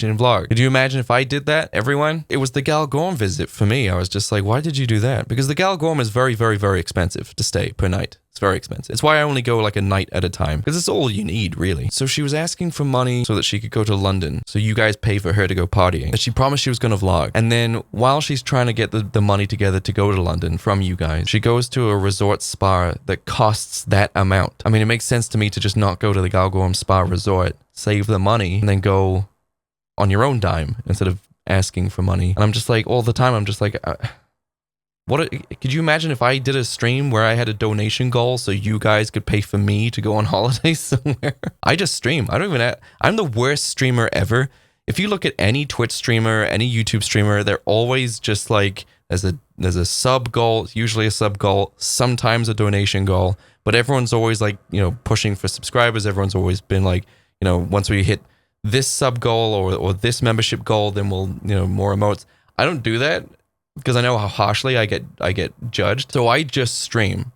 She didn't vlog. Could you imagine if I did that, everyone? It was the Galgorm visit for me. I was just like, why did you do that? Because the Galgorm is very, very, very expensive to stay per night. It's very expensive. It's why I only go like a night at a time because it's all you need, really. So she was asking for money so that she could go to London. So you guys pay for her to go partying. And she promised she was going to vlog. And then while she's trying to get the money together to go to London from you guys, she goes to a resort spa that costs that amount. I mean, it makes sense to me to just not go to the Galgorm Spa Resort, save the money, and then go on your own dime instead of asking for money. And I'm just like, all the time, I'm just like, could you imagine if I did a stream where I had a donation goal so you guys could pay for me to go on holiday somewhere? I just stream. I'm the worst streamer ever. If you look at any Twitch streamer, any YouTube streamer, they're always just like, there's a sub goal, usually a sub goal, sometimes a donation goal, but everyone's always like, pushing for subscribers. Everyone's always been like, once we hit this sub goal or this membership goal, then we'll, more emotes. I don't do that because I know how harshly I get judged. So I just stream.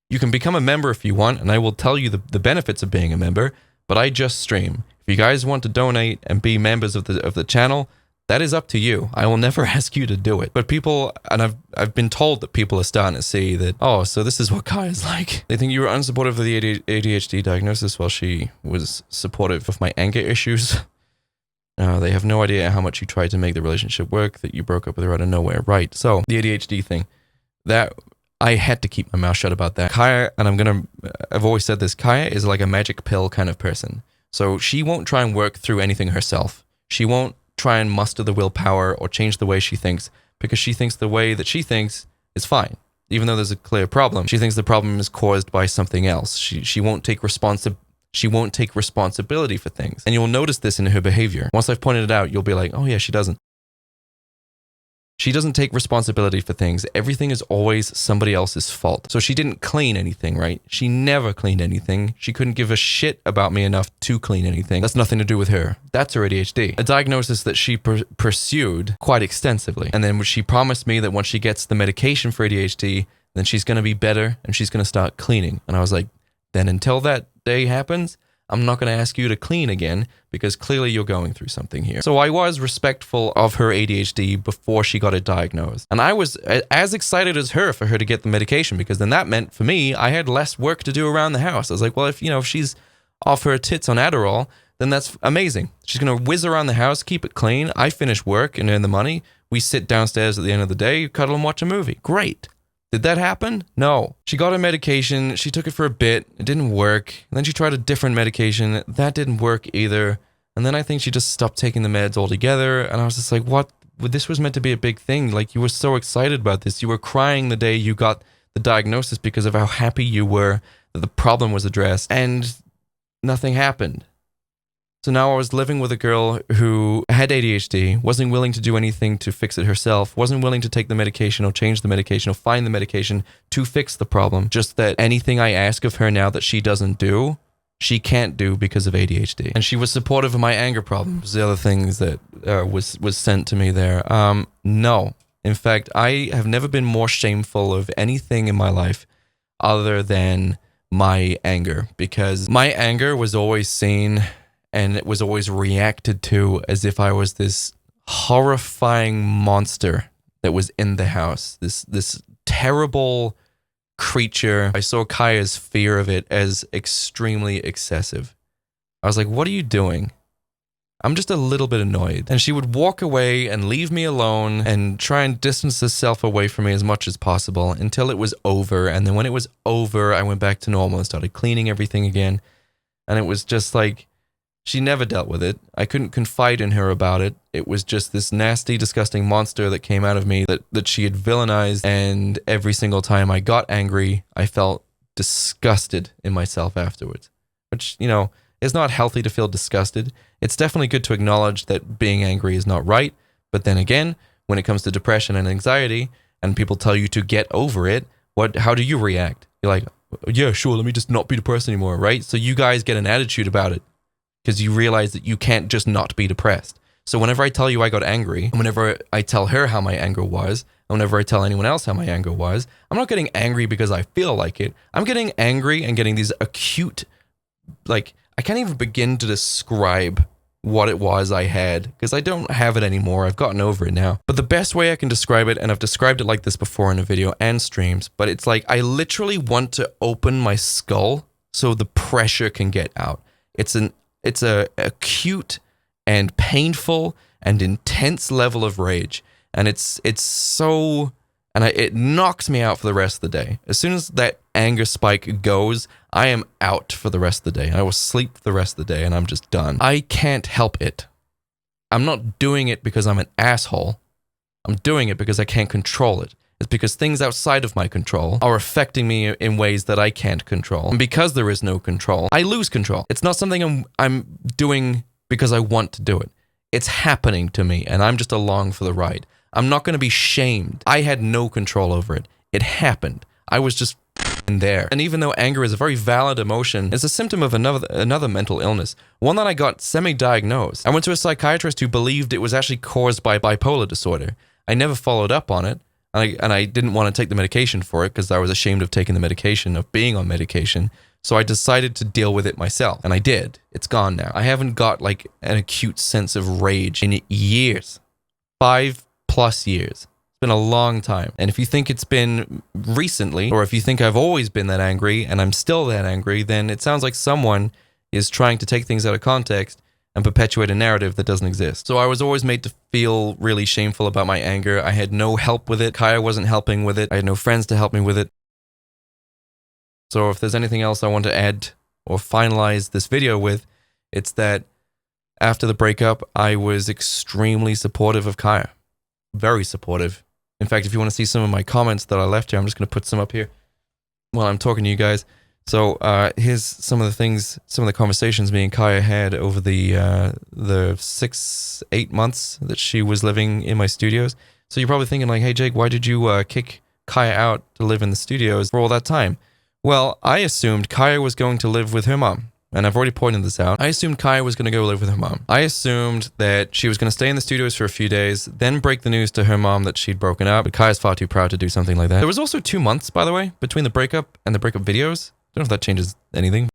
You can become a member if you want, and I will tell you the benefits of being a member, but I just stream. If you guys want to donate and be members of the channel, that is up to you. I will never ask you to do it. But people, and I've been told that people are starting to see that, oh, so this is what Kaya's like. They think you were unsupportive of the ADHD diagnosis while she was supportive of my anger issues. They have no idea how much you tried to make the relationship work, that you broke up with her out of nowhere. Right. So the ADHD thing, that I had to keep my mouth shut about that. Kaya, and I've always said this, Kaya is like a magic pill kind of person. So she won't try and work through anything herself. She won't try and muster the willpower or change the way she thinks because she thinks the way that she thinks is fine. Even though there's a clear problem, she thinks the problem is caused by something else. She won't take responsibility for things. And you'll notice this in her behavior. Once I've pointed it out, you'll be like, oh yeah, she doesn't. She doesn't take responsibility for things. Everything is always somebody else's fault. So she didn't clean anything, right? She never cleaned anything. She couldn't give a shit about me enough to clean anything. That's nothing to do with her. That's her ADHD. A diagnosis that she pursued quite extensively. And then she promised me that once she gets the medication for ADHD, then she's going to be better and she's going to start cleaning. And I was like, then until that day happens, I'm not going to ask you to clean again because clearly you're going through something here. So I was respectful of her ADHD before she got it diagnosed. And I was as excited as her for her to get the medication because then that meant for me, I had less work to do around the house. I was like, well, if she's off her tits on Adderall, then that's amazing. She's going to whiz around the house, keep it clean. I finish work and earn the money. We sit downstairs at the end of the day, cuddle and watch a movie. Great. Did that happen? No. She got her medication. She took it for a bit. It didn't work. And then she tried a different medication. That didn't work either. And then I think she just stopped taking the meds altogether. And I was just like, what? This was meant to be a big thing. Like, you were so excited about this. You were crying the day you got the diagnosis because of how happy you were that the problem was addressed. And nothing happened. So now I was living with a girl who had ADHD, wasn't willing to do anything to fix it herself, wasn't willing to take the medication or change the medication or find the medication to fix the problem. Just that anything I ask of her now that she doesn't do, she can't do because of ADHD. And she was supportive of my anger problems, the other things that was sent to me there. No. In fact, I have never been more shameful of anything in my life other than my anger, because my anger was always seen and it was always reacted to as if I was this horrifying monster that was in the house. This terrible creature. I saw Kaya's fear of it as extremely excessive. I was like, what are you doing? I'm just a little bit annoyed. And she would walk away and leave me alone and try and distance herself away from me as much as possible until it was over. And then when it was over, I went back to normal and started cleaning everything again. And it was just like, she never dealt with it. I couldn't confide in her about it. It was just this nasty, disgusting monster that came out of me that she had villainized. And every single time I got angry, I felt disgusted in myself afterwards. Which, you know, is not healthy to feel disgusted. It's definitely good to acknowledge that being angry is not right. But then again, when it comes to depression and anxiety, and people tell you to get over it, how do you react? You're like, yeah, sure, let me just not be depressed anymore, right? So you guys get an attitude about it, because you realize that you can't just not be depressed. So whenever I tell you I got angry, and whenever I tell her how my anger was, and whenever I tell anyone else how my anger was, I'm not getting angry because I feel like it. I'm getting angry and getting these acute, like, I can't even begin to describe what it was I had, because I don't have it anymore. I've gotten over it now. But the best way I can describe it, and I've described it like this before in a video and streams, but it's like I literally want to open my skull so the pressure can get out. It's a acute and painful and intense level of rage, and it knocks me out for the rest of the day. As soon as that anger spike goes, I am out for the rest of the day. I will sleep for the rest of the day, and I'm just done. I can't help it. I'm not doing it because I'm an asshole. I'm doing it because I can't control it. It's because things outside of my control are affecting me in ways that I can't control. And because there is no control, I lose control. It's not something I'm doing because I want to do it. It's happening to me, and I'm just along for the ride. I'm not going to be shamed. I had no control over it. It happened. I was just in there. And even though anger is a very valid emotion, it's a symptom of another mental illness, one that I got semi-diagnosed. I went to a psychiatrist who believed it was actually caused by bipolar disorder. I never followed up on it. And I didn't want to take the medication for it because I was ashamed of taking the medication, of being on medication. So I decided to deal with it myself. And I did. It's gone now. I haven't got like an acute sense of rage in years. 5+ years. It's been a long time. And if you think it's been recently, or if you think I've always been that angry and I'm still that angry, then it sounds like someone is trying to take things out of context and perpetuate a narrative that doesn't exist. So I was always made to feel really shameful about my anger. I had no help with it. Kaya wasn't helping with it. I had no friends to help me with it. So if there's anything else I want to add or finalize this video with, it's that after the breakup, I was extremely supportive of Kaya. Very supportive. In fact, if you want to see some of my comments that I left here, I'm just going to put some up here while I'm talking to you guys. So here's some of the conversations me and Kaya had over the 6-8 months that she was living in my studios. So you're probably thinking like, hey Jake, why did you kick Kaya out to live in the studios for all that time? Well, I assumed Kaya was going to live with her mom. And I've already pointed this out. I assumed Kaya was going to go live with her mom. I assumed that she was going to stay in the studios for a few days, then break the news to her mom that she'd broken up. But Kaya's far too proud to do something like that. There was also 2 months, by the way, between the breakup and the breakup videos. I don't know if that changes anything.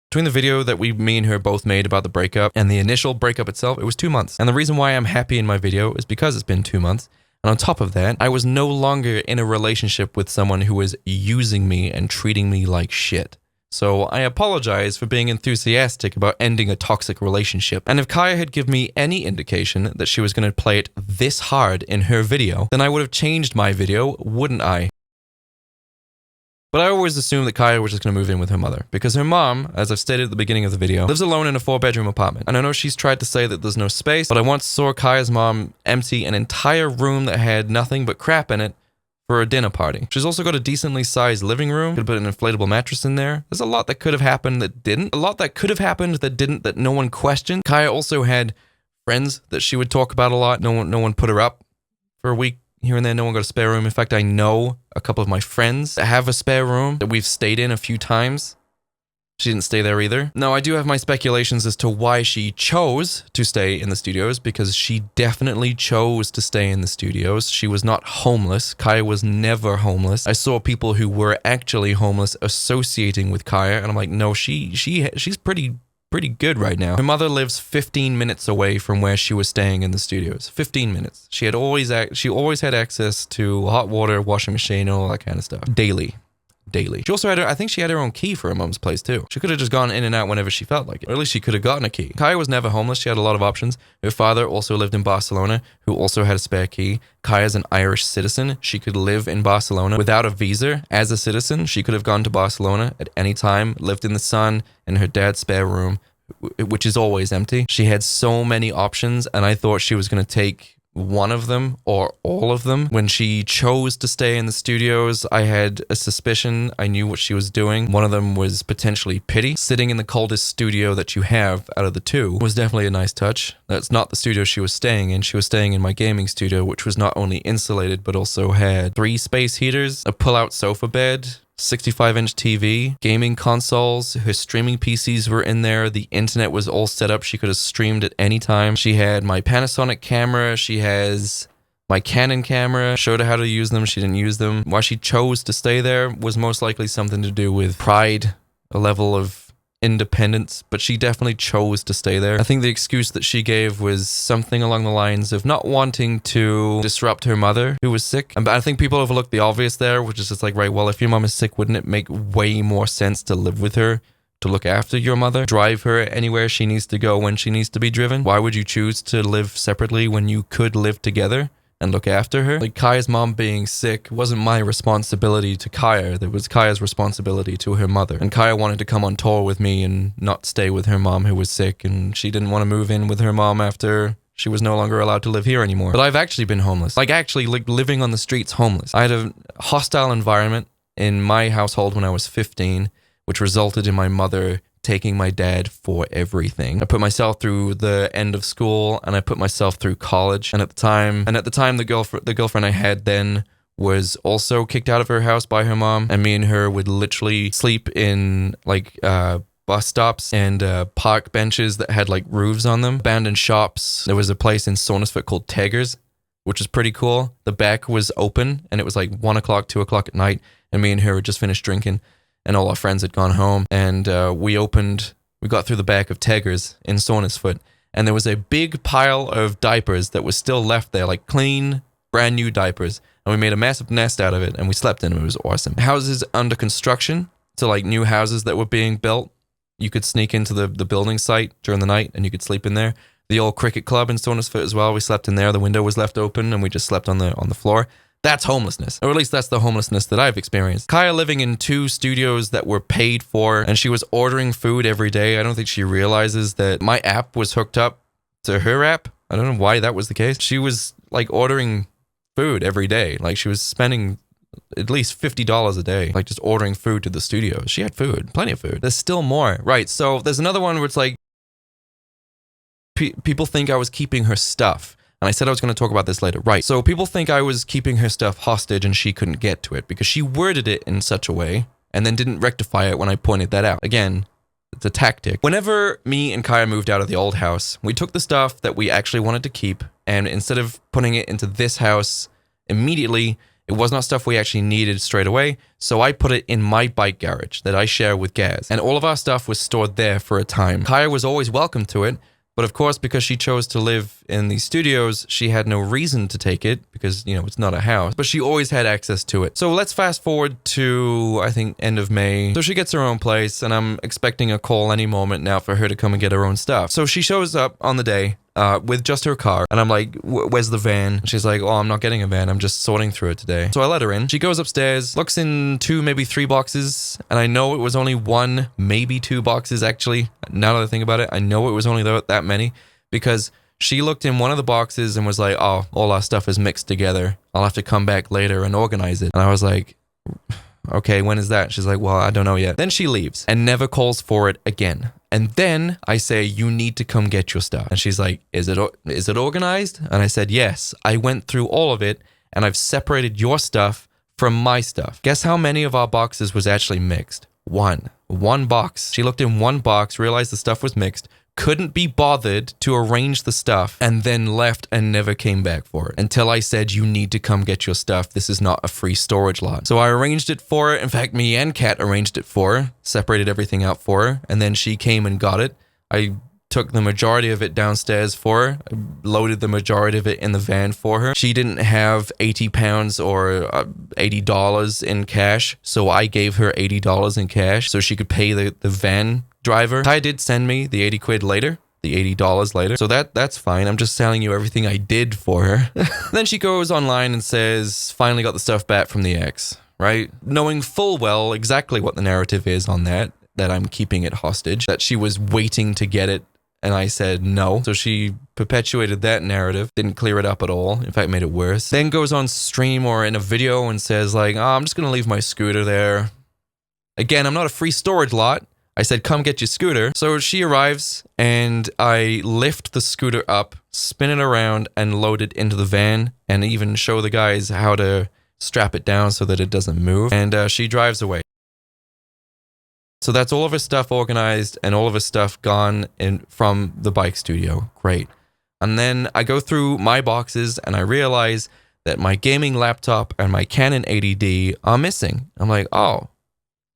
Between the video that me and her both made about the breakup and the initial breakup itself, it was 2 months. And the reason why I'm happy in my video is because it's been 2 months. And on top of that, I was no longer in a relationship with someone who was using me and treating me like shit. So I apologize for being enthusiastic about ending a toxic relationship. And if Kaya had given me any indication that she was going to play it this hard in her video, then I would have changed my video, wouldn't I? But I always assumed that Kaya was just going to move in with her mother, because her mom, as I've stated at the beginning of the video, lives alone in a 4-bedroom apartment. And I know she's tried to say that there's no space, but I once saw Kaya's mom empty an entire room that had nothing but crap in it for a dinner party. She's also got a decently sized living room. Could put an inflatable mattress in there. There's a lot that could have happened that didn't. A lot that could have happened that didn't, that no one questioned. Kaya also had friends that she would talk about a lot. No one put her up for a week here and there. No one got a spare room. In fact, I know a couple of my friends that have a spare room that we've stayed in a few times. She didn't stay there either. Now, I do have my speculations as to why she chose to stay in the studios, because she definitely chose to stay in the studios. She was not homeless. Kaya was never homeless. I saw people who were actually homeless associating with Kaya, and I'm like, no, she's pretty good right now. Her mother lives 15 minutes away from where she was staying in the studios. 15 minutes. She always had access to hot water, washing machine, and all that kind of stuff. Daily. She also had I think she had her own key for her mom's place too. She could have just gone in and out whenever she felt like it. Or at least she could have gotten a key. Kaya was never homeless. She had a lot of options. Her father also lived in Barcelona, who also had a spare key. Kaya's an Irish citizen. She could live in Barcelona without a visa. As a citizen, she could have gone to Barcelona at any time, lived in the sun in her dad's spare room, which is always empty. She had so many options, and I thought she was going to take one of them or all of them. When she chose to stay in the studios, I had a suspicion. I knew what she was doing. One of them was potentially pity. Sitting in the coldest studio that you have out of the two was definitely a nice touch. That's not the studio she was staying in. She was staying in my gaming studio, which was not only insulated, but also had 3 space heaters, a pull-out sofa bed, 65-inch TV, gaming consoles. Her streaming PCs were in there. The internet was all set up. She could have streamed at any time. She had my Panasonic camera. She has my Canon camera. Showed her how to use them. She didn't use them. Why she chose to stay there was most likely something to do with pride, a level of independence, but she definitely chose to stay there. I think the excuse that she gave was something along the lines of not wanting to disrupt her mother, who was sick. But I think people overlook the obvious there, which is just like, right, well, if your mom is sick, wouldn't it make way more sense to live with her, to look after your mother, drive her anywhere she needs to go when she needs to be driven? Why would you choose to live separately when you could live together and look after her? Like, Kaya's mom being sick wasn't my responsibility to Kaya. That was Kaya's responsibility to her mother. And Kaya wanted to come on tour with me and not stay with her mom, who was sick, and she didn't want to move in with her mom after she was no longer allowed to live here anymore. But I've actually been homeless. Like, living on the streets homeless. I had a hostile environment in my household when I was 15, which resulted in my mother taking my dad for everything. I put myself through the end of school, and I put myself through college. And at the time, the girlfriend I had then was also kicked out of her house by her mom, and me and her would literally sleep in like bus stops and park benches that had like roofs on them, abandoned shops. There was a place in Saundersfoot called Teggers, which was pretty cool. The back was open, and it was like 1 o'clock, 2 o'clock at night, and me and her had just finished drinking, and all our friends had gone home, and we got through the back of Teggers in Saundersfoot, and there was a big pile of diapers that was still left there, like clean, brand new diapers, and we made a massive nest out of it, and we slept in them. It was awesome. Houses under construction, so like new houses that were being built, you could sneak into the building site during the night, and you could sleep in there. The old cricket club in Saundersfoot as well, we slept in there. The window was left open, and we just slept on the floor. That's homelessness. Or at least that's the homelessness that I've experienced. Kaya living in 2 studios that were paid for, and she was ordering food every day. I don't think she realizes that my app was hooked up to her app. I don't know why that was the case. She was like ordering food every day. Like, she was spending at least $50 a day, like just ordering food to the studios. She had food, plenty of food. There's still more. Right, so there's another one where it's like, people think I was keeping her stuff. And I said I was going to talk about this later. Right. So people think I was keeping her stuff hostage and she couldn't get to it because she worded it in such a way and then didn't rectify it when I pointed that out. Again, it's a tactic. Whenever me and Kaya moved out of the old house, we took the stuff that we actually wanted to keep, and instead of putting it into this house immediately, it was not stuff we actually needed straight away. So I put it in my bike garage that I share with Gaz. And all of our stuff was stored there for a time. Kaya was always welcome to it. But of course, because she chose to live in these studios, she had no reason to take it because, you know, it's not a house. But she always had access to it. So let's fast forward to, I think, end of May. So she gets her own place, and I'm expecting a call any moment now for her to come and get her own stuff. So she shows up on the day with just her car. And I'm like, where's the van? And she's like, oh, I'm not getting a van. I'm just sorting through it today. So I let her in. She goes upstairs, looks in 2, maybe 3 boxes. And I know it was only 1, maybe 2 boxes, actually. Now that I think about it, I know it was only that many because She looked in one of the boxes and was like, oh, all our stuff is mixed together. I'll have to come back later and organize it. And I was like, okay, when is that? She's like, well, I don't know yet. Then she leaves and never calls for it again. And then I say, you need to come get your stuff. And she's like, is it organized? And I said, yes, I went through all of it and I've separated your stuff from my stuff. Guess how many of our boxes was actually mixed? One box. She looked in one box, realized the stuff was mixed, couldn't be bothered to arrange the stuff, and then left and never came back for it until I said, you need to come get your stuff. This is not a free storage lot. So I arranged it for her. In fact, me and Kat arranged it for her, separated everything out for her, and then she came and got it. I took the majority of it downstairs for her, loaded the majority of it in the van for her. She didn't have 80 pounds or $80 in cash, so I gave her $80 in cash so she could pay the van driver. Ty did send me the 80 quid later, the $80 later, so that's fine. I'm just telling you everything I did for her. Then she goes online and says, finally got the stuff back from the ex, right? Knowing full well exactly what the narrative is on that I'm keeping it hostage, that she was waiting to get it. And I said no. So she perpetuated that narrative, didn't clear it up at all. In fact, made it worse. Then goes on stream or in a video and says like, oh, I'm just going to leave my scooter there. Again, I'm not a free storage lot. I said, come get your scooter. So she arrives and I lift the scooter up, spin it around and load it into the van and even show the guys how to strap it down so that it doesn't move. And she drives away. So that's all of her stuff organized and all of her stuff gone in from the bike studio. Great. And then I go through my boxes and I realize that my gaming laptop and my Canon 80D are missing. I'm like, oh,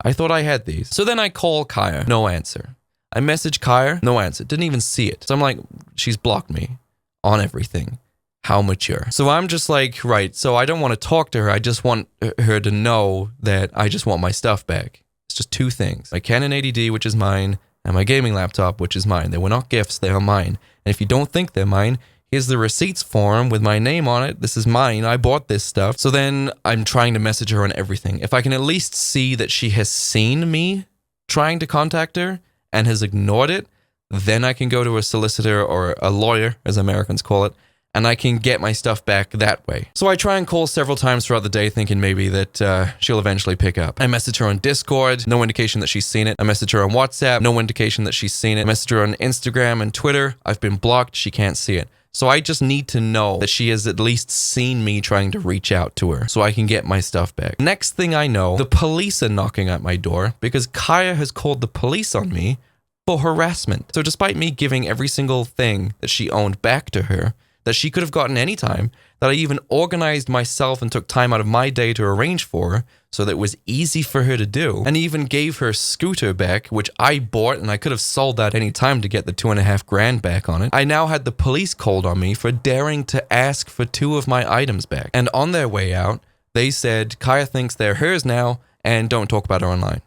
I thought I had these. So then I call Kaya. No answer. I message Kaya. No answer. Didn't even see it. So I'm like, she's blocked me on everything. How mature. So I'm just like, right. So I don't want to talk to her. I just want her to know that I just want my stuff back. It's just two things. My Canon 80D, which is mine, and my gaming laptop, which is mine. They were not gifts, they are mine. And if you don't think they're mine, here's the receipts form with my name on it. This is mine. I bought this stuff. So then I'm trying to message her on everything. If I can at least see that she has seen me trying to contact her and has ignored it, then I can go to a solicitor or a lawyer, as Americans call it, and I can get my stuff back that way. So I try and call several times throughout the day thinking maybe that she'll eventually pick up. I message her on Discord, no indication that she's seen it. I message her on WhatsApp, no indication that she's seen it. I message her on Instagram and Twitter. I've been blocked, she can't see it. So I just need to know that she has at least seen me trying to reach out to her so I can get my stuff back. Next thing I know, the police are knocking at my door because Kaya has called the police on me for harassment. So despite me giving every single thing that she owned back to her, that she could have gotten anytime, that I even organized myself and took time out of my day to arrange for her so that it was easy for her to do, and even gave her scooter back, which I bought and I could have sold that any time to get the $2,500 back on it. I now had the police called on me for daring to ask for 2 of my items back. And on their way out, they said, Kaya thinks they're hers now and don't talk about her online.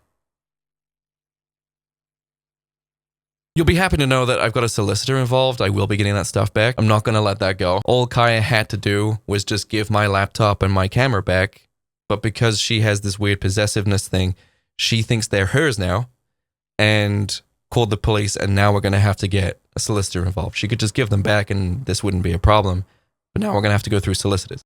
You'll be happy to know that I've got a solicitor involved. I will be getting that stuff back. I'm not going to let that go. All Kaya had to do was just give my laptop and my camera back. But because she has this weird possessiveness thing, she thinks they're hers now and called the police. And now we're going to have to get a solicitor involved. She could just give them back and this wouldn't be a problem. But now we're going to have to go through solicitors.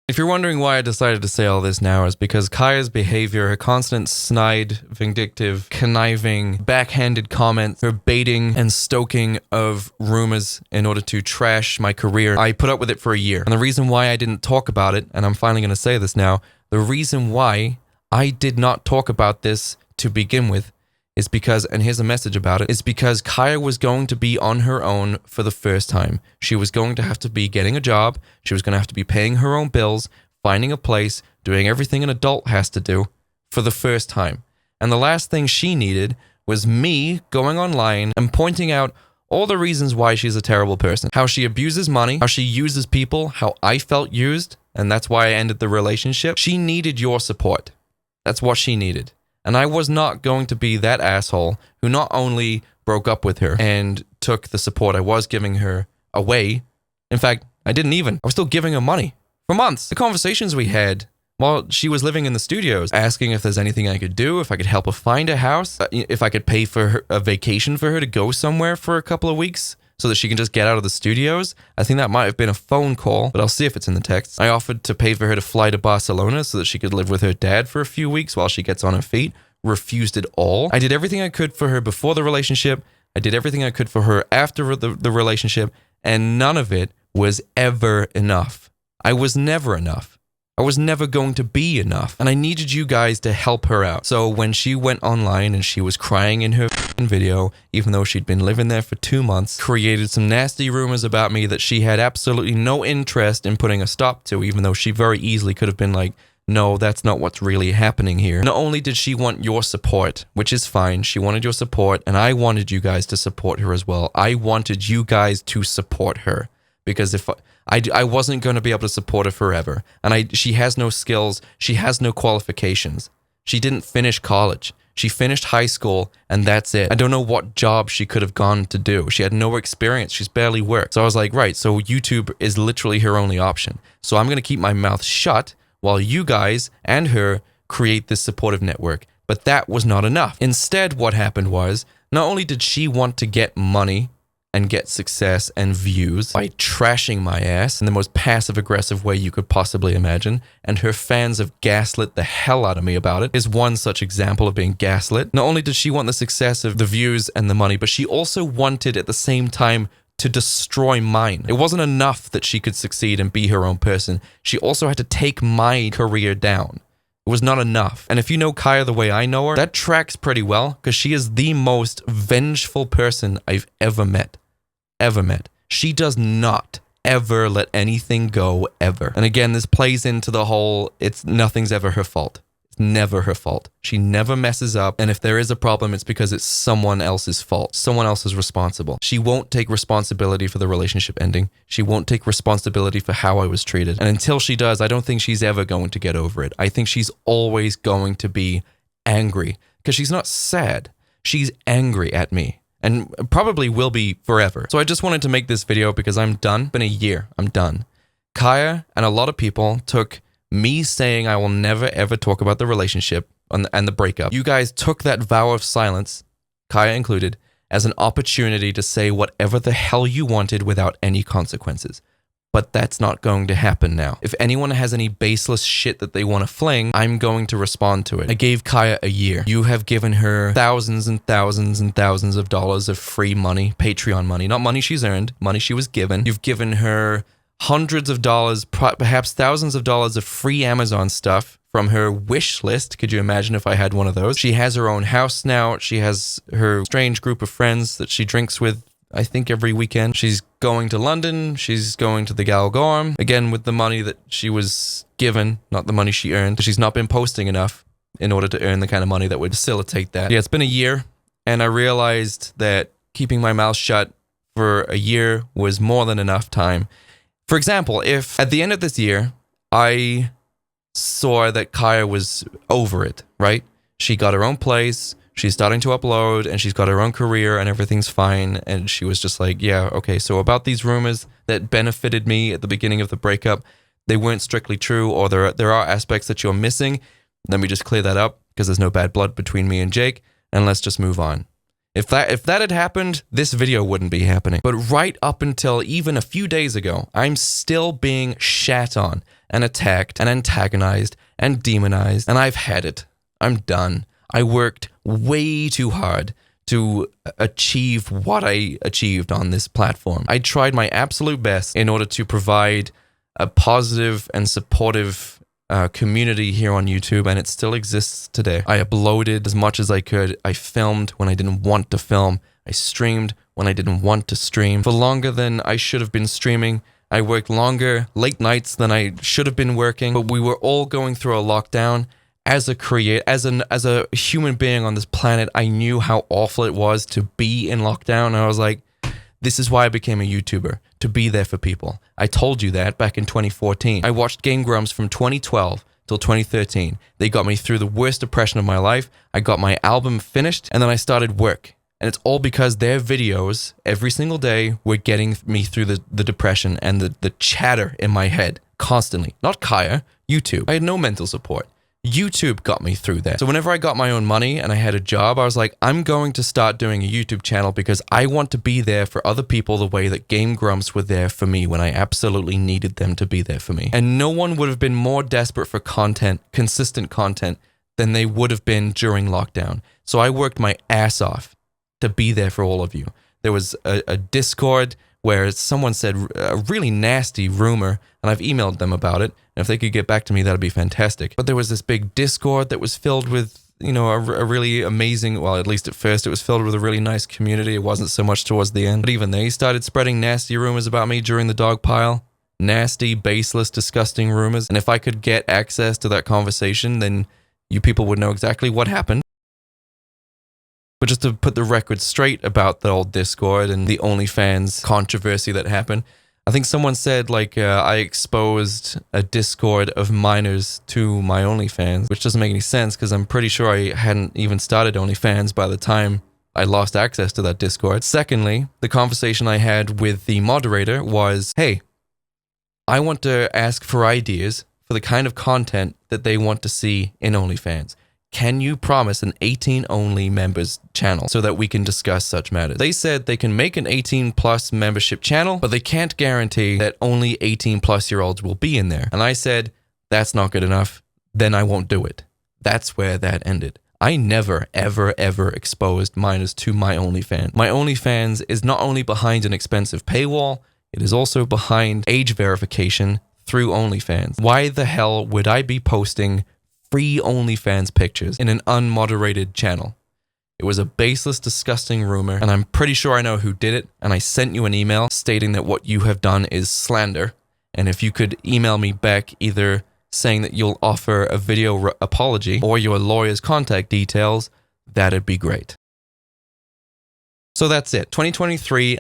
If you're wondering why I decided to say all this now, is because Kaya's behavior, her constant snide, vindictive, conniving, backhanded comments, her baiting and stoking of rumors in order to trash my career, I put up with it for a year. And the reason why I didn't talk about it, and I'm finally going to say this now, the reason why I did not talk about this to begin with is because, and here's a message about it, is because Kaya was going to be on her own for the first time. She was going to have to be getting a job. She was going to have to be paying her own bills, finding a place, doing everything an adult has to do for the first time. And the last thing she needed was me going online and pointing out all the reasons why she's a terrible person. How she abuses money, how she uses people, how I felt used, and that's why I ended the relationship. She needed your support. That's what she needed. And I was not going to be that asshole who not only broke up with her and took the support I was giving her away. In fact, I was still giving her money for months. The conversations we had while she was living in the studios, asking if there's anything I could do, if I could help her find a house, if I could pay for her, a vacation for her to go somewhere for a couple of weeks so that she can just get out of the studios. I think that might have been a phone call, but I'll see if it's in the text. I offered to pay for her to fly to Barcelona so that she could live with her dad for a few weeks while she gets on her feet. Refused it all. I did everything I could for her before the relationship. I did everything I could for her after the relationship, and none of it was ever enough. I was never enough. I was never going to be enough. And I needed you guys to help her out. So when she went online and she was crying in her video, even though she'd been living there for 2 months, created some nasty rumors about me that she had absolutely no interest in putting a stop to, even though she very easily could have been like, no, that's not what's really happening here. Not only did she want your support, which is fine, she wanted your support, and I wanted you guys to support her as well. I wanted you guys to support her, because if I wasn't going to be able to support her forever. And she has no skills. She has no qualifications. She didn't finish college. She finished high school, and that's it. I don't know what job she could have gone to do. She had no experience. She's barely worked. So I was like, right, so YouTube is literally her only option. So I'm going to keep my mouth shut while you guys and her create this supportive network. But that was not enough. Instead, what happened was, not only did she want to get money and get success and views by trashing my ass in the most passive-aggressive way you could possibly imagine, and her fans have gaslit the hell out of me about it, is one such example of being gaslit. Not only did she want the success of the views and the money, but she also wanted at the same time to destroy mine. It wasn't enough that she could succeed and be her own person. She also had to take my career down. It was not enough. And if you know Kaya the way I know her, that tracks pretty well, because she is the most vengeful person I've ever met. Ever met. She does not ever let anything go, ever. And again, this plays into the whole, nothing's ever her fault. It's never her fault. She never messes up, and if there is a problem, it's because it's someone else's fault. Someone else is responsible. She won't take responsibility for the relationship ending. She won't take responsibility for how I was treated. And until she does, I don't think she's ever going to get over it. I think she's always going to be angry, because she's not sad. She's angry at me. And probably will be forever. So I just wanted to make this video because I'm done. Been a year. I'm done. Kaya and a lot of people took me saying I will never ever talk about the relationship and the breakup. You guys took that vow of silence, Kaya included, as an opportunity to say whatever the hell you wanted without any consequences. But that's not going to happen now. If anyone has any baseless shit that they want to fling, I'm going to respond to it. I gave Kaya a year. You have given her thousands and thousands and thousands of dollars of free money, Patreon money, not money she's earned, money she was given. You've given her hundreds of dollars, perhaps thousands of dollars of free Amazon stuff from her wish list. Could you imagine if I had one of those? She has her own house now. She has her strange group of friends that she drinks with, I think, every weekend. She's going to London. She's going to the Galgorm, again with the money that she was given, not the money she earned. She's not been posting enough in order to earn the kind of money that would facilitate that. Yeah, it's been a year, and I realized that keeping my mouth shut for a year was more than enough time. For example, if at the end of this year, I saw that Kaya was over it, right? She got her own place. She's starting to upload, and she's got her own career, and everything's fine. And she was just like, yeah, okay, so about these rumors that benefited me at the beginning of the breakup, they weren't strictly true, or there are aspects that you're missing. Let me just clear that up, because there's no bad blood between me and Jake, and let's just move on. If that had happened, this video wouldn't be happening. But right up until even a few days ago, I'm still being shat on, and attacked, and antagonized, and demonized, and I've had it. I'm done. I worked way too hard to achieve what I achieved on this platform. I tried my absolute best in order to provide a positive and supportive community here on YouTube, and it still exists today. I uploaded as much as I could. I filmed when I didn't want to film. I streamed when I didn't want to stream. For longer than I should have been streaming. I worked longer, late nights than I should have been working, but we were all going through a lockdown. As a human being on this planet, I knew how awful it was to be in lockdown. And I was like, this is why I became a YouTuber, to be there for people. I told you that back in 2014. I watched Game Grumps from 2012 till 2013. They got me through the worst depression of my life. I got my album finished, and then I started work. And it's all because their videos every single day were getting me through the depression and the chatter in my head constantly. Not Kaya, YouTube. I had no mental support. YouTube got me through that. So whenever I got my own money and I had a job, I was like, I'm going to start doing a YouTube channel because I want to be there for other people the way that Game Grumps were there for me when I absolutely needed them to be there for me. And no one would have been more desperate for content, consistent content, than they would have been during lockdown. So I worked my ass off to be there for all of you. There was a Discord where someone said a really nasty rumor, and I've emailed them about it. And if they could get back to me, that'd be fantastic. But there was this big Discord that was filled with, you know, a really amazing, well, at least at first, it was filled with a really nice community. It wasn't so much towards the end. But even they started spreading nasty rumors about me during the dog pile. Nasty, baseless, disgusting rumors. And if I could get access to that conversation, then you people would know exactly what happened. But just to put the record straight about the old Discord and the OnlyFans controversy that happened, I think someone said, like, I exposed a Discord of minors to my OnlyFans, which doesn't make any sense because I'm pretty sure I hadn't even started OnlyFans by the time I lost access to that Discord. Secondly, the conversation I had with the moderator was, hey, I want to ask for ideas for the kind of content that they want to see in OnlyFans. Can you promise an 18-only members channel so that we can discuss such matters? They said they can make an 18-plus membership channel, but they can't guarantee that only 18-plus-year-olds will be in there. And I said, that's not good enough. Then I won't do it. That's where that ended. I never, ever, ever exposed minors to my OnlyFans. My OnlyFans is not only behind an expensive paywall, it is also behind age verification through OnlyFans. Why the hell would I be posting free OnlyFans pictures in an unmoderated channel? It was a baseless, disgusting rumor, and I'm pretty sure I know who did it, and I sent you an email stating that what you have done is slander, and if you could email me back either saying that you'll offer a video apology or your lawyer's contact details, that'd be great. So that's it. 2023,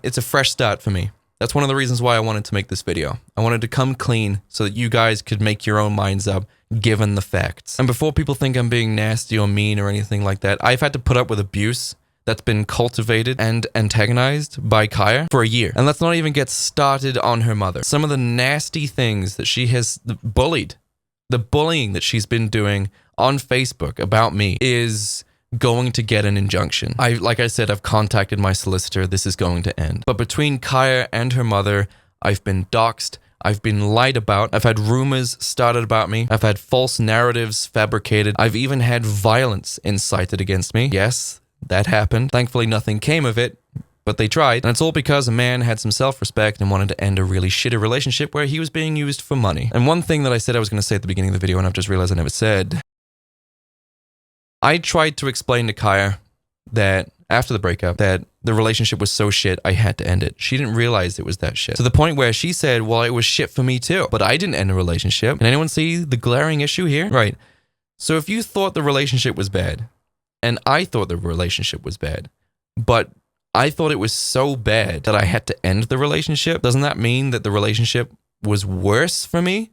it's a fresh start for me. That's one of the reasons why I wanted to make this video. I wanted to come clean so that you guys could make your own minds up given the facts. And before people think I'm being nasty or mean or anything like that, I've had to put up with abuse that's been cultivated and antagonized by Kaya for a year. And let's not even get started on her mother. Some of the nasty things that she has bullied, the bullying that she's been doing on Facebook about me is going to get an injunction. Like I said, I've contacted my solicitor. This is going to end. But between Kaya and her mother, I've been doxxed. I've been lied about. I've had rumors started about me. I've had false narratives fabricated. I've even had violence incited against me. Yes, that happened. Thankfully, nothing came of it, but they tried. And it's all because a man had some self-respect and wanted to end a really shitty relationship where he was being used for money. And one thing that I said I was going to say at the beginning of the video, and I've just realized I never said, I tried to explain to Kaya that after the breakup, that the relationship was so shit, I had to end it. She didn't realize it was that shit. To the point where she said, well, it was shit for me too, but I didn't end a relationship. Can anyone see the glaring issue here? Right. So if you thought the relationship was bad, and I thought the relationship was bad, but I thought it was so bad that I had to end the relationship, doesn't that mean that the relationship was worse for me?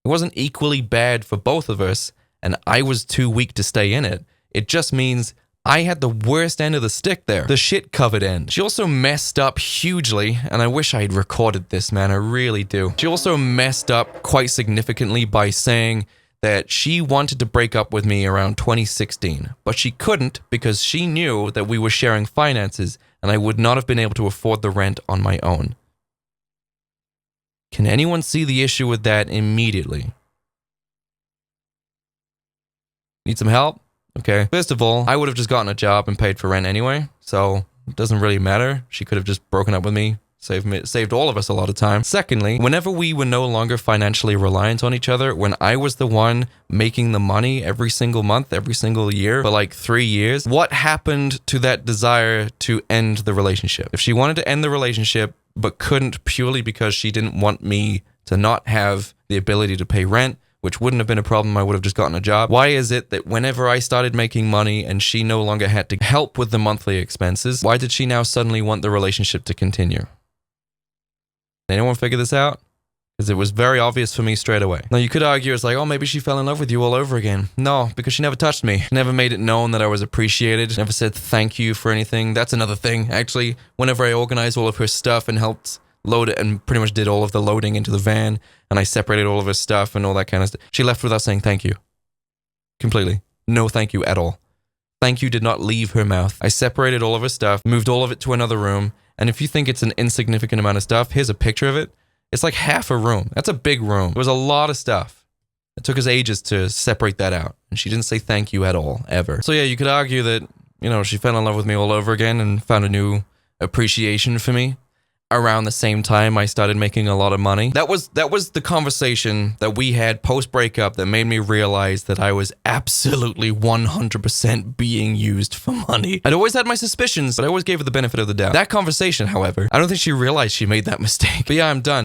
It wasn't equally bad for both of us, and I was too weak to stay in it. It just means I had the worst end of the stick there. The shit-covered end. She also messed up hugely, and I wish I had recorded this, man. I really do. She also messed up quite significantly by saying that she wanted to break up with me around 2016, but she couldn't because she knew that we were sharing finances, and I would not have been able to afford the rent on my own. Can anyone see the issue with that immediately? Need some help? Okay. First of all, I would have just gotten a job and paid for rent anyway, so it doesn't really matter. She could have just broken up with me, saved all of us a lot of time. Secondly, whenever we were no longer financially reliant on each other, when I was the one making the money every single month, every single year for like 3 years, what happened to that desire to end the relationship? If she wanted to end the relationship but couldn't purely because she didn't want me to not have the ability to pay rent, which wouldn't have been a problem, I would have just gotten a job. Why is it that whenever I started making money and she no longer had to help with the monthly expenses, why did she now suddenly want the relationship to continue? Anyone figure this out? Because it was very obvious for me straight away. Now you could argue it's like, oh, maybe she fell in love with you all over again. No, because she never touched me. Never made it known that I was appreciated. Never said thank you for anything. That's another thing, actually. Whenever I organized all of her stuff and helped load it and pretty much did all of the loading into the van, and I separated all of her stuff and all that kind of stuff, she left without saying thank you. Completely. No thank you at all. Thank you did not leave her mouth. I separated all of her stuff, moved all of it to another room, and if you think it's an insignificant amount of stuff, here's a picture of it. It's like half a room. That's a big room. There was a lot of stuff. It took us ages to separate that out, and she didn't say thank you at all, ever. So yeah, you could argue that, you know, she fell in love with me all over again and found a new appreciation for me. Around the same time I started making a lot of money. That was the conversation that we had post-breakup that made me realize that I was absolutely 100% being used for money. I'd always had my suspicions, but I always gave her the benefit of the doubt. That conversation, however, I don't think she realized she made that mistake. But yeah, I'm done.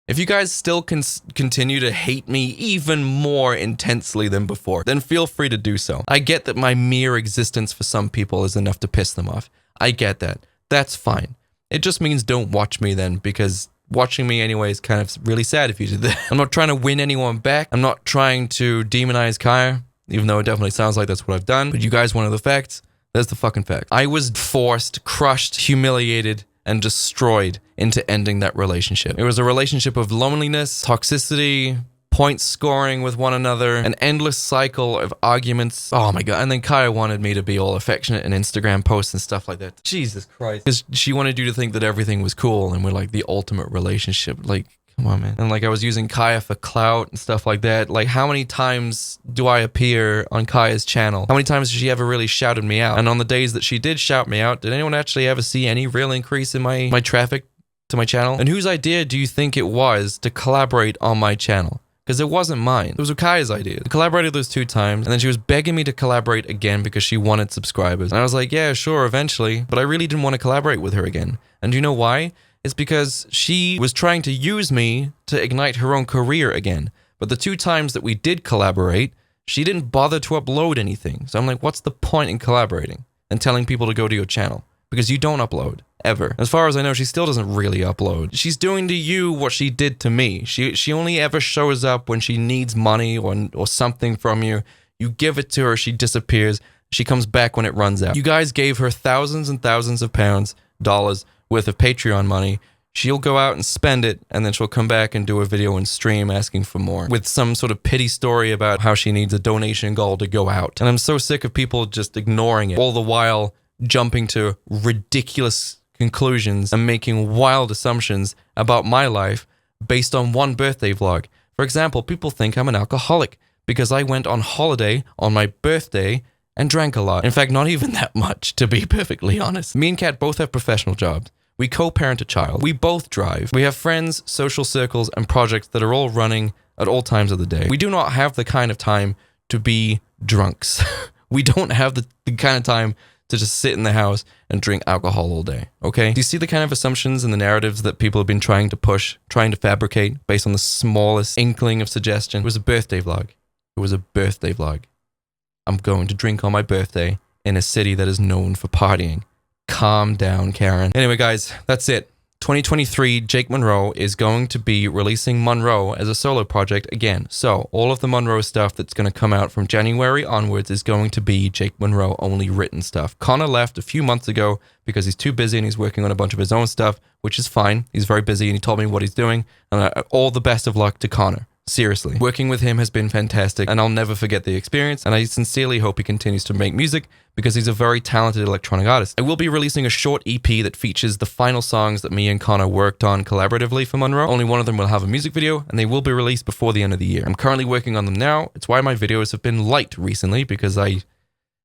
If you guys still continue to hate me even more intensely than before, then feel free to do so. I get that my mere existence for some people is enough to piss them off. I get that. That's fine. It just means don't watch me then, because watching me anyway is kind of really sad if you did that. I'm not trying to win anyone back. I'm not trying to demonize Kaya, even though it definitely sounds like that's what I've done. But you guys wanted the facts. There's the fucking fact. I was forced, crushed, humiliated, and destroyed into ending that relationship. It was a relationship of loneliness, toxicity, point scoring with one another, an endless cycle of arguments. Oh my god. And then Kaya wanted me to be all affectionate in Instagram posts and stuff like that. Jesus Christ. Because she wanted you to think that everything was cool and we're like the ultimate relationship. Like, come on, man. And like I was using Kaya for clout and stuff like that. Like, how many times do I appear on Kaya's channel? How many times has she ever really shouted me out? And on the days that she did shout me out, did anyone actually ever see any real increase in my traffic to my channel? And whose idea do you think it was to collaborate on my channel? Because it wasn't mine. It was Kaya's idea. We collaborated those 2 times, and then she was begging me to collaborate again because she wanted subscribers. And I was like, yeah, sure, eventually. But I really didn't want to collaborate with her again. And do you know why? It's because she was trying to use me to ignite her own career again. But the 2 times that we did collaborate, she didn't bother to upload anything. So I'm like, what's the point in collaborating and telling people to go to your channel? Because you don't upload. Ever. As far as I know, she still doesn't really upload. She's doing to you what she did to me. She only ever shows up when she needs money or something from you. You give it to her, she disappears. She comes back when it runs out. You guys gave her thousands and thousands of dollars worth of Patreon money. She'll go out and spend it, and then she'll come back and do a video and stream asking for more with some sort of pity story about how she needs a donation goal to go out. And I'm so sick of people just ignoring it, all the while jumping to ridiculous conclusions and making wild assumptions about my life based on one birthday vlog. For example, people think I'm an alcoholic because I went on holiday on my birthday and drank a lot. In fact, not even that much, to be perfectly honest. Me and Kat both have professional jobs. We co-parent a child. We both drive. We have friends, social circles, and projects that are all running at all times of the day. We do not have the kind of time to be drunks. We don't have the kind of time to just sit in the house and drink alcohol all day, okay? Do you see the kind of assumptions and the narratives that people have been trying to push, trying to fabricate based on the smallest inkling of suggestion? It was a birthday vlog. It was a birthday vlog. I'm going to drink on my birthday in a city that is known for partying. Calm down, Karen. Anyway, guys, that's it. 2023, Jake Monroe is going to be releasing Monroe as a solo project again. So all of the Monroe stuff that's going to come out from January onwards is going to be Jake Monroe only written stuff. Connor left a few months ago because he's too busy and he's working on a bunch of his own stuff, which is fine. He's very busy and he told me what he's doing. And all the best of luck to Connor. Seriously. Working with him has been fantastic and I'll never forget the experience, and I sincerely hope he continues to make music because he's a very talented electronic artist. I will be releasing a short EP that features the final songs that me and Connor worked on collaboratively for Monroe. Only one of them will have a music video and they will be released before the end of the year. I'm currently working on them now. It's why my videos have been light recently because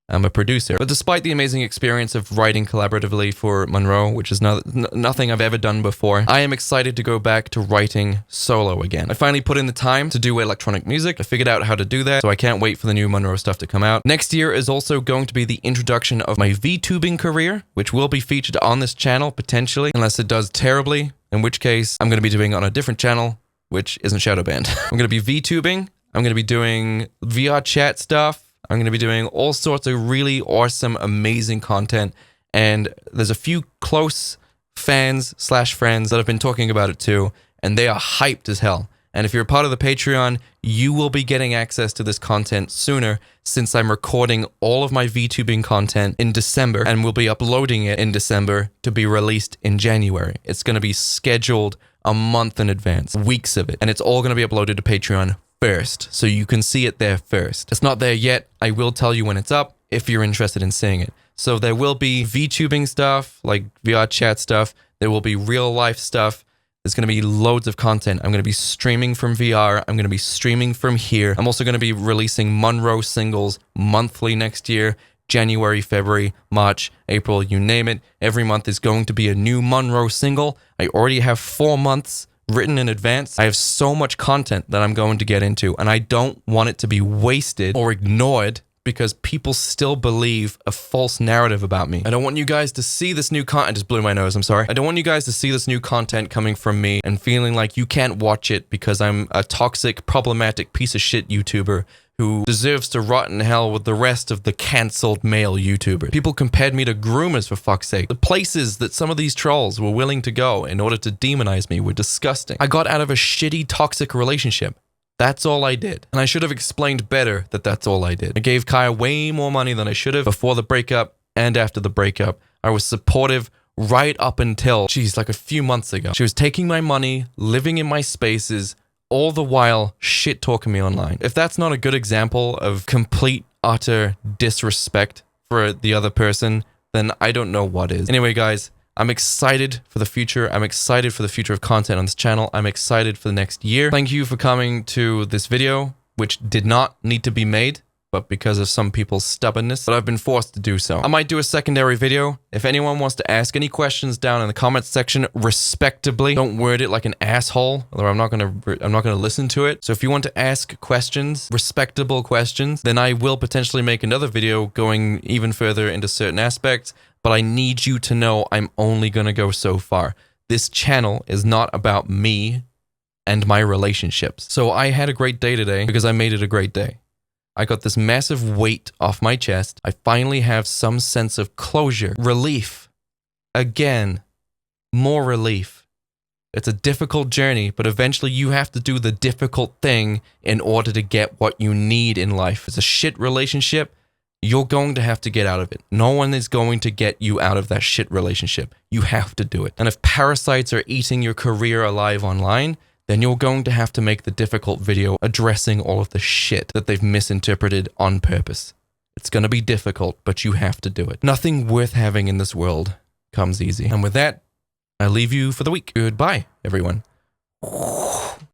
I'm a producer. But despite the amazing experience of writing collaboratively for Monroe, which is nothing I've ever done before, I am excited to go back to writing solo again. I finally put in the time to do electronic music. I figured out how to do that, so I can't wait for the new Monroe stuff to come out. Next year is also going to be the introduction of my VTubing career, which will be featured on this channel, potentially, unless it does terribly, in which case I'm going to be doing it on a different channel, which isn't Shadowband. I'm going to be VTubing. I'm going to be doing VR chat stuff. I'm going to be doing all sorts of really awesome, amazing content. And there's a few close fans/friends that have been talking about it too. And they are hyped as hell. And if you're a part of the Patreon, you will be getting access to this content sooner since I'm recording all of my VTubing content in December and we'll be uploading it in December to be released in January. It's going to be scheduled a month in advance, weeks of it. And it's all going to be uploaded to Patreon first, so you can see it there first. It's not there yet. I will tell you when it's up if you're interested in seeing it. So there will be VTubing stuff, like VR chat stuff. There will be real life stuff. There's going to be loads of content. I'm going to be streaming from VR. I'm going to be streaming from here. I'm also going to be releasing Monroe singles monthly next year. January, February, March, April, you name it. Every month is going to be a new Monroe single. I already have 4 months written in advance. I have so much content that I'm going to get into, and I don't want it to be wasted or ignored because people still believe a false narrative about me. I don't want you guys to see this new content. I just blew my nose, I'm sorry. I don't want you guys to see this new content coming from me and feeling like you can't watch it because I'm a toxic, problematic piece of shit YouTuber who deserves to rot in hell with the rest of the cancelled male YouTubers. People compared me to groomers, for fuck's sake. The places that some of these trolls were willing to go in order to demonize me were disgusting. I got out of a shitty, toxic relationship. That's all I did. And I should have explained better that that's all I did. I gave Kaya way more money than I should have before the breakup and after the breakup. I was supportive right up until, geez, like a few months ago. She was taking my money, living in my spaces, all the while shit talking me online. If that's not a good example of complete, utter disrespect for the other person, then I don't know what is. Anyway, guys, I'm excited for the future. I'm excited for the future of content on this channel. I'm excited for the next year. Thank you for coming to this video, which did not need to be made, but because of some people's stubbornness, but I've been forced to do so. I might do a secondary video. If anyone wants to ask any questions down in the comments section, respectably, don't word it like an asshole, or I'm not gonna listen to it. So if you want to ask questions, respectable questions, then I will potentially make another video going even further into certain aspects, but I need you to know I'm only gonna go so far. This channel is not about me and my relationships. So I had a great day today because I made it a great day. I got this massive weight off my chest. I finally have some sense of closure, relief. Again, more relief. It's a difficult journey, but eventually you have to do the difficult thing in order to get what you need in life. It's a shit relationship. You're going to have to get out of it. No one is going to get you out of that shit relationship. You have to do it. And if parasites are eating your career alive online, then you're going to have to make the difficult video addressing all of the shit that they've misinterpreted on purpose. It's going to be difficult, but you have to do it. Nothing worth having in this world comes easy. And with that, I leave you for the week. Goodbye, everyone.